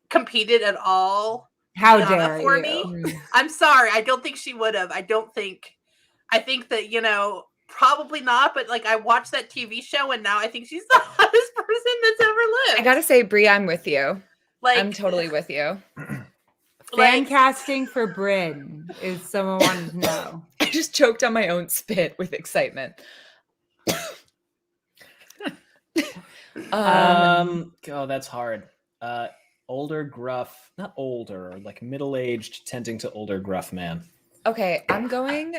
competed at all. How Liana dare for you? me? I'm sorry. I don't think she would have. I think that, probably not, but like I watched that TV show and now I think she's the hottest person that's ever lived. I gotta say, Bree, I'm with you. Like, I'm totally with you. Fan casting for Bryn is someone wanted to know. I just choked on my own spit with excitement. Oh, that's hard. Older, gruff, not older, like middle-aged, tending to older, gruff man. Okay, I'm going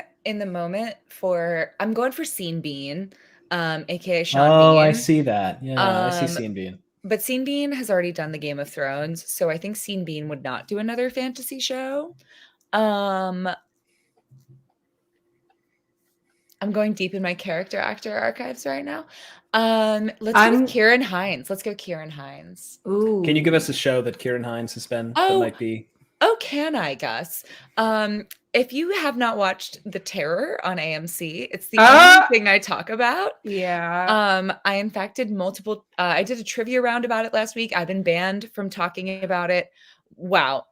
for Scene Bean, aka Sean Bean. Oh, I see that. Yeah, I see Scene Bean. But Scene Bean has already done the Game of Thrones, so I think Scene Bean would not do another fantasy show. I'm going deep in my character actor archives right now. Let's go with Kieran Hines. Let's go Kieran Hines. Ooh. Can you give us a show that Kieran Hines has been that might be? Oh, can I, Gus? If you have not watched The Terror on AMC, it's the only thing I talk about. Yeah. I in fact did multiple. I did a trivia round about it last week. I've been banned from talking about it. Wow.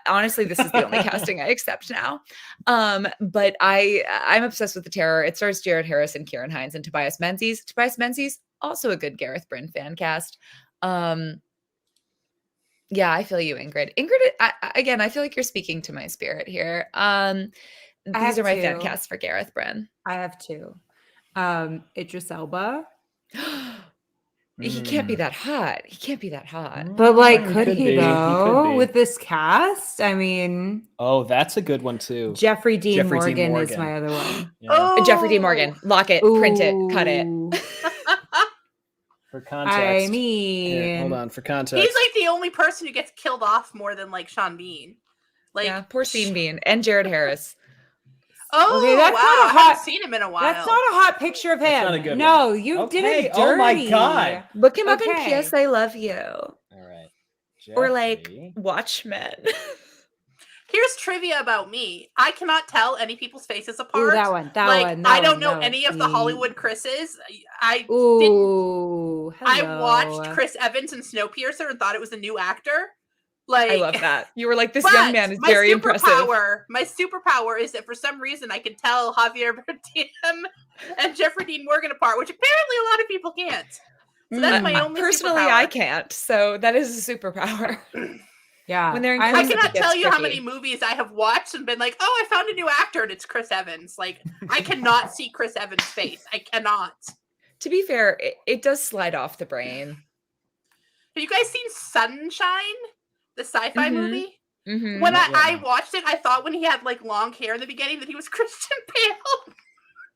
Honestly, this is the only casting I accept now. But I'm obsessed with The Terror. It stars Jared Harris and Kieran Hines and Tobias Menzies. Tobias Menzies, also a good Gareth Bryn fan cast. Yeah, I feel you, Ingrid. Again, I feel like you're speaking to my spirit here. These are my fan casts for Gareth Bryn. I have two. Idris Elba. He can't be that hot. He can't be that hot. But like, He could could he be. He though could be. with this cast? I mean, Oh, that's a good one too. Jeffrey Dean Jeffrey Dean Morgan is Morgan. my other one. Yeah. Oh, Jeffrey D. Morgan. Lock it. Print it. Cut it. Ooh. For context. I mean, Here, hold on. For context. he's like the only person who gets killed off more than like Sean Bean. Like, Yeah, poor Scene Bean and Jared Harris. oh Okay, that's wow, not a I hot- haven't seen him in a while. that's not a hot picture of him. That's not a good no, one. you did Okay, it dirty. oh my God. Look him up in Okay. P.S. I Love You. All right. Or like Jeffrey. Watchmen. Here's trivia about me. I cannot tell any people's faces apart. Ooh, that one. I don't know any of the Hollywood Chris's. I watched Chris Evans in Snowpiercer and thought it was a new actor. Like, I love that. You were like, this but young man is very impressive. My superpower is that for some reason I can tell Javier Bardem and Jeffrey Dean Morgan apart, which apparently a lot of people can't. So that's my only Personally, superpower. I can't. So that is a superpower. Yeah. When they're in I concert, cannot it gets tell you how tricky. many movies I have watched and been like, oh, I found a new actor and it's Chris Evans. Like, I cannot see Chris Evans' face. I cannot. To be fair, it does slide off the brain. Have you guys seen Sunshine, the sci-fi Mhm. movie? Mm-hmm. When Yeah. I watched it, I thought when he had like long hair in the beginning that he was Christian Bale.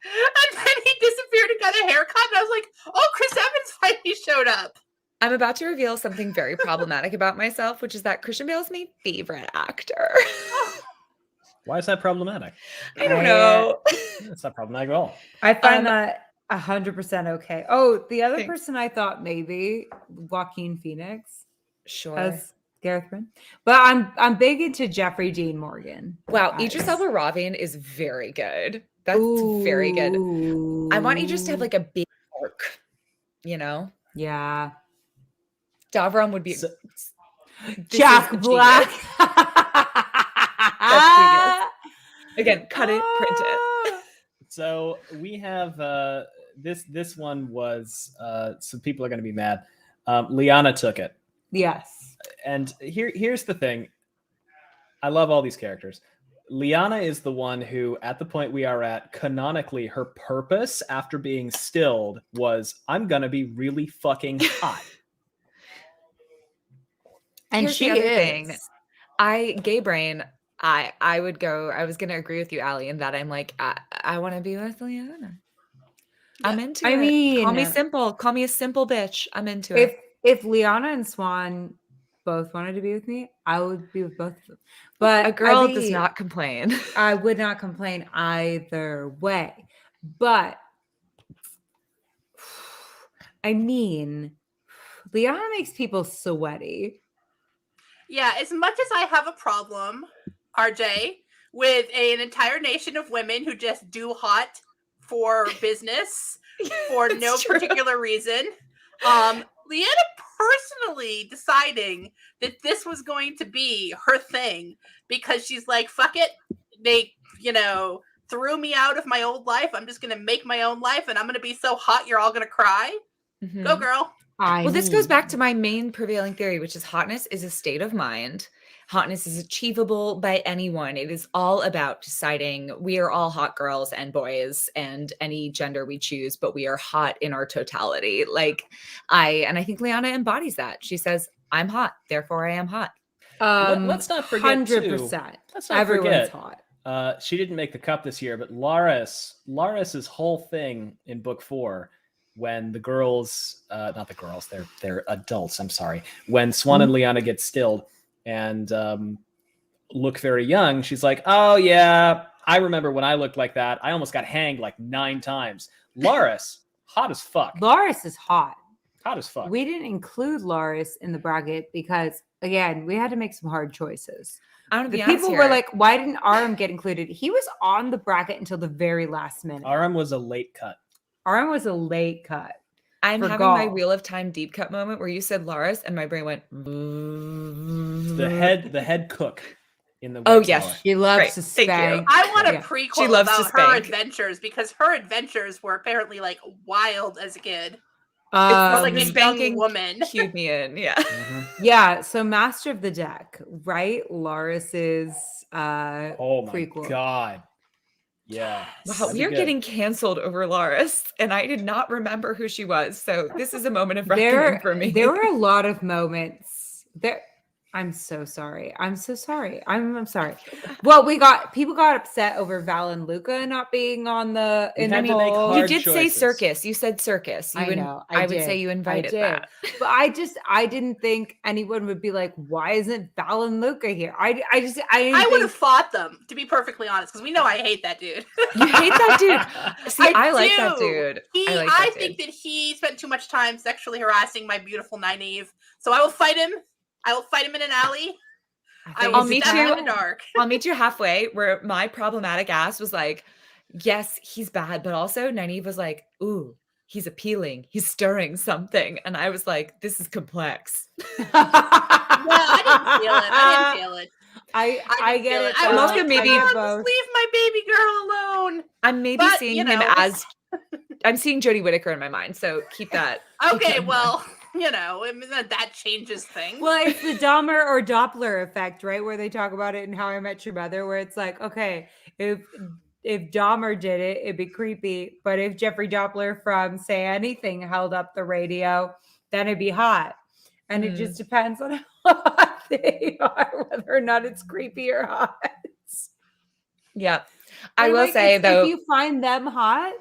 And then he disappeared and got a haircut. And I was like, oh, Chris Evans finally showed up. I'm about to reveal something very problematic about myself, which is that Christian Bale is my favorite actor. Why is that problematic? I don't know. It's not problematic at all. I find that 100% okay. Oh, the other Thanks. person I thought maybe Joaquin Phoenix Sure. as Gareth Brin, but I'm big into Jeffrey Dean Morgan. Wow, as- Idris Elba Ravin is very good. That's very good. I want Idris to have like a big arc, you know? yeah, Davram would be So- Jack Black. Again, cut it, print it. So we have this one was some people are going to be mad. Liana took it, Yes. and here's the thing. I love all these characters. Liana is the one who, at the point we are at, canonically, her purpose after being stilled was, I'm gonna be really fucking hot. And Here's she the other is. thing. Gay brain, I would go, I was gonna agree with you, Allie, in that I'm like, I want to be with Liana. I'm into it. I mean, call me simple. Call me a simple bitch. I'm into it. If Liana and Swan both wanted to be with me, I would be with both of them. But A girl I does think not complain. I would not complain either way. But I mean, Liana makes people sweaty. Yeah, as much as I have a problem, RJ, with an entire nation of women who just do hot for business for It's no true. particular reason, Leanna personally deciding that this was going to be her thing because she's like, fuck it, they, threw me out of my old life. I'm just going to make my own life and I'm going to be so hot you're all going to cry. Mhm. Go, girl. Well, this goes back to my main prevailing theory, which is hotness is a state of mind. Hotness is achievable by anyone. It is all about deciding we are all hot girls and boys and any gender we choose, but we are hot in our totality. I think Liana embodies that. She says, I'm hot, therefore I am hot. Let's not forget, too. 100%. Let's not Everyone's forget, hot. she didn't make the cup this year, but Laris's whole thing in book 4, when the girls, not the girls, they're adults, I'm sorry. When Swan and Liana get stilled and look very young, she's like, oh yeah, I remember when I looked like that. I almost got hanged like 9 times. Laris, hot as fuck. Laris is hot. Hot as fuck. We didn't include Laris in the bracket because, again, we had to make some hard choices. I want to The be honest people here. were like, why didn't Aram get included? He was on the bracket until the very last minute. Aram was a late cut. Aram was a late cut. I'm for having my golf. Wheel of Time deep cut moment where you said Laris and my brain went. The head cook in the Oh, White yes. Tower. She loves Right. to Thank you. spank. I want a Yeah. prequel She loves to about her spank. adventures because her adventures were apparently like wild as a kid. Or like a young Spanking woman. cued me in. Yeah. Mhm. Yeah, so Master of the Deck, right? Laris's Oh my prequel. god. Yeah. Wow, that'd we be are good. getting canceled over Laris, and I did not remember who she was. So this is a moment of There, reckoning for me. there were a lot of moments there. I'm so sorry. I'm so sorry. I'm sorry. Well, people got upset over Val and Luca not being on the We in had the to make poll. You hard did say choices. circus. You said circus. You I know. I would did. say you invited did. that. But I didn't think anyone would be like, why isn't Val and Luca here? I didn't I would think have fought them, to be perfectly honest, because we know I hate that dude. You hate that dude. See, I like that do. dude. I like that think dude. that he spent too much time sexually harassing my beautiful Nynaeve. So I will fight him. I will fight him in an alley. I think will I'll meet stab you- him in the dark. I'll meet you halfway where my problematic ass was like, yes, he's bad, but also Nynaeve was like, ooh, he's appealing. He's stirring something. And I was like, this is complex. Well, I didn't feel it. I get it. I I'm though. also I maybe- get just both. leave my baby girl alone. I'm maybe But, seeing you him know, as I'm seeing Jodie Whittaker in my mind. So keep that. keep that Okay, in mind. well, I mean, that changes things. Well, it's the Dahmer or Doppler effect, right? Where they talk about it in How I Met Your Mother, where it's like, okay, if Dahmer did it, it'd be creepy. But if Jeffrey Doppler from Say Anything held up the radio, then it'd be hot. And it just depends on how hot they are, whether or not it's creepy or hot. Yeah. I And, will like, say, it's- though, if you find them hot,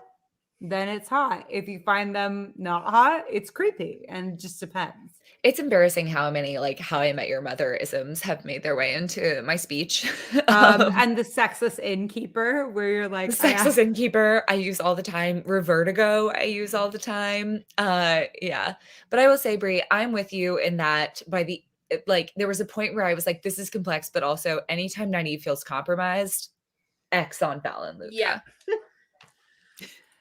then it's hot. If you find them not hot, it's creepy, and it just depends. it's embarrassing how many like How I Met Your Mother isms have made their way into my speech. And the sexless innkeeper, where you're like, Sexless innkeeper, I use all the time. Revertigo, I use all the time. Yeah. But I will say, Brie, I'm with you in that like there was a point where I was like, this is complex, but also anytime Nynaeve feels compromised, X on Fallon Luca. Yeah.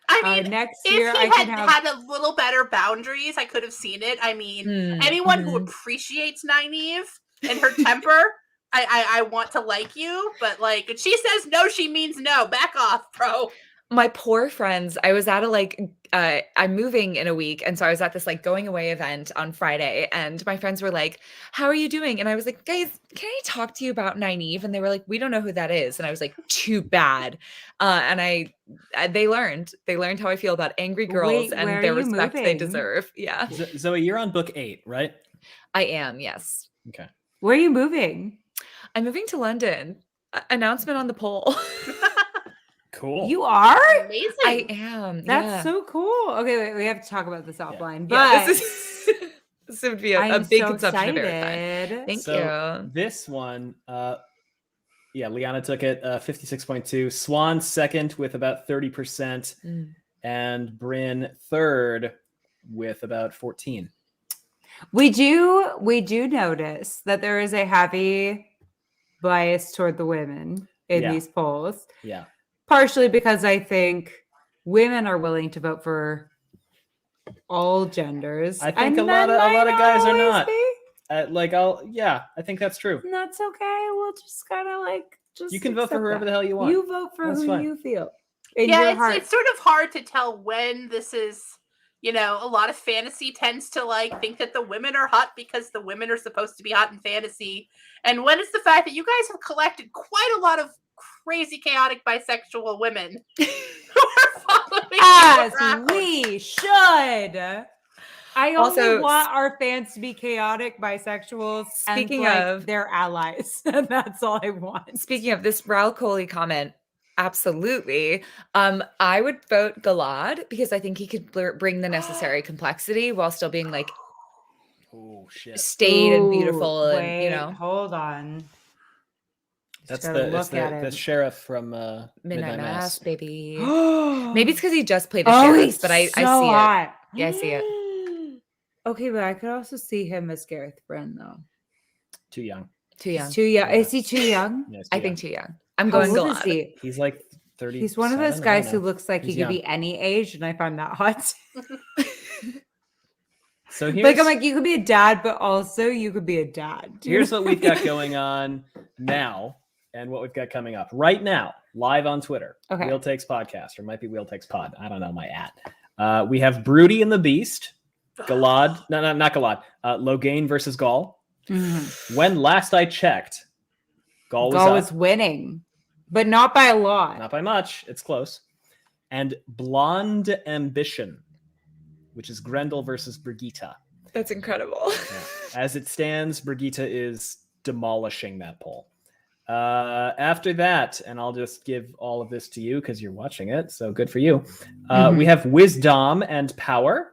I mean, next if year he I can had have had a little better boundaries, I could have seen it. I mean, Mm, anyone who mhm. appreciates Nynaeve and her temper, I want to like you, but like, if she says no, she means no. Back off, bro. My poor friends, I was at I'm moving in a week. And so I was at this like going away event on Friday, and my friends were like, how are you doing? And I was like, guys, can I talk to you about Nynaeve? And they were like, we don't know who that is. And I was like, too bad. And they learned how I feel about angry girls Wait, where and are their you respect they moving? deserve. Yeah, Zoe, you're on book 8, right? I am. Yes. Okay. Where are you moving? I'm moving to London. Announcement on the poll. Cool. You are? Amazing. I am. That's yeah. so cool. Okay, wait, we have to talk about this offline. Yeah, But this would be a I'm big so consumption of airtime. excited. Thank So you. this one, Liana took it 56.2. Swan second with about 30%, Mm. and Bryn third with about 14. We do notice that there is a heavy bias toward the women in Yeah. these polls, Yeah. partially because I think women are willing to vote for all genders. I think and a lot men of might guys are always not. be. I think that's true. And that's okay. We'll just kind of just You can vote for accept whoever that. the hell you want. You vote for That's who fine. you feel in Yeah, your heart. it's sort of hard to tell when this is, a lot of fantasy tends to like think that the women are hot because the women are supposed to be hot in fantasy. And when it's the fact that you guys have collected quite a lot of crazy, chaotic bisexual women who are following you As around. we should. I Also, only want our fans to be chaotic bisexuals Speaking and of- their allies. That's all I want. Speaking of this Raoul Coley comment, absolutely. I would vote Galad because I think he could bring the necessary complexity while still being like Oh shit. staid and Ooh, beautiful, and wait, hold on. That's Just gotta look at the him. sheriff from Midnight Mass, baby. Maybe Maybe it's because he just played a oh, sheriff, he's but I so see it. hot. Yeah, I see it. Okay, but I could also see him as Gareth Bryn though. Too young. Too young. He's too young. Yeah. Is he too young? Yeah, he's I too think young. too young. I'm How going old is Galad. he? He's like 30. He's one of those guys who looks like he could be any age, and I find that hot. So here's, Like I'm like, you could be a dad, but also you could be a dad. here's what we've got going on now and what we've got coming up right now, live on Twitter. Okay. Wheel Takes Podcast, or might be Wheel Takes Pod. I don't know my @. We have Broody and the Beast, Galad, no, not Galad, Logain versus Gaul. Mhm. When last I checked, Gaul was Gaul up. was winning, but not by a lot. Not by much. It's close. And Blonde Ambition, which is Grendel versus Brigitte. That's incredible. As it stands, Brigitte is demolishing that poll. After that, and I'll just give all of this to you because you're watching it, so good for you. We have Wisdom and Power.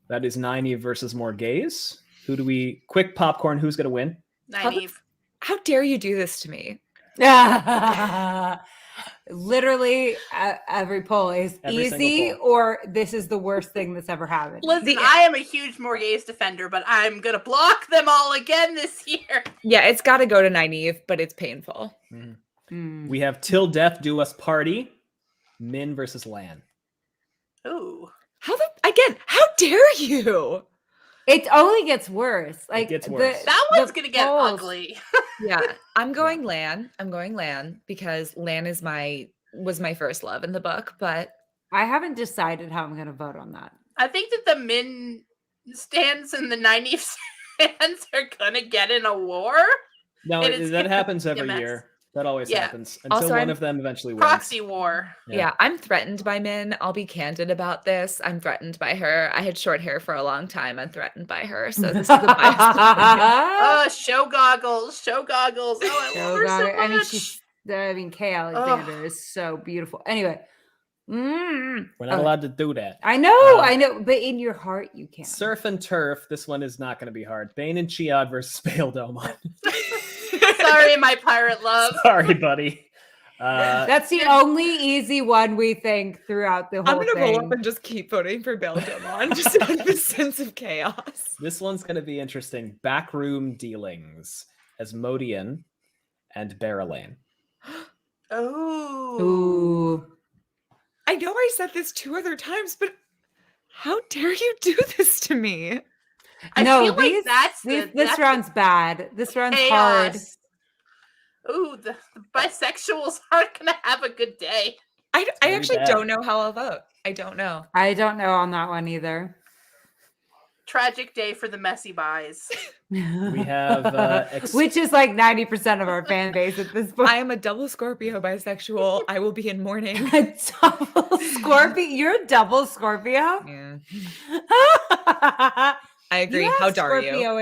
That is Nynaeve versus Morgaze. Who do we... Quick popcorn, who's going to win? Nynaeve. How dare you do this to me? Literally, every poll is Every single easy, poll. or this is the worst thing that's ever happened. Listen, I am a huge Morgaze defender, but I'm going to block them all again this year. Yeah, it's got to go to Nynaeve, but it's painful. Mm. We have Till Death Do Us Party. Min versus Lan. Ooh. How dare you? It only gets worse. Like gets worse. That one's the going to get polls- ugly. Yeah, I'm going Lan. I'm going Lan because Lan is was my first love in the book, but I haven't decided how I'm going to vote on that. I think that the Min stands and the Nynaeve stands are going to get in a war. No, It is that gonna happens be a every mess. year. That always Yeah. happens until Also, one I'm- of them eventually wins. Proxy war. yeah, I'm threatened by Min. I'll be candid about this. I'm threatened by her. I had short hair for a long time. I'm threatened by her. So this is a bias. Show goggles. Show goggles. Oh, I love her so much. I mean, she's Kay Alexander is so beautiful. Anyway. We're not allowed to do that. I know, but in your heart you can. Surf and turf. This one is not going to be hard. Bane and Chiad versus Spaledomon. Sorry, my pirate love. Sorry, buddy. That's the only easy one we think throughout the whole I'm gonna thing. roll up and just keep voting for Belgiumon, just out of a sense of chaos. This one's going to be interesting. Backroom dealings. Asmodean and Barrelane. Oh. Ooh. I know I said this 2 other times, but how dare you do this to me? I feel like this round's bad. This round's hard. Ooh, the bisexuals aren't gonna have a good day. I actually don't know how I'll vote. I don't know. I don't know on that one either. Tragic day for the messy buys. We have which is like 90% of our fan base at this point. I am a double Scorpio bisexual. I will be in mourning. A double Scorpio? You're a double Scorpio? Yeah. I agree. How dare you? Scorpio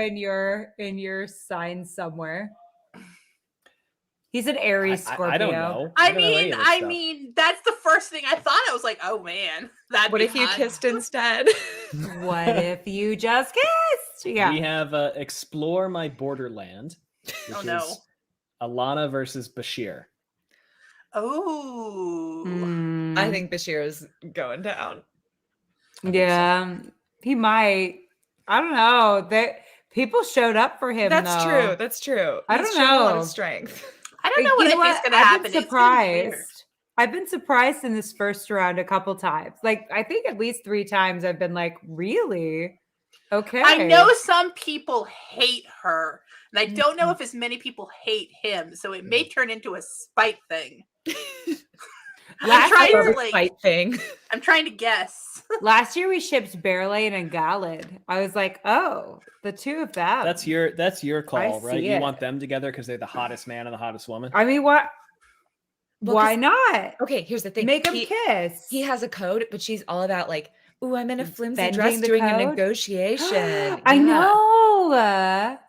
in your sign somewhere. He's an Aries Scorpio. I don't know. I mean, that's the first thing I thought. I was like, oh man, what if you kissed instead? What if you just kissed? Yeah. We have Explore My Borderland, which is Alana versus Bashir. Oh. I think Bashir is going down. Yeah. He might. I don't know. People showed up for him. That's true. That's true. I don't know. A lot of strength. I don't know what I think's gonna happen. I've been surprised. I've been surprised in this first round a couple times. Like I think at least 3 times I've been like, really? Okay. I know some people hate her, and I don't know if as many people hate him, so it may turn into a spite thing. I'm trying to guess. Last year we shipped Barrelane and Galad. I was like, oh, the 2 of them. That's your call, right? You want them together because they're the hottest man and the hottest woman. I mean, what? Well, why not? Okay, here's the thing. Make them kiss. He has a code, but she's all about like, ooh, I'm in a flimsy Bending dress the doing code? a negotiation. I know.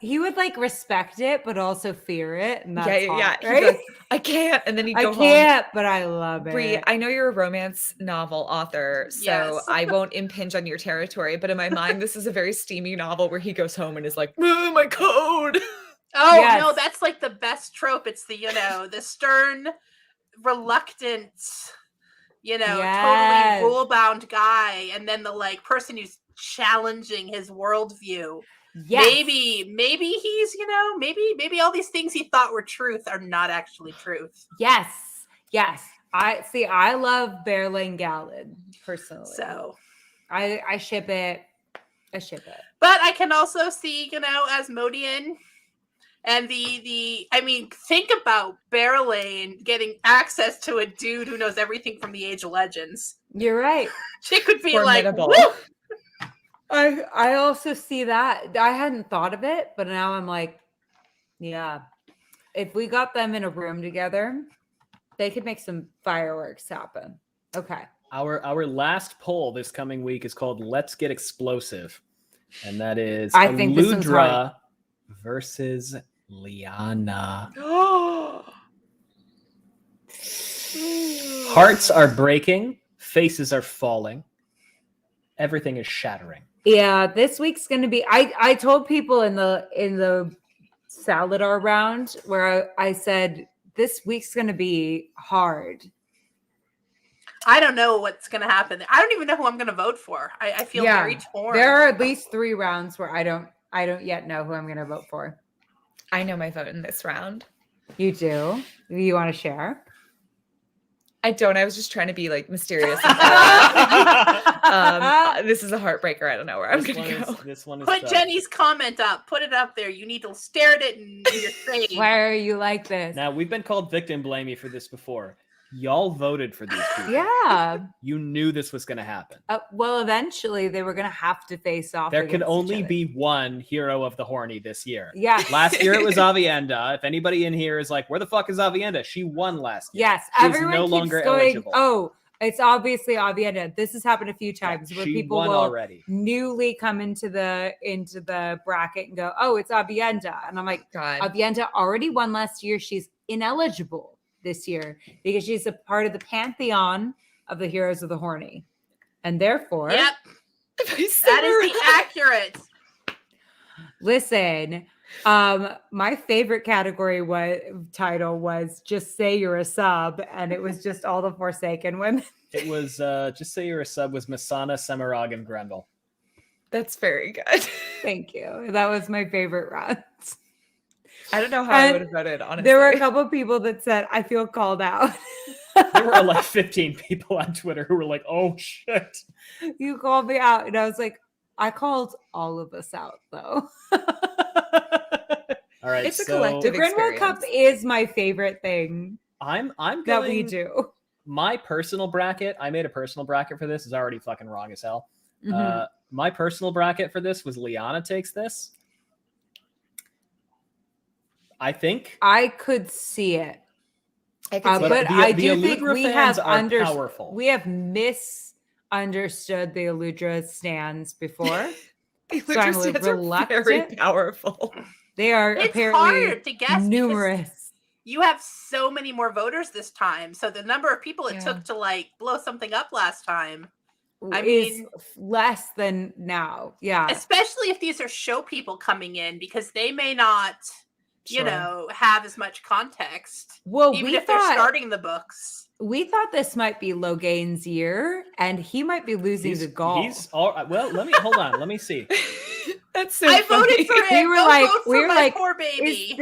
He would like respect it, but also fear it. And that's hot, yeah. Right? He's like, I can't. And then he'd go home. I can't, but I love it. Bree, I know you're a romance novel author, so Yes. I won't impinge on your territory. But in my mind, this is a very steamy novel where he goes home and is like, ooh, my code. Oh Yes. no, that's like the best trope. It's the the stern, reluctant, totally rule bound guy, and then the like person who's challenging his worldview. Yes. Maybe he's maybe all these things he thought were truth are not actually truth. Yes. I love Barrelane Galad personally. So I ship it. but I can also see Asmodean and think about Barrelane getting access to a dude who knows everything from the Age of Legends. You're right. She could be Formidable. like, woo! I also see that. I hadn't thought of it, but now I'm like, yeah. If we got them in a room together, they could make some fireworks happen. Okay. Our last poll this coming week is called Let's Get Explosive. And that is I think this one's hard. Ludra versus Liana. Hearts are breaking, faces are falling, everything is shattering. Yeah, this week's gonna be. I told people in the Saladar round where I said this week's gonna be hard. I don't know what's gonna happen. I don't even know who I'm gonna vote for. I feel very torn. There are at least 3 rounds where I don't yet know who I'm gonna vote for. I know my vote in this round. You do? You want to share? I don't. I was just trying to be like mysterious. This is a heartbreaker. I don't know where I'm going to go. This one is Put tough. Jenny's comment up. Put it up there. You need to stare at it in your face. Why are you like this? Now, we've been called victim blamey for this before. Y'all voted for these people. Yeah. You knew this was going to happen. Well, eventually they were going to have to face off. There can against only each other. be one hero of the horny this year. Yeah. Last year it was Avienda. If anybody in here is like, where the fuck is Avienda? She won last year. Yes. She's Everyone no keeps longer going, eligible. oh, it's obviously Avienda. This has happened a few times where she people won will already. newly come into the bracket and go, oh, it's Avienda. And I'm like, God. Avienda already won last year. She's ineligible. this year because she's a part of the pantheon of the heroes of the horny. And therefore, Yep, that is the accurate. Listen, my favorite category title was Just Say You're a Sub, and it was just all the Forsaken women. It was Just Say You're a Sub was Masana, Semirag, and Grendel. That's very good. Thank you. That was my favorite round. I don't know how I would have voted, honestly. There were a couple of people that said, I feel called out. There were like 15 people on Twitter who were like, oh shit. You called me out. And I was like, I called all of us out, though. All right. It's a collective The GRINWELL Cup is my favorite thing I'm going, that we do. My personal bracket, I made a personal bracket for this, is already fucking wrong as hell. Mhm. My personal bracket for this was Liana takes this. I think. I could see it. I could see it. But I do think Eludra we fans have are powerful. we have misunderstood the Eludra stands before. The So I'm Eludra stands are reluctant. very powerful. They are It's apparently hard to guess because numerous. you have so many more voters this time. So the number of people it Yeah. took to like blow something up last time, I is mean- less than now. Yeah. especially if these are show people coming in because they may not, you Sure. know, have as much context. Well, Even we if they're thought starting the books. this might be Logain's year, and he might be losing the Gaul. He's all right. Well, let me hold on. Let me see. That's so I funny. voted for him. We were Don't like- vote for we were my like, poor baby.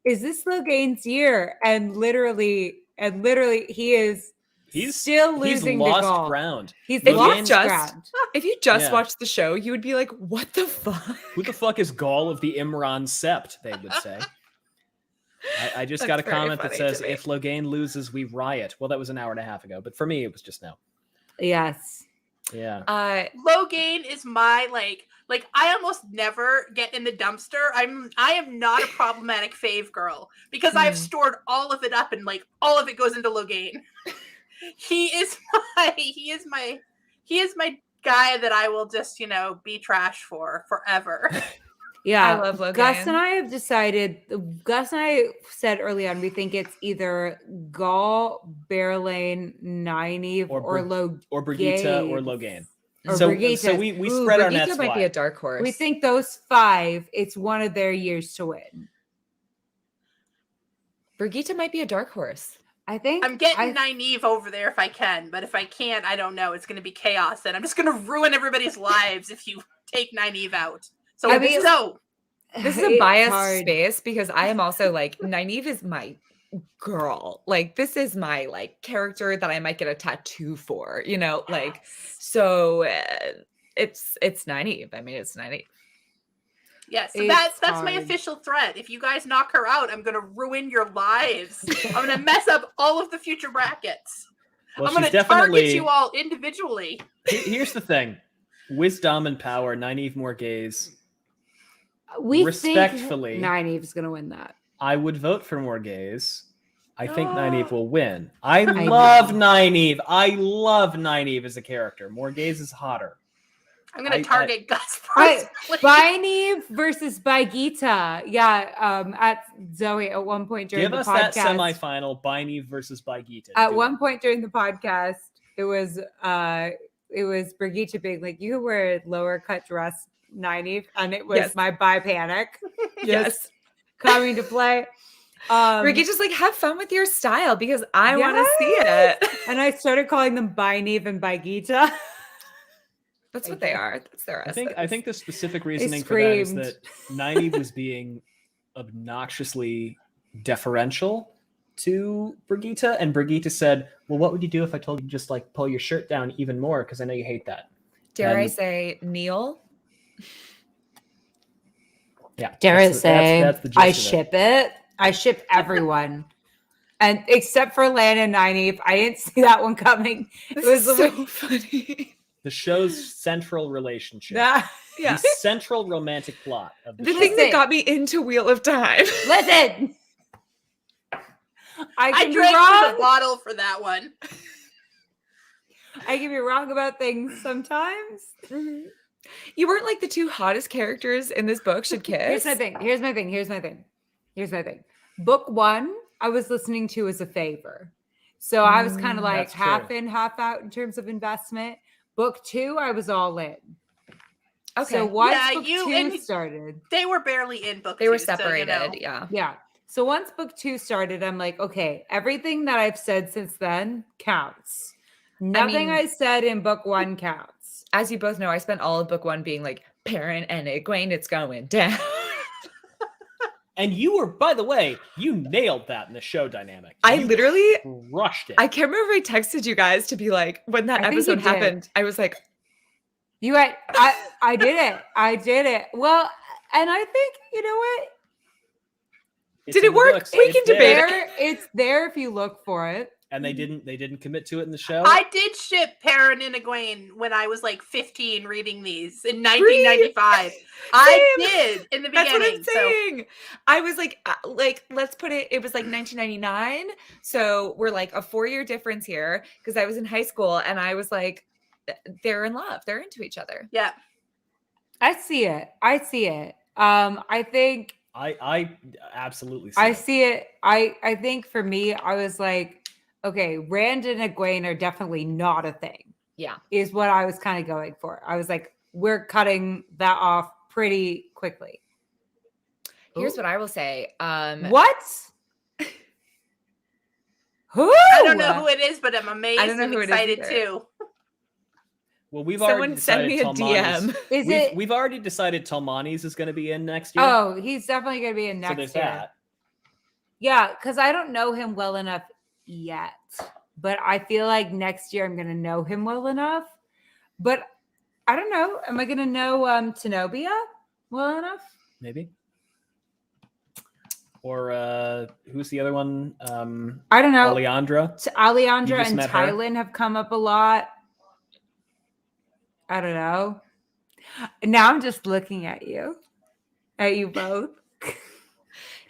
Is this Logain's year? And literally, he is He's still He's losing the lost Gaul. ground. He's If you lost just- ground. If you just Yeah. watched the show, you would be like, what the fuck? Who the fuck is Gaul of the Imran Sept? They would say. I just That's got a very comment that funny says, to me. if Logain loses, we riot. Well, that was an hour and a half ago, but for me, it was just now. Yes. Yeah. Logain is my like I almost never get in the dumpster. I am not a problematic fave girl because I've stored all of it up and like all of it goes into Logain. he is my guy that I will just, you know, be trash for forever. Yeah. I love Logain. Gus and I have decided, Gus and I said early on, we think it's either Gaul, Berlane, Nynaeve, Or or Logain. Or Brigitte or Logain. Or So Brigitte. we Ooh, spread our Brigitte nets might be a wide. dark horse. We think those 5, it's one of their years to win. Brigitte might be a dark horse. I think I'm getting Nynaeve over there if I can, but if I can't, I don't know. It's going to be chaos, and I'm just going to ruin everybody's lives if you take Nynaeve out. So I mean- no. This is a It's biased hard. space because I am also like, Nynaeve is my girl. Like, this is my like character that I might get a tattoo for, you know, like, so it's Nynaeve. I mean, it's Nynaeve. Yes, so It's that's my hard. official threat. If you guys knock her out, I'm going to ruin your lives. I'm going to mess up all of the future brackets. Well, I'm going she's to definitely. target you all individually. Here's the thing: wisdom and power. Nynaeve Morgaze. we respectfully- think Nynaeve's going to win that. I would vote for Morgaze. I think Nynaeve will win. I know. love Nynaeve. I love Nynaeve as a character. Morgaze is hotter. I'm going to target Gus I- personally. Nynaeve versus Baigita. Yeah, at Zoe at one point during Give the us podcast. that semifinal: Nynaeve versus Baigita. At Do one it. point during the podcast, it was Brigitte being like, "You wear a lower cut dress, Nynaeve," and it was Yes. my bi panic Yes. coming to play. Ricky, just like have fun with your style because I want to see Yes. it. And I started calling them Nynaeve and Baigita. That's what Thank they you. are. That's their I essence. think the specific reasoning for that is screamed. that Nynaeve was being obnoxiously deferential to Brigitte, and Brigitte said, "Well, what would you do if I told you just like pull your shirt down even more? Because I know you hate that." Dare I And- say Neil? Yeah. Dare I that's the- say, that's the gist I of it. ship it. I ship everyone. And except for Lan and Nynaeve, I didn't see that one coming. This was is the so funny. The show's central relationship. Nah. Yeah. The central romantic plot of the, The show. thing that Listen. got me into Wheel of Time. Listen. I I can be drank from the wrong. bottle for that one. I can be wrong about things sometimes. You weren't like the 2 hottest characters in this book should kiss. Here's my thing. Book 1, I was listening to as a favor. So I was kind of like That's half true. in, half out in terms of investment. Book 2, I was all in. Okay. So once Yeah, book you 2 and- started, They were barely in book They were 2, so, separated. Yeah. yeah. So once book 2 started, I'm like, okay, everything that I've said since then counts. Nothing mean- I said in book 1 counts. As you both know, I spent all of book 1 being like, Perrin and Egwene, it's going down. And you were, by the way, you nailed that in the show dynamic. I You literally, crushed it. I can't remember if I texted you guys to be like, when that I think you episode did. happened, I was like, You had, I did it. I did it. Well, and I think, you know what? It's did in it the work? books. We It's can debate there. it. It's there if you look for it. And they didn't commit to it in the show. I did ship Perrin and Egwene when I was like 15 reading these in 1995. I did in the beginning. That's what I'm so saying. I was like, let's put it, it was like 1999. So we're like a 4-year difference here because I was in high school and I was like, they're in love. They're into each other. yeah. I see it. I see it. I think I absolutely see I it. see it. I think for me, I was like, okay, Rand and Egwene are definitely not a thing, Yeah. is what I was kind of going for. I was like, we're cutting that off pretty quickly. Here's Ooh. what I will say. What? Who? I don't know who it is, but I'm amazed I don't know and who it is excited either. too. Well, we've already Someone send decided me a Talmani's. DM. Is it? We've already decided Talmani's is going to be in next year. Oh, he's definitely going to be in so next there's year. that. Yeah, because I don't know him well enough yet. But I feel like next year I'm going to know him well enough. But I don't know. Am I going to know Tenobia well enough? Maybe. Or who's the other one? I don't know. Alejandra. Alejandra You just and met her? Tylan have come up a lot. I don't know. Now I'm just looking at you both.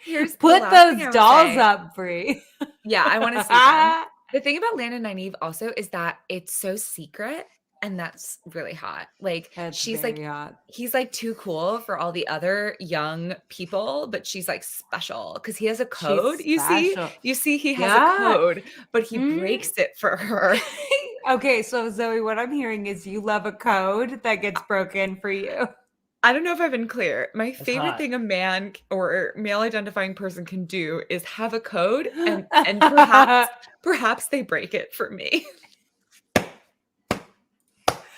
Here's the Put last thing I those will dolls say. up, Bree. Yeah, I want to see them. The thing about Land and Nynaeve also is that it's so secret, and that's really hot. Like That's she's very like, hot. he's like too cool for all the other young people, but she's like special because he has a code. She's You special. see, he has Yeah. a code, but he Mm. breaks it for her. Okay, so Zoe, what I'm hearing is you love a code that gets broken for you. I don't know if I've been clear. My That's favorite hot. thing a man or male identifying person can do is have a code and perhaps they break it for me.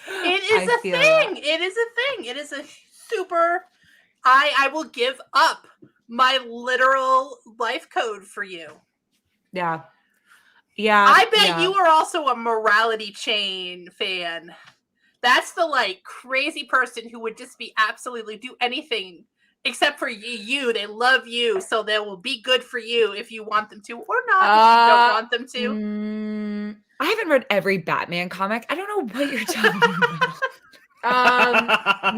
It is a thing. It is a thing. It is a super. I will give up my literal life code for you. Yeah. Yeah. I bet yeah. you are also a morality chain fan. That's the like crazy person who would just be absolutely do anything except for you. They love you, so they will be good for you if you want them to, or not if you don't want them to. I haven't read every Batman comic. I don't know what you're talking about.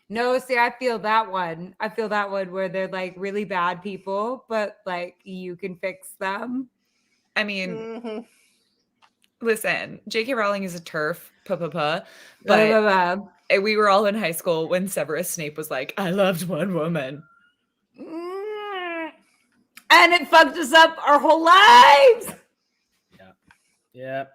No, see, I feel that one. I feel that one where they're like really bad people, but like you can fix them. I mean, Mhm. listen, J.K. Rowling is a turf, but Blah, blah, blah. we were all in high school when Severus Snape was like, I loved one woman. And it fucked us up our whole lives. Yeah.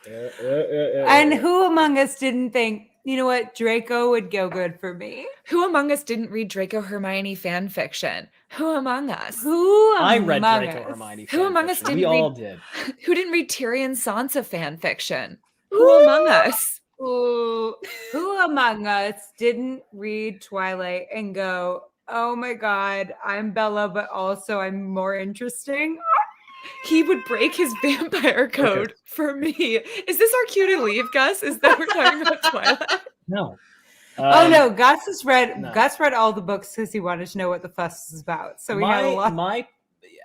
And who among us didn't think, you know what, Draco would go good for me? Who among us didn't read Draco Hermione fan fiction? Who among us? I read among Draco us? Hermione. Who among us fanfiction. didn't We read- all did. Who didn't read Tyrion Sansa fan fiction? Who among us? Ooh, who among us didn't read Twilight and go, oh my God, I'm Bella, but also I'm more interesting? He would break his vampire code for me. Is this our cue to leave, Gus? Is that we're talking about Twilight? No. Oh no, Gus has read. no. Gus read all the books because he wanted to know what the fuss is about. So we had a lot.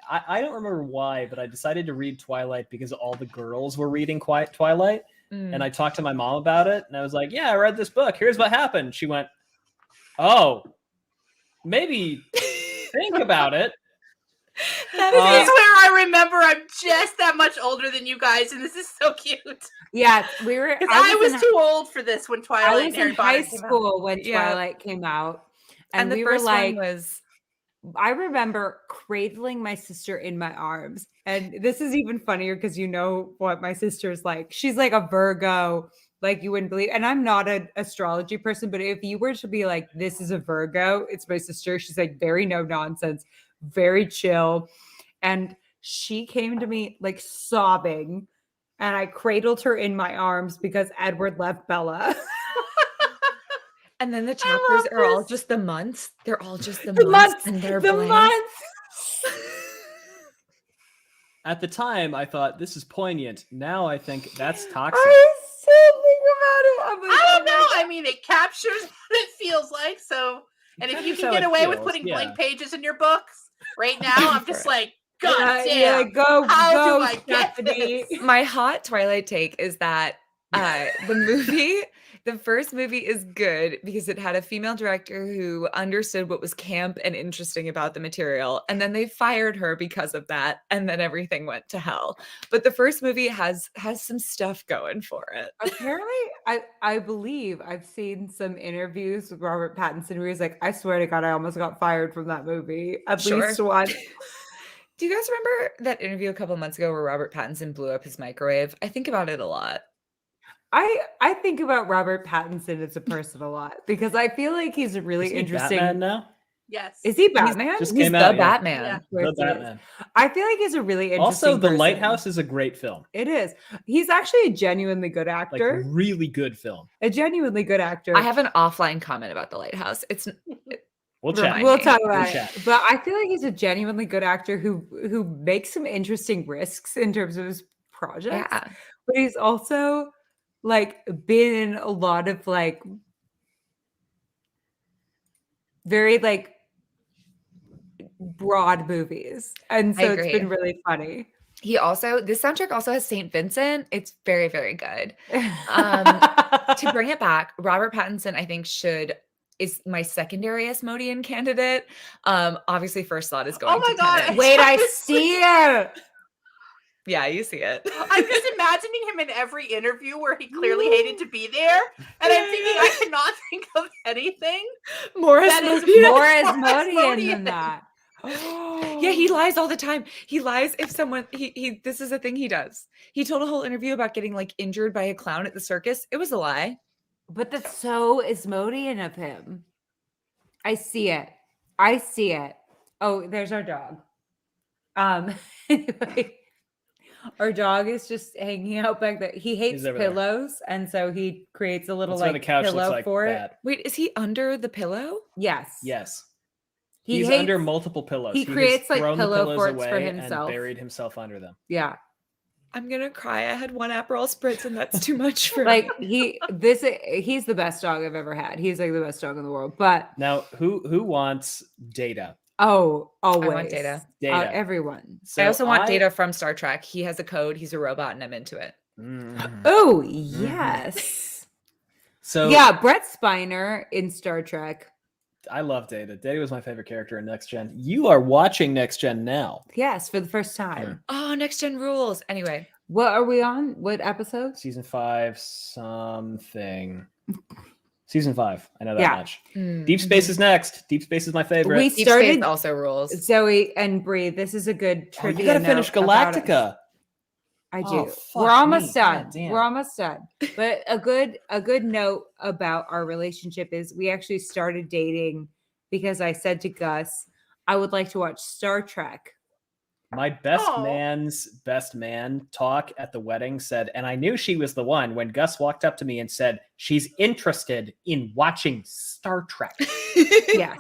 I don't remember why, but I decided to read Twilight because all the girls were reading Twilight. And I talked to my mom about it, and I was like, yeah, I read this book. Here's what happened. She went, oh, maybe think about it. That This is is where I remember I'm just that much older than you guys, and this is so cute. Yeah, we were. Because I was too old for this when I Twilight was and Harry in Potter high came out. school when Yeah. Twilight came out, and the we first were like, one was I remember cradling my sister in my arms. And this is even funnier because you know what my sister's like. She's like a Virgo, like you wouldn't believe. And I'm not an astrology person, but if you were to be like, this is a Virgo, it's my sister. She's like very no nonsense, very chill. And she came to me like sobbing, and I cradled her in my arms because Edward left Bella. And then the chapters are all this. just the months. They're all just the, The months, months, and they're the blank. months. At the time, I thought this is poignant. Now I think that's toxic. I still think about it. I'm like, I oh don't my know. God. I mean, it captures what it feels like. So, and if That you is can how get it away with feels, putting yeah. blank pages in your books right now, I'm just like, God Yeah, damn. go, How go, do I get Stephanie. this? My hot Twilight take is that the first movie is good because it had a female director who understood what was camp and interesting about the material. And then they fired her because of that. And then everything went to hell. But the first movie has some stuff going for it. Apparently, I believe I've seen some interviews with Robert Pattinson where he's like, I swear to God, I almost got fired from that movie. At Sure. least once. Do you guys remember that interview a couple months ago where Robert Pattinson blew up his microwave? I think about it a lot. I think about Robert Pattinson as a person a lot because I feel like he's a really Is he interesting. Batman now? Yes. Is he Batman? just He's came the out, yeah. Batman. Yeah. Of course The he is. Batman. I feel like he's a really interesting Also, The person. Lighthouse is a great film. It is. He's actually a genuinely good Like, actor. really good film. A genuinely good actor. I have an offline comment about The Lighthouse. We'll Remind chat. We'll me. talk We'll about it. chat. But I feel like he's a genuinely good actor who makes some interesting risks in terms of his projects. Yeah. But he's also like been in a lot of like very like broad movies. And I so it's agree. been really funny. This soundtrack also has St. Vincent. It's very, very good. To bring it back, Robert Pattinson, I think, is my secondary Asmodean candidate. Obviously, first thought is going Oh my to God, Tenet. Wait, I see it. Yeah, you see it. I'm just imagining him in every interview where he clearly hated to be there. And I'm thinking, I cannot think of anything More that is Asmodean. More more Asmodean than that. Yeah, he lies all the time. He lies if someone he this is a thing he does. He told a whole interview about getting like injured by a clown at the circus. It was a lie. But that's so Asmodean of him. I see it. I see it. Oh, there's our dog. Anyway, our dog is just hanging out back there. He hates He's over there. pillows, and so he creates a little That's why like the couch pillow looks like for it. that. Wait, is he under the pillow? Yes. Yes. He He's hates, under multiple pillows. he has creates, like, thrown the pillow pillows forts for away himself. and buried himself under them. Yeah. I'm gonna cry. I had one Aperol spritz, and that's too much for Like me. he's the best dog I've ever had. He's like the best dog in the world. But Now, who wants Data? oh, always. I want Data. Data. Everyone. I also want Data from Star Trek. He has a code. He's a robot, and I'm into it. Mm. Oh, yes. So Yeah, Brett Spiner in Star Trek. I love Data. Data was my favorite character in Next Gen. You are watching Next Gen now. Yes, for the first time. Oh, Next Gen rules. Anyway, What are we on? What episode? Season 5, something. Season 5. I know that Yeah. much. mm, Deep Space is next. Deep Space is my favorite. We Deep started Space also rules. Zoe and Bree. This is a good Oh, trivia. you gotta note finish about us. Galactica. I do. Oh, fuck We're almost me. done. God damn. We're almost done. But a good note about our relationship is we actually started dating because I said to Gus, I would like to watch Star Trek. My best Aw. man's best man talk at the wedding said, and I knew she was the one when Gus walked up to me and said, she's interested in watching Star Trek. Yes.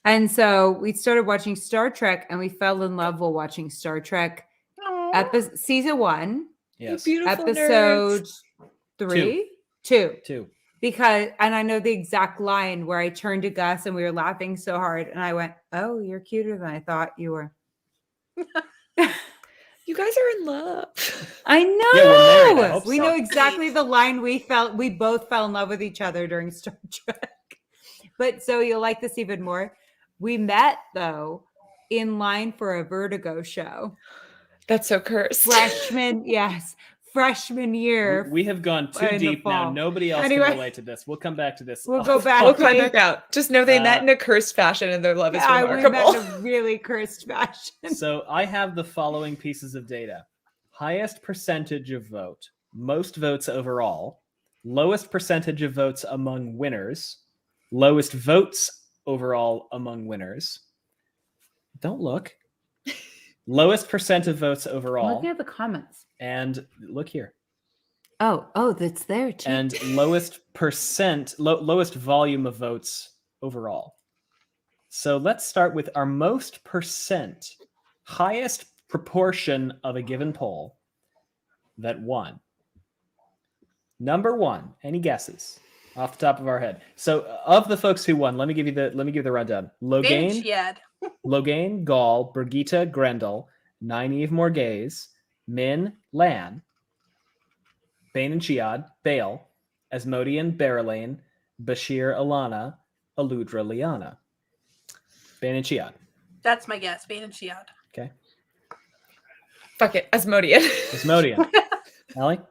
And so we started watching Star Trek and we fell in love while watching Star Trek. Season 1, Yes. Beautiful episode nerds. 3, 2. 2. Because, and I know the exact line where I turned to Gus and we were laughing so hard, and I went, "Oh, you're cuter than I thought you were." You guys are in love. I know. Yeah, we're married. I hope We so. know exactly the line we felt. We both fell in love with each other during Star Trek. But so you'll like this even more. We met though in line for a Vertigo show. That's so cursed. Freshman, yes, freshman year. We have gone too in the deep now. fall. Nobody else Anyway. can relate to this. We'll come back to this. We'll go back. We'll come Okay. back out. Just know they met in a cursed fashion and their love is We remarkable. met in a really cursed fashion. So I have the following pieces of data. Highest percentage of vote, most votes overall, lowest percentage of votes among winners, lowest votes overall among winners. Don't look. Lowest percent of votes I'm overall. looking at the comments. And look here. Oh, that's there too. And lowest lowest volume of votes overall. So let's start with our most percent, highest proportion of a given poll that won. Number one, any guesses off the top of our head? So of the folks who won, let me give you the rundown. Logain, Logain, Gall, Brigitte, Grendel, Nynaeve Morgaze, Min, Lan, Bane and Chiad, Bale, Asmodean, Barrelane, Bashir, Alana, Aludra, Liana. Bane and Chiad. That's my guess. Bane and Chiad. Okay. Fuck it. Asmodean. Asmodean. Allie?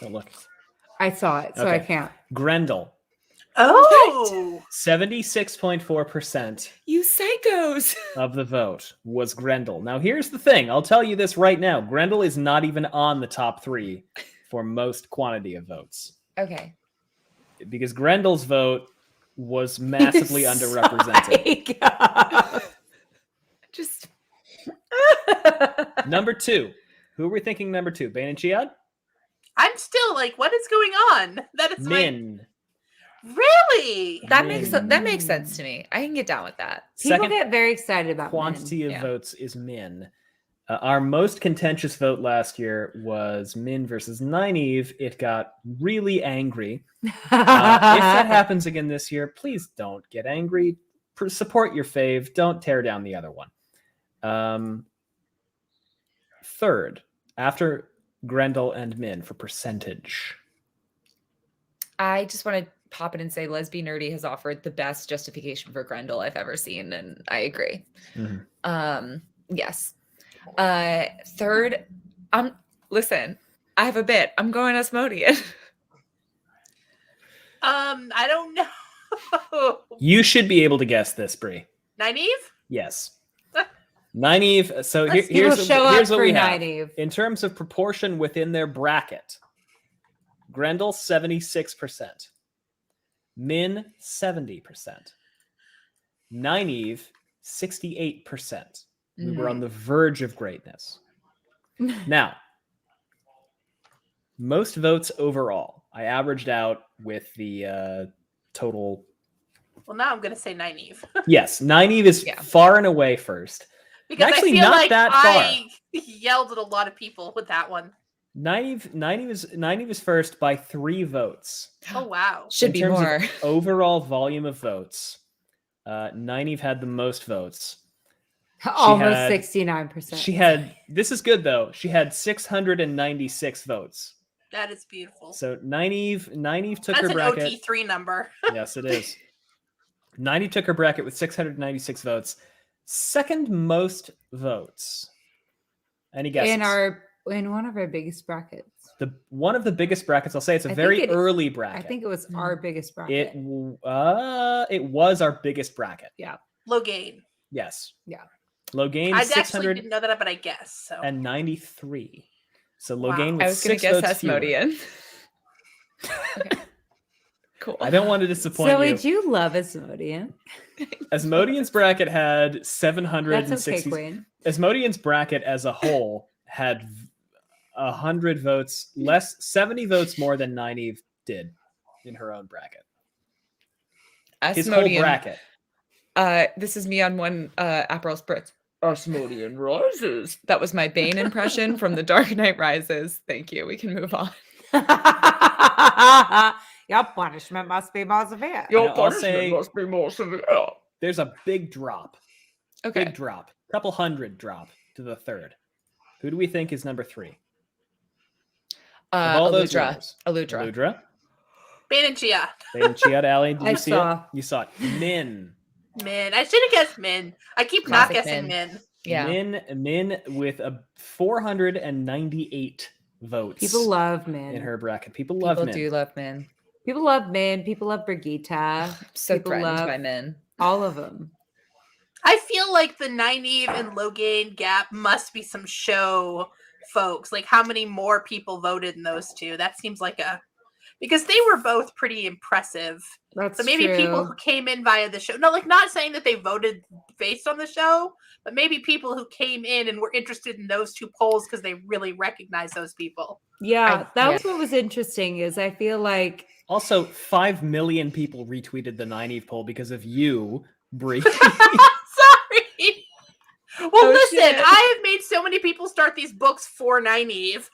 Don't look. I saw it, so I can't. Grendel. Oh. 76.4% You psychos. of the vote was Grendel. Now, here's the thing. I'll tell you this right now. Grendel is not even on the top 3 for most quantity of votes. Okay. Because Grendel's vote was massively underrepresented. Just Number 2. Who are we thinking number 2? Bane and Chiad? I'm still like, what is going on? That is Min. Really? that makes sense to me. I can get down with that. People Second get very excited about quantity men. of Yeah. votes is Min. Our most contentious vote last year was Min versus Nynaeve. It got really angry. If that happens again this year, please don't get angry. Support your fave. Don't tear down the other one. Third, after Grendel and Min for percentage. I just want to pop in and say Lesbian Nerdy has offered the best justification for Grendel I've ever seen, and I agree. Mhm. Yes. Third, listen, I have a bit. I'm going Asmodean. I don't know. You should be able to guess this, Bree. Nynaeve? Yes. Nynaeve. So People here's show what up we for have. Nynaeve. In terms of proportion within their bracket, Grendel 76%, Min 70%, Nynaeve 68%. We were on the verge of greatness. Now, most votes overall. I averaged out with the total. Well, now I'm going to say Nynaeve. Yes, Nynaeve is far and away first. Because Actually, I feel not like that I yelled at a lot of people with that one. Nynaeve is first by 3 votes. Oh, wow. Should In be terms of more. overall volume of votes, Nynaeve had the most votes. Almost had- 69%. She had, this is good though, she had 696 votes. That is beautiful. So Nynaeve took That's her an bracket. OT3 number. Yes, it is. Nynaeve took her bracket with 696 votes. Second most votes. Any guesses? in one of our biggest brackets. One of the biggest brackets, I'll say it's a I very think it- early bracket. I think it was our biggest bracket. it was our biggest bracket. Logain. Yes. Yeah. Logain I 693. actually didn't know that, but I guess so. So Wow. Logain with I was going 6 to guess votes fewer. Asmodean. Okay. Cool. I don't want to disappoint So you. would you love Asmodean? Asmodean's bracket had That's 760. okay, Queen. Asmodean's bracket as a whole had 100 votes less, 70 votes more than Nynaeve did in her own bracket. His whole Asmodean. bracket. This is me on one Aperol Spritz. Asmodean rises. That was my Bane impression from The Dark Knight Rises. Thank you. We can move on. Your punishment must be more severe. Your punishment must be more severe. There's a big drop. Okay. Big drop. Couple hundred drop to the third. Who do we think is number 3? Of all those Aludra. winners. Aludra. Aludra. Bane and Chia. Bane and Chiad, Allie, did I you see saw. it? You saw it. Min. Min. I should have guessed Min. I keep Classic not guessing Min. Min. Yeah. Min with a 498 votes. People love Min. in her bracket. People love People Min. do love Min. People love Min. People love Brigitte. So People threatened love by Min. all of them. I feel like the Nynaeve and Logain gap must be some show folks. Like, how many more people voted in those two? That seems like because they were both pretty impressive. That's So maybe true. people who came in via the show. No, like, not saying that they voted based on the show, but maybe people who came in and were interested in those two polls because they really recognize those people. Yeah, that was what was interesting. Is I feel like Also, 5 million people retweeted the Nynaeve poll because of you, Bree. Sorry. Well, listen, shit. I have made so many people start these books for Nynaeve.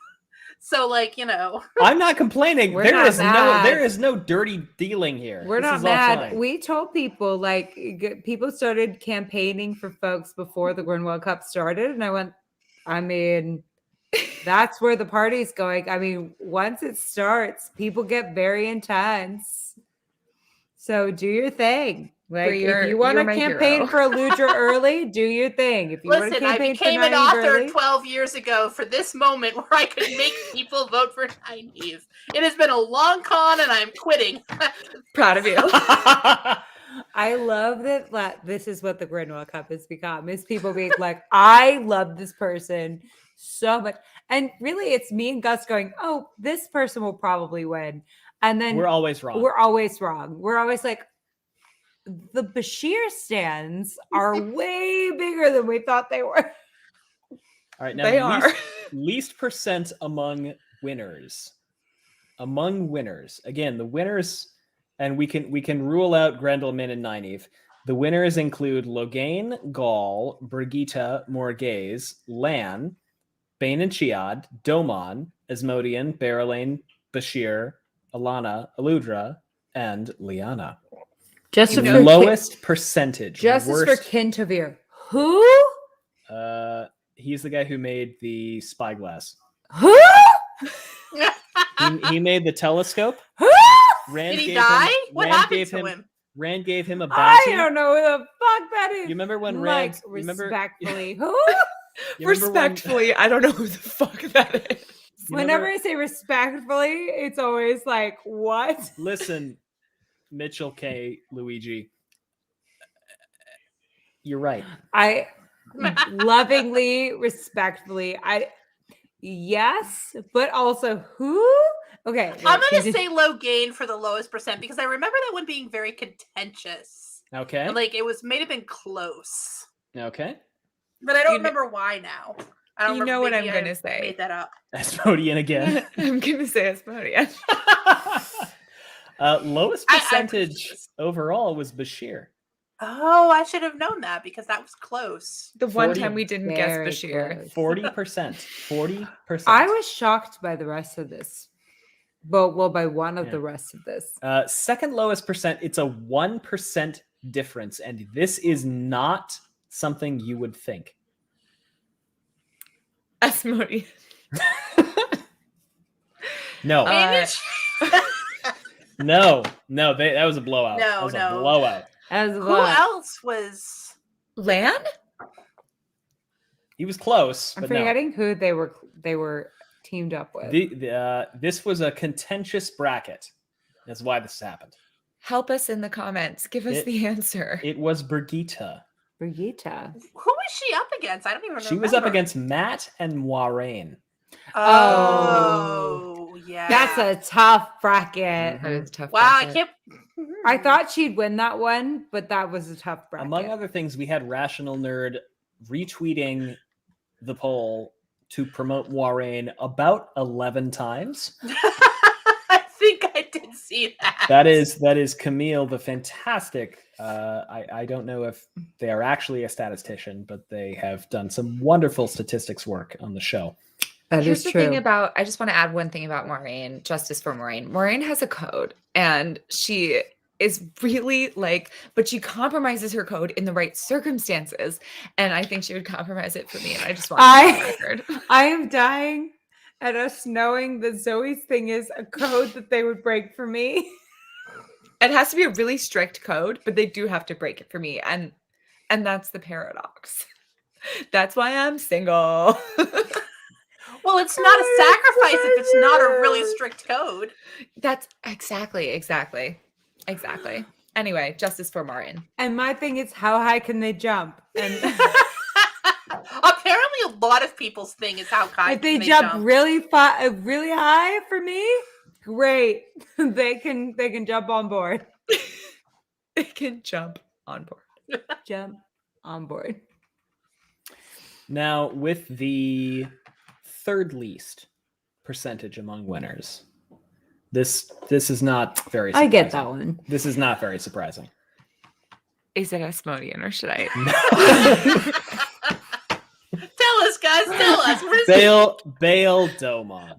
So, like, you know. I'm not complaining. We're There not is mad. there is no dirty dealing here. we're This not is all mad. fine. We told people like people started campaigning for folks before the GRINWELL Cup started, and I went. I mean, that's where the party's going. I mean, once it starts, people get very intense. So do your thing. Like, if you want to you're my campaign hero. for Aludra early, do your thing. If you want to Listen, I campaign for became an Nynaeve author early, 12 years ago for this moment where I could make people vote for Nynaeve. It has been a long con, and I'm quitting. Proud of you. I love that this is what the GRINWELL Cup has become, is people being like, I love this person so much. And really, it's me and Gus going, oh, this person will probably win. And then We're always wrong. We're always wrong. We're always like, the Bashir stands are way bigger than we thought they were. All right, now They are. least percent among winners. Among winners, again, the winners, and we can rule out Grendel, Min, and Nynaeve. The winners include Logain, Gall, Brigitte, Morghese, Lan, Bane and Chiad, Domon, Asmodian, Berelain, Bashir, Alana, Aludra, and Liana. Just The for lowest percentage. Justice for worst- Kintavir. Who? He's the guy who made the spyglass. Who? He made the telescope. Who? Rand Did he gave die? him- What Rand happened gave to him- him? Rand gave him a I bounty. don't know who the fuck that is. You remember when Rand? Like, You remember? respectfully. Who? You remember when- Respectfully, I don't know who the fuck that is. you Whenever remember- I say respectfully, it's always like, what? Listen, Mitchell K. Luigi. You're right. I lovingly, respectfully, yes, but also who? Okay. I'm wait, going to say Logain for the lowest percent because I remember that one being very contentious. Okay. And, like, it may have been close. Okay. But I don't You kn- remember why now. I don't You remember. know what Maybe I'm I gonna say. Made that up. Asmodian again. I'm gonna say Asmodian. Lowest I'm percentage confused. overall was Bashir. Oh, I should have known that because that was close. The one 40 time we didn't guess very Bashir. close. 40%. 40%. I was shocked by the rest of this. Well, by one of Yeah. the rest of this. Second lowest percent, it's a 1% difference. And this is not something you would think. Asmodian. No, no, that was a blowout. No, that was no. a blowout. As Who well. else was? Lan? He was close, I'm but no. forgetting who they were teamed up with. This was a contentious bracket. That's why this happened. Help us in the comments. Give us It- the answer. It was Brigitte. Brigitte. Who was she up against? I don't even remember. She was up against Matt and Moiraine. Oh, yeah. That's a tough bracket. That is a tough. wow. I bracket. can't. I thought she'd win that one, but that was a tough bracket. Among other things, we had Rational Nerd retweeting the poll to promote Moiraine about 11 times. I think I did see that. That is Camille, the fantastic. I don't know if they are actually a statistician, but they have done some wonderful statistics work on the show. That Here's is the true. thing about, I just want to add one thing about Moiraine, justice for Moiraine. Moiraine has a code and she is really like, but she compromises her code in the right circumstances. And I think she would compromise it for me. And I just want to put it on record. I am dying at us knowing that Zoe's thing is a code that they would break for me. It has to be a really strict code, but they do have to break it for me. And that's the paradox. That's why I'm single. Well, Well, it's not a sacrifice if it's not a really strict code. That's exactly. Anyway, justice for Martin. And my thing is, how high can they jump? And Apparently, a lot of people's thing is how high if they can jump really high for me, great. They can jump on board. They can jump on board. Jump on board. Now, with the third least percentage among winners, this is not very surprising. I get that one. This is not very surprising. Is it Asmodean or should I? Tell us, guys. Tell us. What is Bail Domon. it?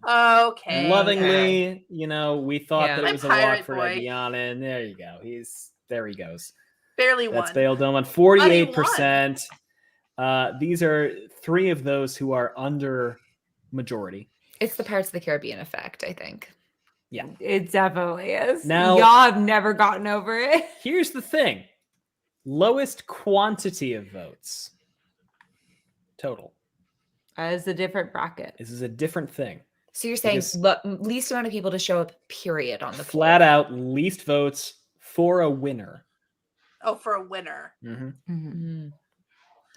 Okay. Lovingly, we thought Yeah. that it was a My walk pirate for boy. Ediana, and there you go. There he goes. Barely That's won. Bail Domon, 48%. These are three of those who are under majority. It's the Pirates of the Caribbean effect, I think. Yeah. It definitely is. Now- y'all have never gotten over it. Here's the thing. Lowest quantity of votes total. That is a different bracket. This is a different thing. So you're saying Because- least amount of people to show up, period, on the Flat poll. out least votes for a winner. Oh, for a winner. Mm.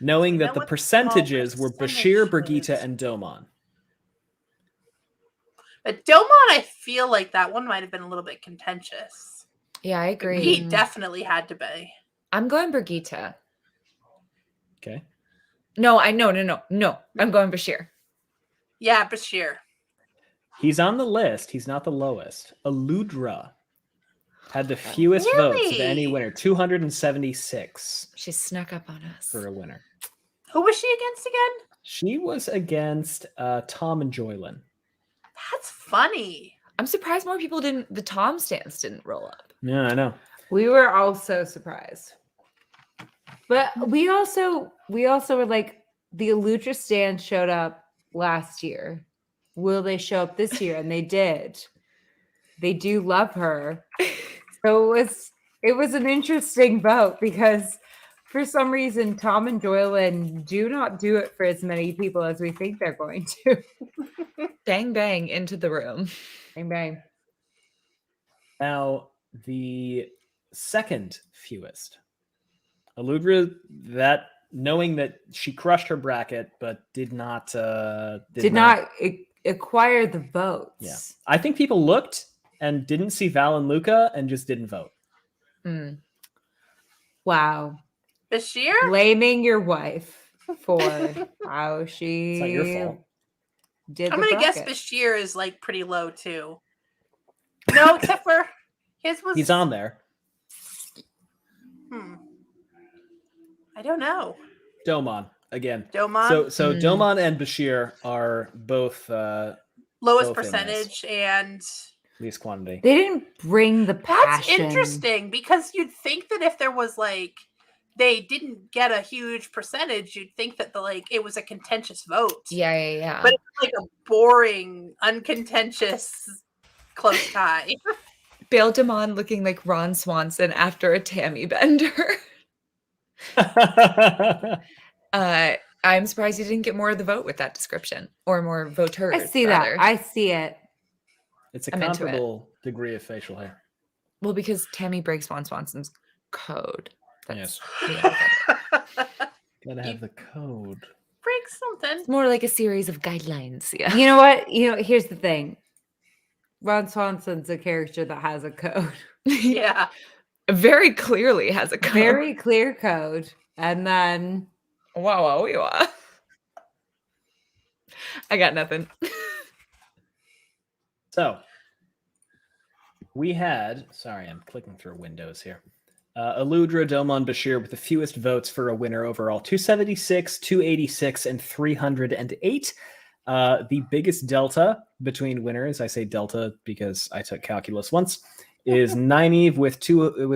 Knowing You that know the what the percentages were percentage Bashir, was? Brigitte, and Domon. But Domon, I feel like that one might have been a little bit contentious. Yeah, I agree. He definitely had to be. I'm going Brigitte. Okay. No. I'm going Bashir. Yeah, Bashir. He's on the list. He's not the lowest. Aludra had the fewest votes of any Really? winner, 276 She snuck up on us. for a winner. Who was she against again? She was against Tom and Joylin. That's funny. I'm surprised more people didn't. The Tom stance didn't roll up. Yeah, I know. We were all so surprised. But we also were like, the Aludra stand showed up last year. Will they show up this year? And they did. They do love her. So it was an interesting vote because for some reason Tom and Joylin do not do it for as many people as we think they're going to. Bang bang into the room. Bang bang. Now, the second fewest. Aludra, that knowing that she crushed her bracket, but did not acquire the votes. Yeah. I think people looked and didn't see Val and Luca and just didn't vote. Mm. Wow. Bashir? Blaming your wife for how she It's not your fault. did I'm the gonna guess bracket. Bashir is like pretty low too. No, except for his was. He's on there. I don't know. Domon again. Domon, So Domon and Bashir are both lowest both in percentage, and least quantity. They didn't bring the that's passion. interesting because you'd think that if there was like they didn't get a huge percentage, you'd think that it was a contentious vote. Yeah. But it's like a boring, uncontentious close tie. Bail Damon looking like Ron Swanson after a Tammy bender. I'm surprised you didn't get more of the vote with that description or more voters. I see rather. that. I see it. It's a I'm into it. comparable degree of facial hair. Well, because Tammy breaks Ron Swanson's code. Yes. Yeah, Gotta have the code. Break something. it's more like a series of guidelines. Yeah. You know what? Here's the thing. Ron Swanson's a character that has a code. Yeah. Very clearly has a code. Very clear code. And then Wow. I got nothing. So we had, sorry, I'm clicking through windows here. Aludra, Domon, Bashir with the fewest votes for a winner overall, 276, 286, and 308. The biggest delta between winners, I say delta because I took calculus once, is Nynaeve with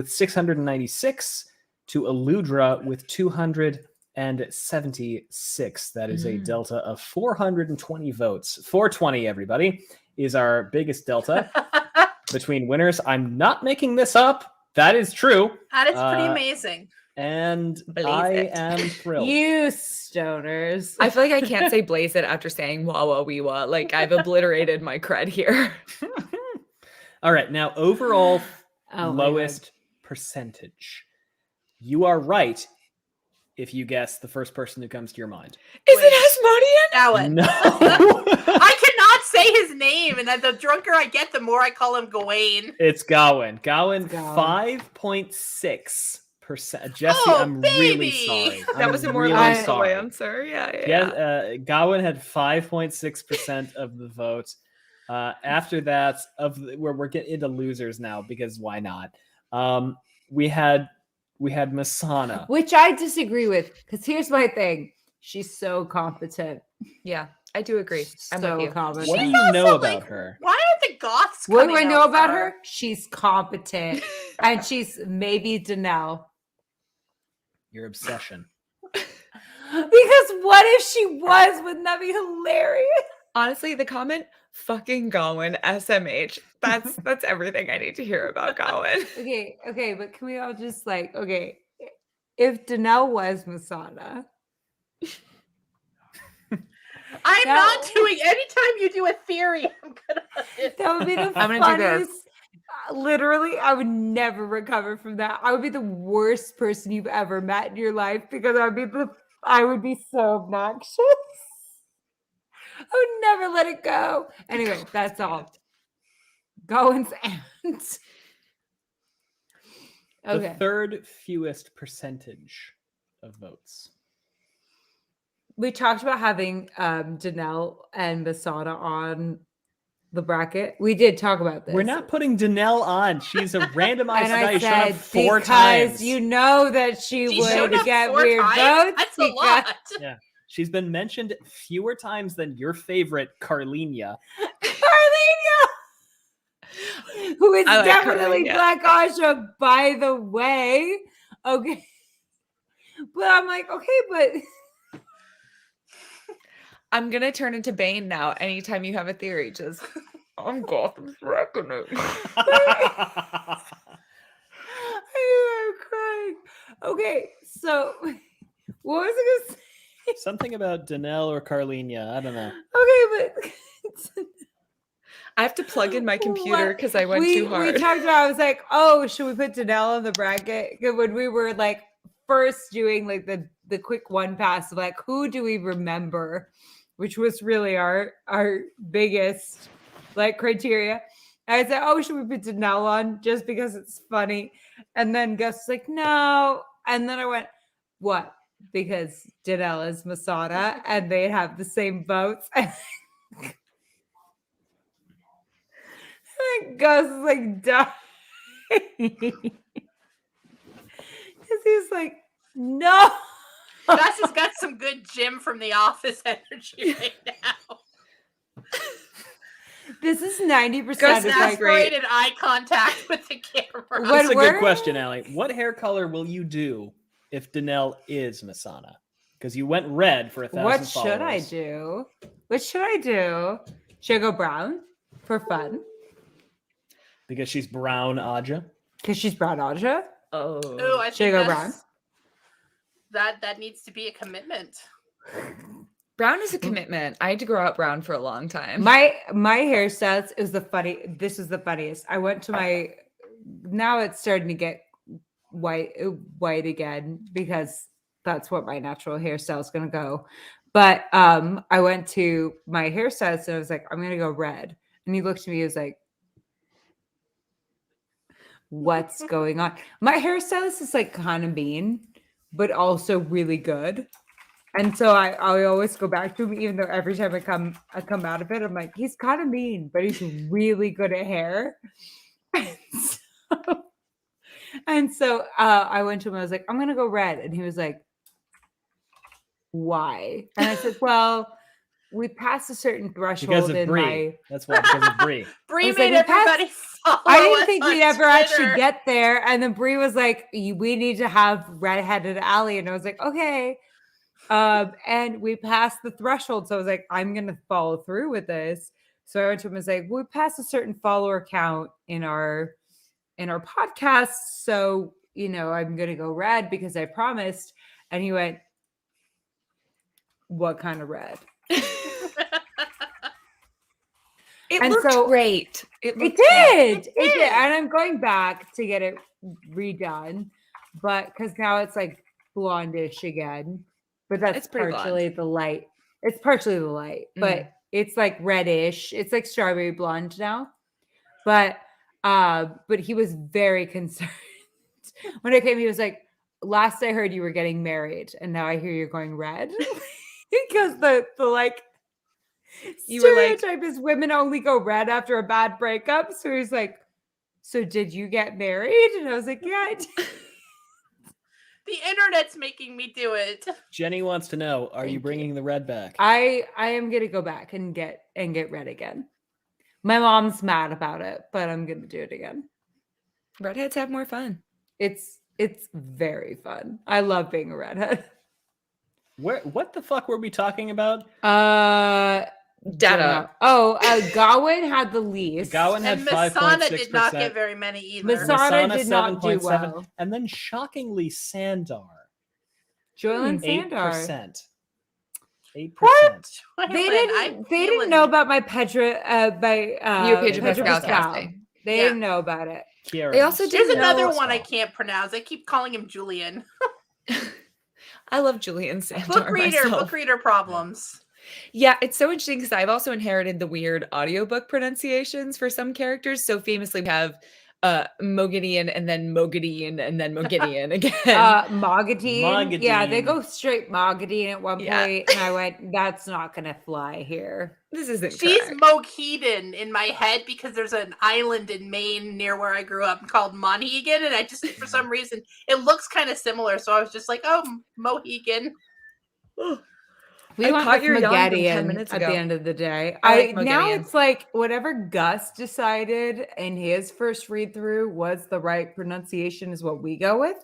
696 to Aludra with 276. That is a delta of 420 votes. 420, everybody, is our biggest delta between winners. I'm not making this up. That is true. That is pretty amazing. And Blaze I it. am thrilled. You stoners. I feel like I can't say blaze it after saying wah wah wee wah. Like I've obliterated my cred here. All right, now overall Oh my lowest percentage. You are right if you guess the first person who comes to your mind. Is Wait. it Asmodean? Alan. No. I cannot say his name, and the drunker I get, the more I call him Gawain. It's Gawain. Gawain, It's Gawain. 5.6%. Jesse, Oh, I'm really baby. sorry. That I'm was a more really logical sorry. answer. Yeah. Yeah, Gawain had 5.6% of the vote. After that, we're getting into losers now because why not? We had Masana. Which I disagree with, because here's my thing. She's so competent. Yeah, I do agree. I'm so with you. competent. What do She's you know also, about like, her? Why aren't the goths What do coming I know out about for her? She's competent. And she's maybe Danelle. Your obsession. Because what if she was? Wouldn't that be hilarious? Honestly, the comment "fucking Gawain SMH." That's everything I need to hear about Gawain. Okay, but can we all just if Danelle was Masada, I'm No. not doing. Anytime you do a theory, I'm gonna. that would be the I'm gonna do this. funniest. Literally, I would never recover from that. I would be the worst person you've ever met in your life because I would be so obnoxious. I would never let it go. Anyway, that's all. Goins and The okay. third fewest percentage of votes. We talked about having Danelle and Masada on the bracket. We did talk about this. We're not putting Danelle on. She's a randomized and I guy. She showed up said 4 because times. you know that she showed would up get 4 weird times? votes. That's a because- lot. Yeah. She's been mentioned fewer times than your favorite Carlenia. Carlenia, who is I like definitely Carlenia. Black Asha, by the way. Okay. But I'm like, okay, but I'm gonna turn into Bane now. Anytime you have a theory, just I'm Gotham's reckoning. I'm crying. Okay, so what was I gonna say? Something about Danelle or Carlenia. I don't know. Okay, but I have to plug in my computer because I went too hard. We talked about. I was like, "Oh, should we put Danelle in the bracket?" 'Cause when we were like first doing like the quick one pass of like, who do we remember, which was really our biggest like criteria. I said, "Oh, should we put Danelle on just because it's funny?" And then Gus was like, "No," and then I went, "What?" Because Danelle is Masada and they have the same votes. Gus is like dying. Because he's like, no. Gus has got some good Jim from The Office energy right now. This is 90% Gus of is like, great. Exasperated eye contact with the camera. What- That's a we're- good question, Allie. What hair color will you do if Danelle is Masana? Because you went red for 1,000 what followers. should I do? What should I do? Should I go brown for fun? Because she's brown Aja. Because she's brown Aja? Oh, Ooh, I Should I think go that's- that needs to be a commitment. brown is a commitment. I had to grow out brown for a long time. My hairstyles is this is the funniest. I went to my, now it's starting to get white again because that's what my natural hairstyle is going to go. But I went to my hairstylist and I was like, I'm going to go red. And he looked at me, he was like, what's going on? My hairstylist is like kind of mean, but also really good. And so I always go back to him, even though every time I come out of it, I'm like, he's kind of mean, but he's really good at hair. And so I went to him, I was like, I'm gonna go red. And he was like, why? And I said, well, we passed a certain threshold Because of in Bree. my. That's why, because of Bree. Bree was made like, we everybody follow I didn't us think on we'd ever actually Twitter. get there. And then Bree was like, we need to have redheaded Allie. And I was like, okay. And we passed the threshold. So I was like, I'm going to follow through with this. So I went to him and was like, we passed a certain follower count in our podcast. So I'm going to go red because I promised. And he went, what kind of red? It And looked so- great. It looked did. It It did. did. And I'm going back to get it redone, but because now it's like blondish again. But that's It's pretty partially the light. It's partially the light, but it's like reddish. It's like strawberry blonde now. But he was very concerned. When I came, he was like, last I heard you were getting married, and now I hear you're going red. Because the like You were like- stereotype is women only go red after a bad breakup. So he's like, so did you get married? And I was like, yeah, I did. The internet's making me do it. Jenny wants to know: Are Thank you you. bringing the red back? I am gonna go back and get red again. My mom's mad about it, but I'm gonna do it again. Redheads have more fun. It's very fun. I love being a redhead. What the fuck were we talking about? Data. Gawain had the least. Gawain had And 5.6%. Masana did not get very many either. Masana did not do 7.7, well. and then shockingly Sandar, Joylyn Sandar. 8%. 8%. They I'm didn't feeling know it. about my Pedro Pedro Pascal Pascal. casting. They Yeah. didn't know about it. Kieran. They also There's didn't another know- one I can't pronounce. I keep calling him Julian. I love Julian Sandor myself. Book reader problems. Yeah, it's so interesting because I've also inherited the weird audiobook pronunciations for some characters. So famously, we have Mogideon and then Mogideon and then Mogideon again. Mogadine. Yeah, they Mogadine. go straight Mogadine at one Yeah. point, and I went, "That's not gonna fly here." This isn't She's correct. Mohegan in my head because there's an island in Maine near where I grew up called Monhegan, and I just for some reason it looks kind of similar, so I was just like, "Oh, Mohegan." We I went caught with your yawn from 10 Mogaddian minutes at ago. the end of the day. I like Now Mogaddian. it's like whatever Gus decided in his first read through was the right pronunciation is what we go with.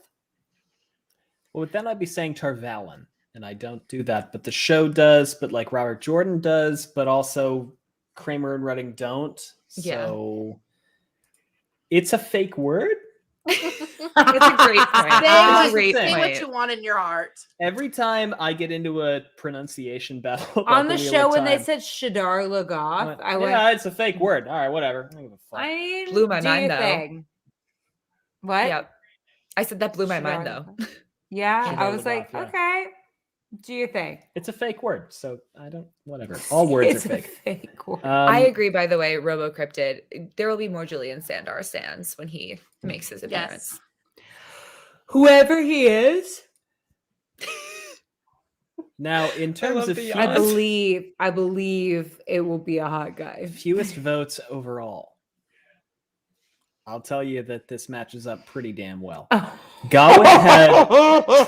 Well, then I'd be saying Tarvalin, and I don't do that, but the show does, but like Robert Jordan does, but also Kramer and Redding don't. So it's a fake word. It's a great point. Say, Great say what point. you want in your heart. Every time I get into a pronunciation battle about On the Wheel show of when they Time, said Shadar Lagoth, I went, yeah, it's a fake word. All right, whatever. I don't give a fuck. I mean, Blew my do mind, your though. thing. What? Yep. I said that blew my mind Shadar though. Lagoth. Yeah, Shadar I was like, Lagoth, yeah. okay, do your thing. It's a fake word, so I don't. Whatever. All words It's are a fake. fake word. I agree, by the way, RoboCryptid. There will be more Julian Sandar stands when he makes his appearance. Whoever he is, Now, in terms love of the I Yes. believe it will be a hot guy. fewest votes overall, I'll tell you that this matches up pretty damn well. Oh. Gawain had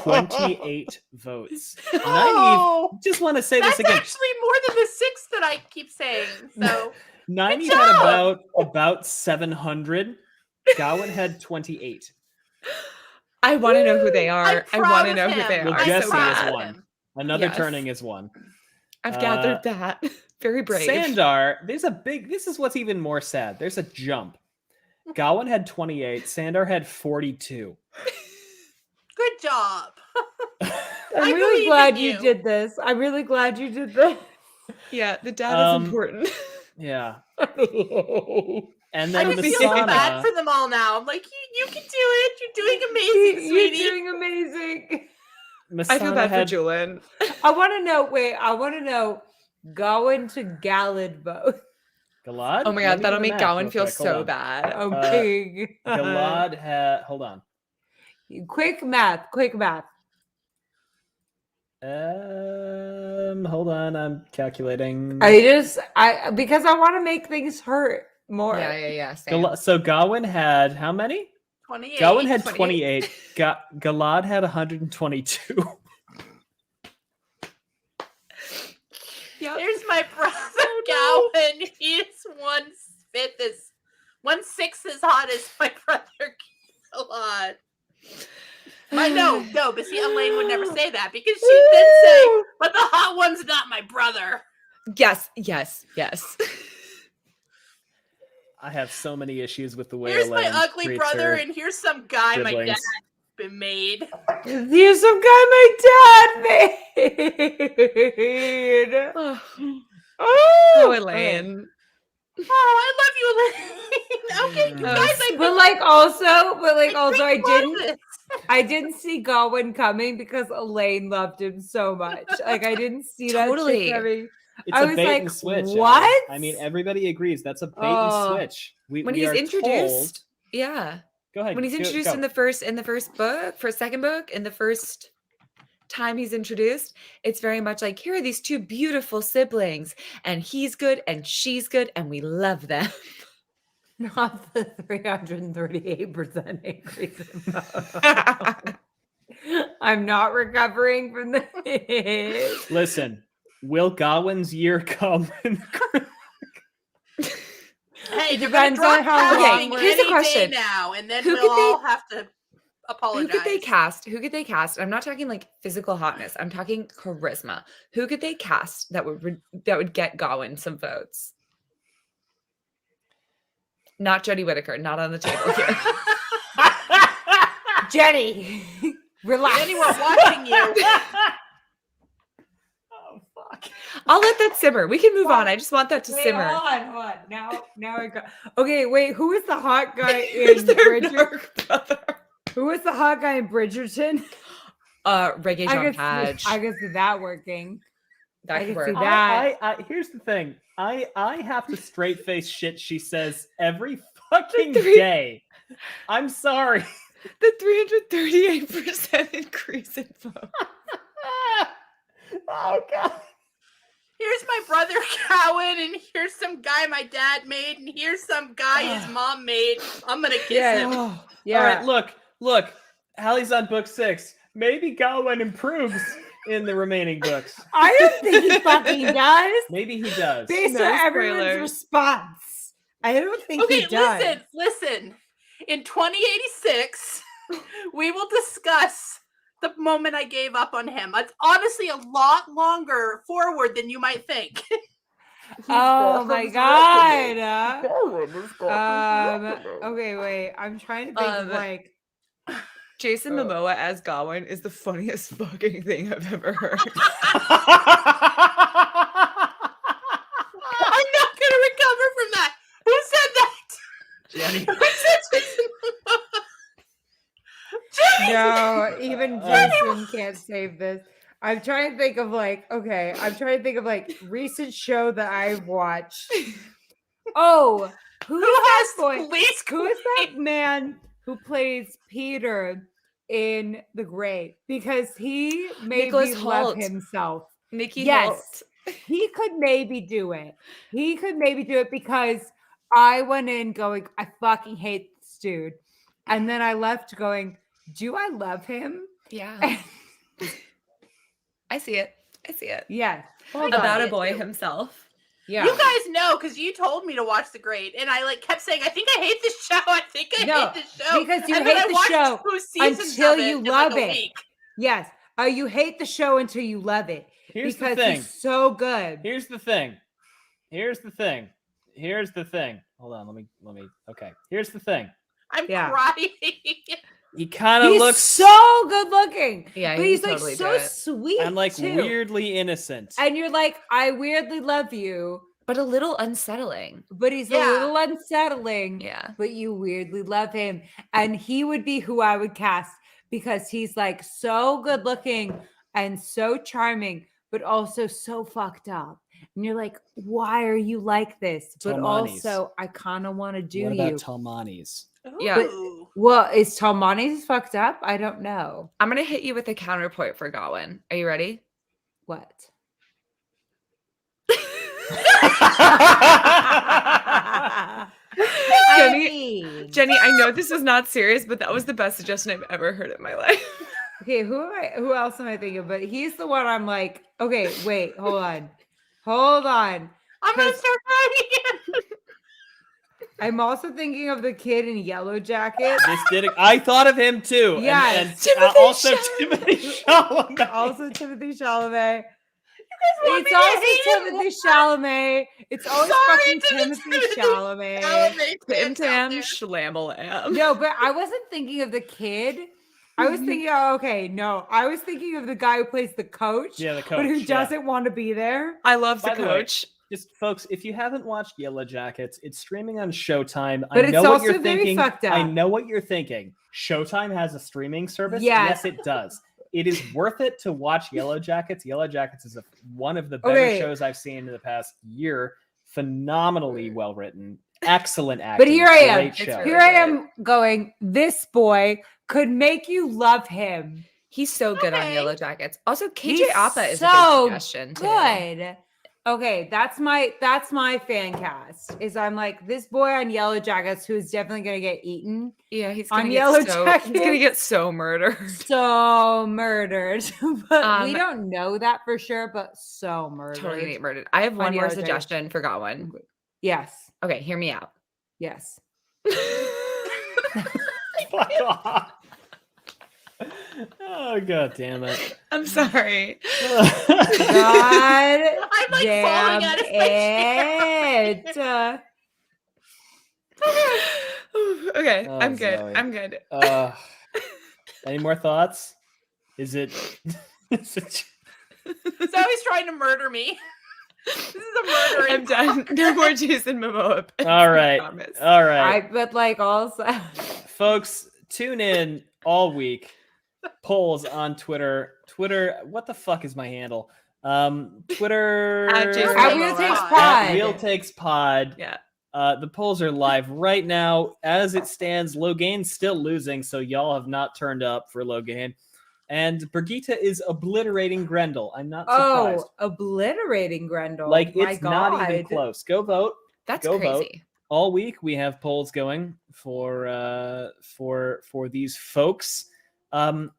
28 votes. Oh, Nynaeve, just want to say that's this again. actually more than the 6 that I keep saying. So Nynaeve Good had job. about 700. Gawain had 28. I want to know who they are. I'm I proud want to of know who him. they Well, are. I'm Jesse proud is of one. him. Another Yes. turning is one. I've gathered that. Very brave. Sandar, this is what's even more sad. There's a jump. Gawain had 28. Sandar had 42. Good job. I'm I really believe glad in you you. did this. I'm really glad you did this. Yeah, the data Um, is important. Yeah. And I then just feel so bad Masana. for them all now. I'm like, you can do it. You're doing amazing, You're sweetie. doing amazing. I feel Masana bad for had Julian. I want to know. Wait, I want to know. Gawain to Galad vote. Galad. Oh my Let god, me that'll do the make math Gawain real feel quick. Hold so on. bad. Okay. Galad had. Hold on. Quick math. Quick math. Hold on. I'm calculating. I because I want to make things hurt more. Yeah. Same. So Gawain had how many? 28. Gawain had 28. 28. Galad had 122. Yep. There's my brother, Oh, Gowan. He's 1/6 as hot as my brother, Galad. No, but see, Elaine would never say that because she did say, but the hot one's not my brother. Yes. I have so many issues with the way Here's my Elaine ugly treats brother, her and here's some guy my dad siblings. been made. Here's some guy my dad made. Oh, Oh, Elaine. Oh, I love you, Elaine. Okay, you guys, But like also, I I didn't see Gawain coming because Elaine loved him so much. Like I didn't see that Totally. shit coming. It's I a was bait like, and switch. Ellie. what? I mean, everybody agrees that's a bait Oh. and switch. When we he's are introduced, told- yeah. Go ahead. When he's introduced in the first book, second book, in the first time he's introduced, it's very much like, here are these two beautiful siblings, and he's good and she's good, and we love them. Not the 338% increase in vote. I'm not recovering from this. Listen, will Gawain's year come? Hey, It they're gonna depends drop on how casting long here's the any question. day now, and then Who we'll could they- all have to apologize. Who could they cast? I'm not talking like physical hotness. I'm talking charisma. Who could they cast that would get Gawain some votes? Not Jodie Whittaker. Not on the table here. Jenny, relax. Jenny, we're watching you. Oh fuck! I'll let that simmer. We can move on. I just want that to Wait, simmer. hold on. Now I got. Okay, wait. Who is the hot guy Who's in their Bridgerton? dark brother? Who is the hot guy in Bridgerton? Reggae Jean I Page. can see that working. That I could can work. see that. I here's the thing. I have to straight face shit she says every fucking Three- day. I'm sorry. The 338% increase in vote. Oh god. Here's my brother Cowan, and here's some guy my dad made, and here's some guy his mom made. I'm gonna kiss him. Oh, yeah. All right, look. Hallie's on book 6. Maybe Gawain improves in the remaining books. I don't think he fucking does. Maybe he does. Based No on everyone's spoilers. response, I don't think Okay, he does. listen. In 2086, we will discuss the moment I gave up on him. It's honestly a lot longer forward than you might think. Oh my god. Okay, wait. I'm trying to think of like. Jason Momoa as Gawain is the funniest fucking thing I've ever heard. I'm not gonna recover from that. Who said that? Jenny. Who said Jason Momoa? Jenny! No, even Jason can't save this. I'm trying to think of like, okay, I'm trying to think of like recent show that I've watched. Oh, Who is that has boy? least Who is that man who plays Peter in The Great? Because he made Nicholas me love Hoult. himself. Mickey Yes. Holt. He could maybe do it. He could maybe do it because I went in going, I fucking hate this dude. And then I left going, do I love him? Yeah. I see it. Yes. About a it boy too. himself. Yeah. You guys know because you told me to watch The Great, and I like kept saying, "I think I hate this show. I think I No, hate this show." because you and then hate I the watched show 2 seasons until of it you in, love like, a it. week. Yes. You hate the show until you love it. Here's because the thing. he's so good. Here's the thing. Hold on, let me okay. Here's the thing. I'm Yeah. crying. He kind of He's looks so good looking. Yeah, But he he's can like totally so do it. sweet. and like too. weirdly innocent. And you're like, I weirdly love you. But a little unsettling. But he's a Yeah. little unsettling. Yeah. But you weirdly love him. And he would be who I would cast because he's like so good looking and so charming, but also so fucked up. And you're like, why are you like this? But Talmanis. also, I kind of want to do What about you. Talmanis? Yeah. Ooh. Well, is Talmani's fucked up? I don't know. I'm going to hit you with a counterpoint for Gawain. Are you ready? What? Jenny, I know this is not serious, but that was the best suggestion I've ever heard in my life. Okay, who else am I thinking of? But he's the one I'm like, okay, wait, hold on. I'm gonna start crying again. I'm also thinking of the kid in Yellow Jacket. This did it. I thought of him too. Yes. and Timothy also Chalamet. Timothy Chalamet. Also Timothy Chalamet. want It's me to also hate him Timothy Chalamet. It's always Sorry fucking to the Timothy Timothy Chalamet. Tim Tam Schlammel. No, but I wasn't thinking of the kid. I was thinking, I was thinking of the guy who plays the coach, Yeah, the but who coach, yeah. doesn't want to be there. I love the By the way, coach. just folks, if you haven't watched Yellow Jackets, it's streaming on Showtime. But I it's know what also you're very thinking. fucked up. I know what you're thinking. Showtime has a streaming service. Yes. Yes, it does. It is worth it to watch Yellow Jackets. Yellow Jackets is one of the better shows I've seen in the past year. Phenomenally well written, excellent acting. But here I am. Great show. Here I am going, this boy could make you love him. He's so good on Okay. Yellow Jackets. Also, KJ He's Apa is a so good suggestion too. Good. Okay, that's my fan cast. Is I'm like this boy on Yellow Jackets who is definitely gonna get eaten. Yeah, he's On gonna Yellow He's gonna Jackets. get so murdered. So murdered. But we Um, don't know that for sure, but so murdered. Totally gonna get murdered. I have one more Yellow Jackets. suggestion. Forgot one. Yes. Okay, hear me out. Yes. Fuck off. Oh, god damn it. I'm sorry. God I'm like damn falling out of my chair. it. Okay, Oh, I'm good. Zoe. I'm good. Any more thoughts? Is it Zoe's trying to murder me. This is a murdering. I'm done. No more Jason Momoa. bits, all I right? promise. All right, But like also folks, tune in all week. Polls on Twitter. What the fuck is my handle? Twitter. At Jason At Momoa. Real Takes At Pod. Real Takes Pod. Yeah. The polls are live right now. As it stands, Logane's still losing, so y'all have not turned up for Logane. And Brigitte is obliterating Grendel. I'm not surprised. Obliterating Grendel. Like, My it's not even God. close. Go vote. That's Go crazy. vote. All week we have polls going for these folks. Our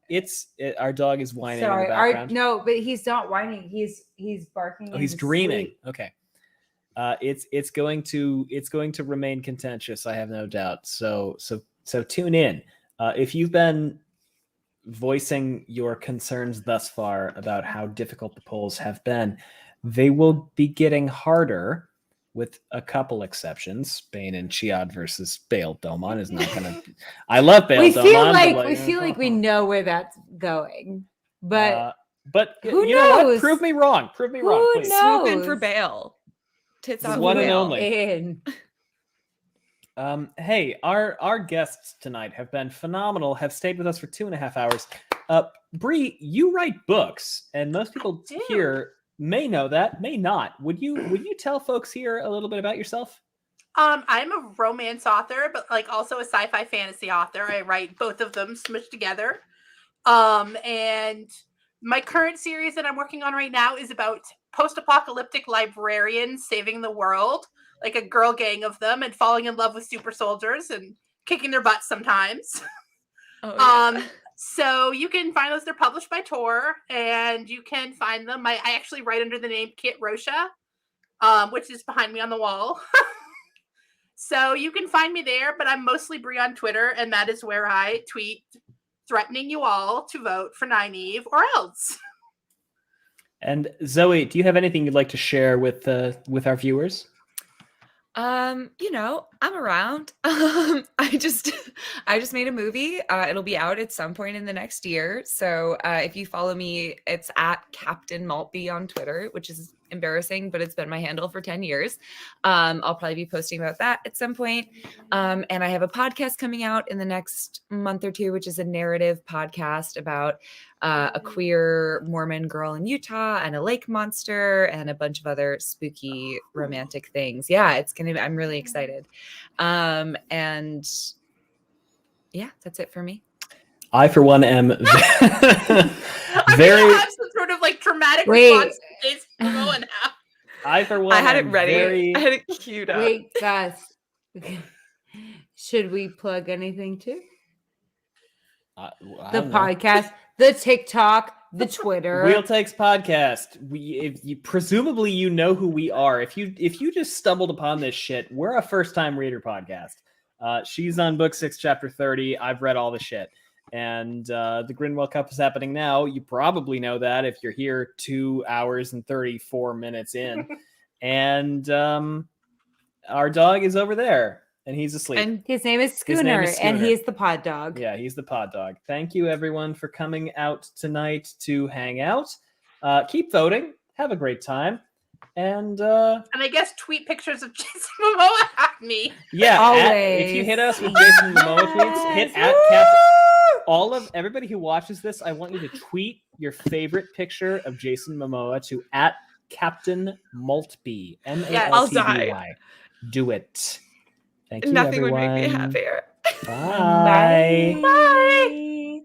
dog is whining in the background. no, but he's not whining. He's barking. Oh, in he's his dreaming. sleep. Okay. It's going to remain contentious, I have no doubt. So tune in. If you've been voicing your concerns thus far about how difficult the polls have been, they will be getting harder with a couple exceptions. Bane and Chiad versus Bail Doman is not gonna. I love Bail We Doman. feel like we know where that's going, but who who you know what? knows? Prove me wrong. Prove me wrong, Who please. knows? Swoop in for bail. Tits The out one for and bail. only. In. Hey, our guests tonight have been phenomenal, have stayed with us for 2.5 hours. Bree, you write books, and most people do. here may know that, may not. Would you tell folks here a little bit about yourself? I'm a romance author, but like also a sci-fi fantasy author. I write both of them smushed together. And my current series that I'm working on right now is about post-apocalyptic librarians saving the world, like a girl gang of them, and falling in love with super soldiers and kicking their butts sometimes. Oh, yeah. So you can find those. They're published by Tor, and you can find them. I actually write under the name Kit Rocha, which is behind me on the wall. So you can find me there, but I'm mostly Bree on Twitter, and that is where I tweet threatening you all to vote for Nynaeve or else. And Zoe, do you have anything you'd like to share with our viewers? I'm around. I just made a movie. It'll be out at some point in the next year. So if you follow me, it's at Captain Maltby on Twitter, which is embarrassing, but it's been my handle for 10 years. I'll probably be posting about that at some point. And I have a podcast coming out in the next month or two, which is a narrative podcast about a queer Mormon girl in Utah and a lake monster and a bunch of other spooky romantic things. Yeah, I'm really excited. And yeah, that's it for me. I, for one, am I'm very. gonna have some sort of like traumatic response to Jason Momoa and half. I, for one, I had it am ready. very- I had it queued up. Wait, Gus. Should we plug anything too? I The don't know. podcast, the TikTok, the Twitter. Real Takes Podcast. Presumably you know who we are. If you just stumbled upon this shit, we're a first time reader podcast. She's on book 6, chapter 30. I've read all the shit. And the GRINWELL Cup is happening now. You probably know that if you're here 2 hours and 34 minutes in. And our dog is over there. and he's asleep. And His name is His Schooner, name is and Schooner. he's the pod dog. Yeah, he's the pod dog. Thank you, everyone, for coming out tonight to hang out. Keep voting. Have a great time. And I guess tweet pictures of Jason Momoa at me. yeah, if you Always. hit us with Jason Momoa tweets, hit at Captain. Everybody who watches this, I want you to tweet your favorite picture of Jason Momoa to at Captain Maltby. MALTBY. Do it. Thank you, nothing everyone. would make me happier. Bye. Bye.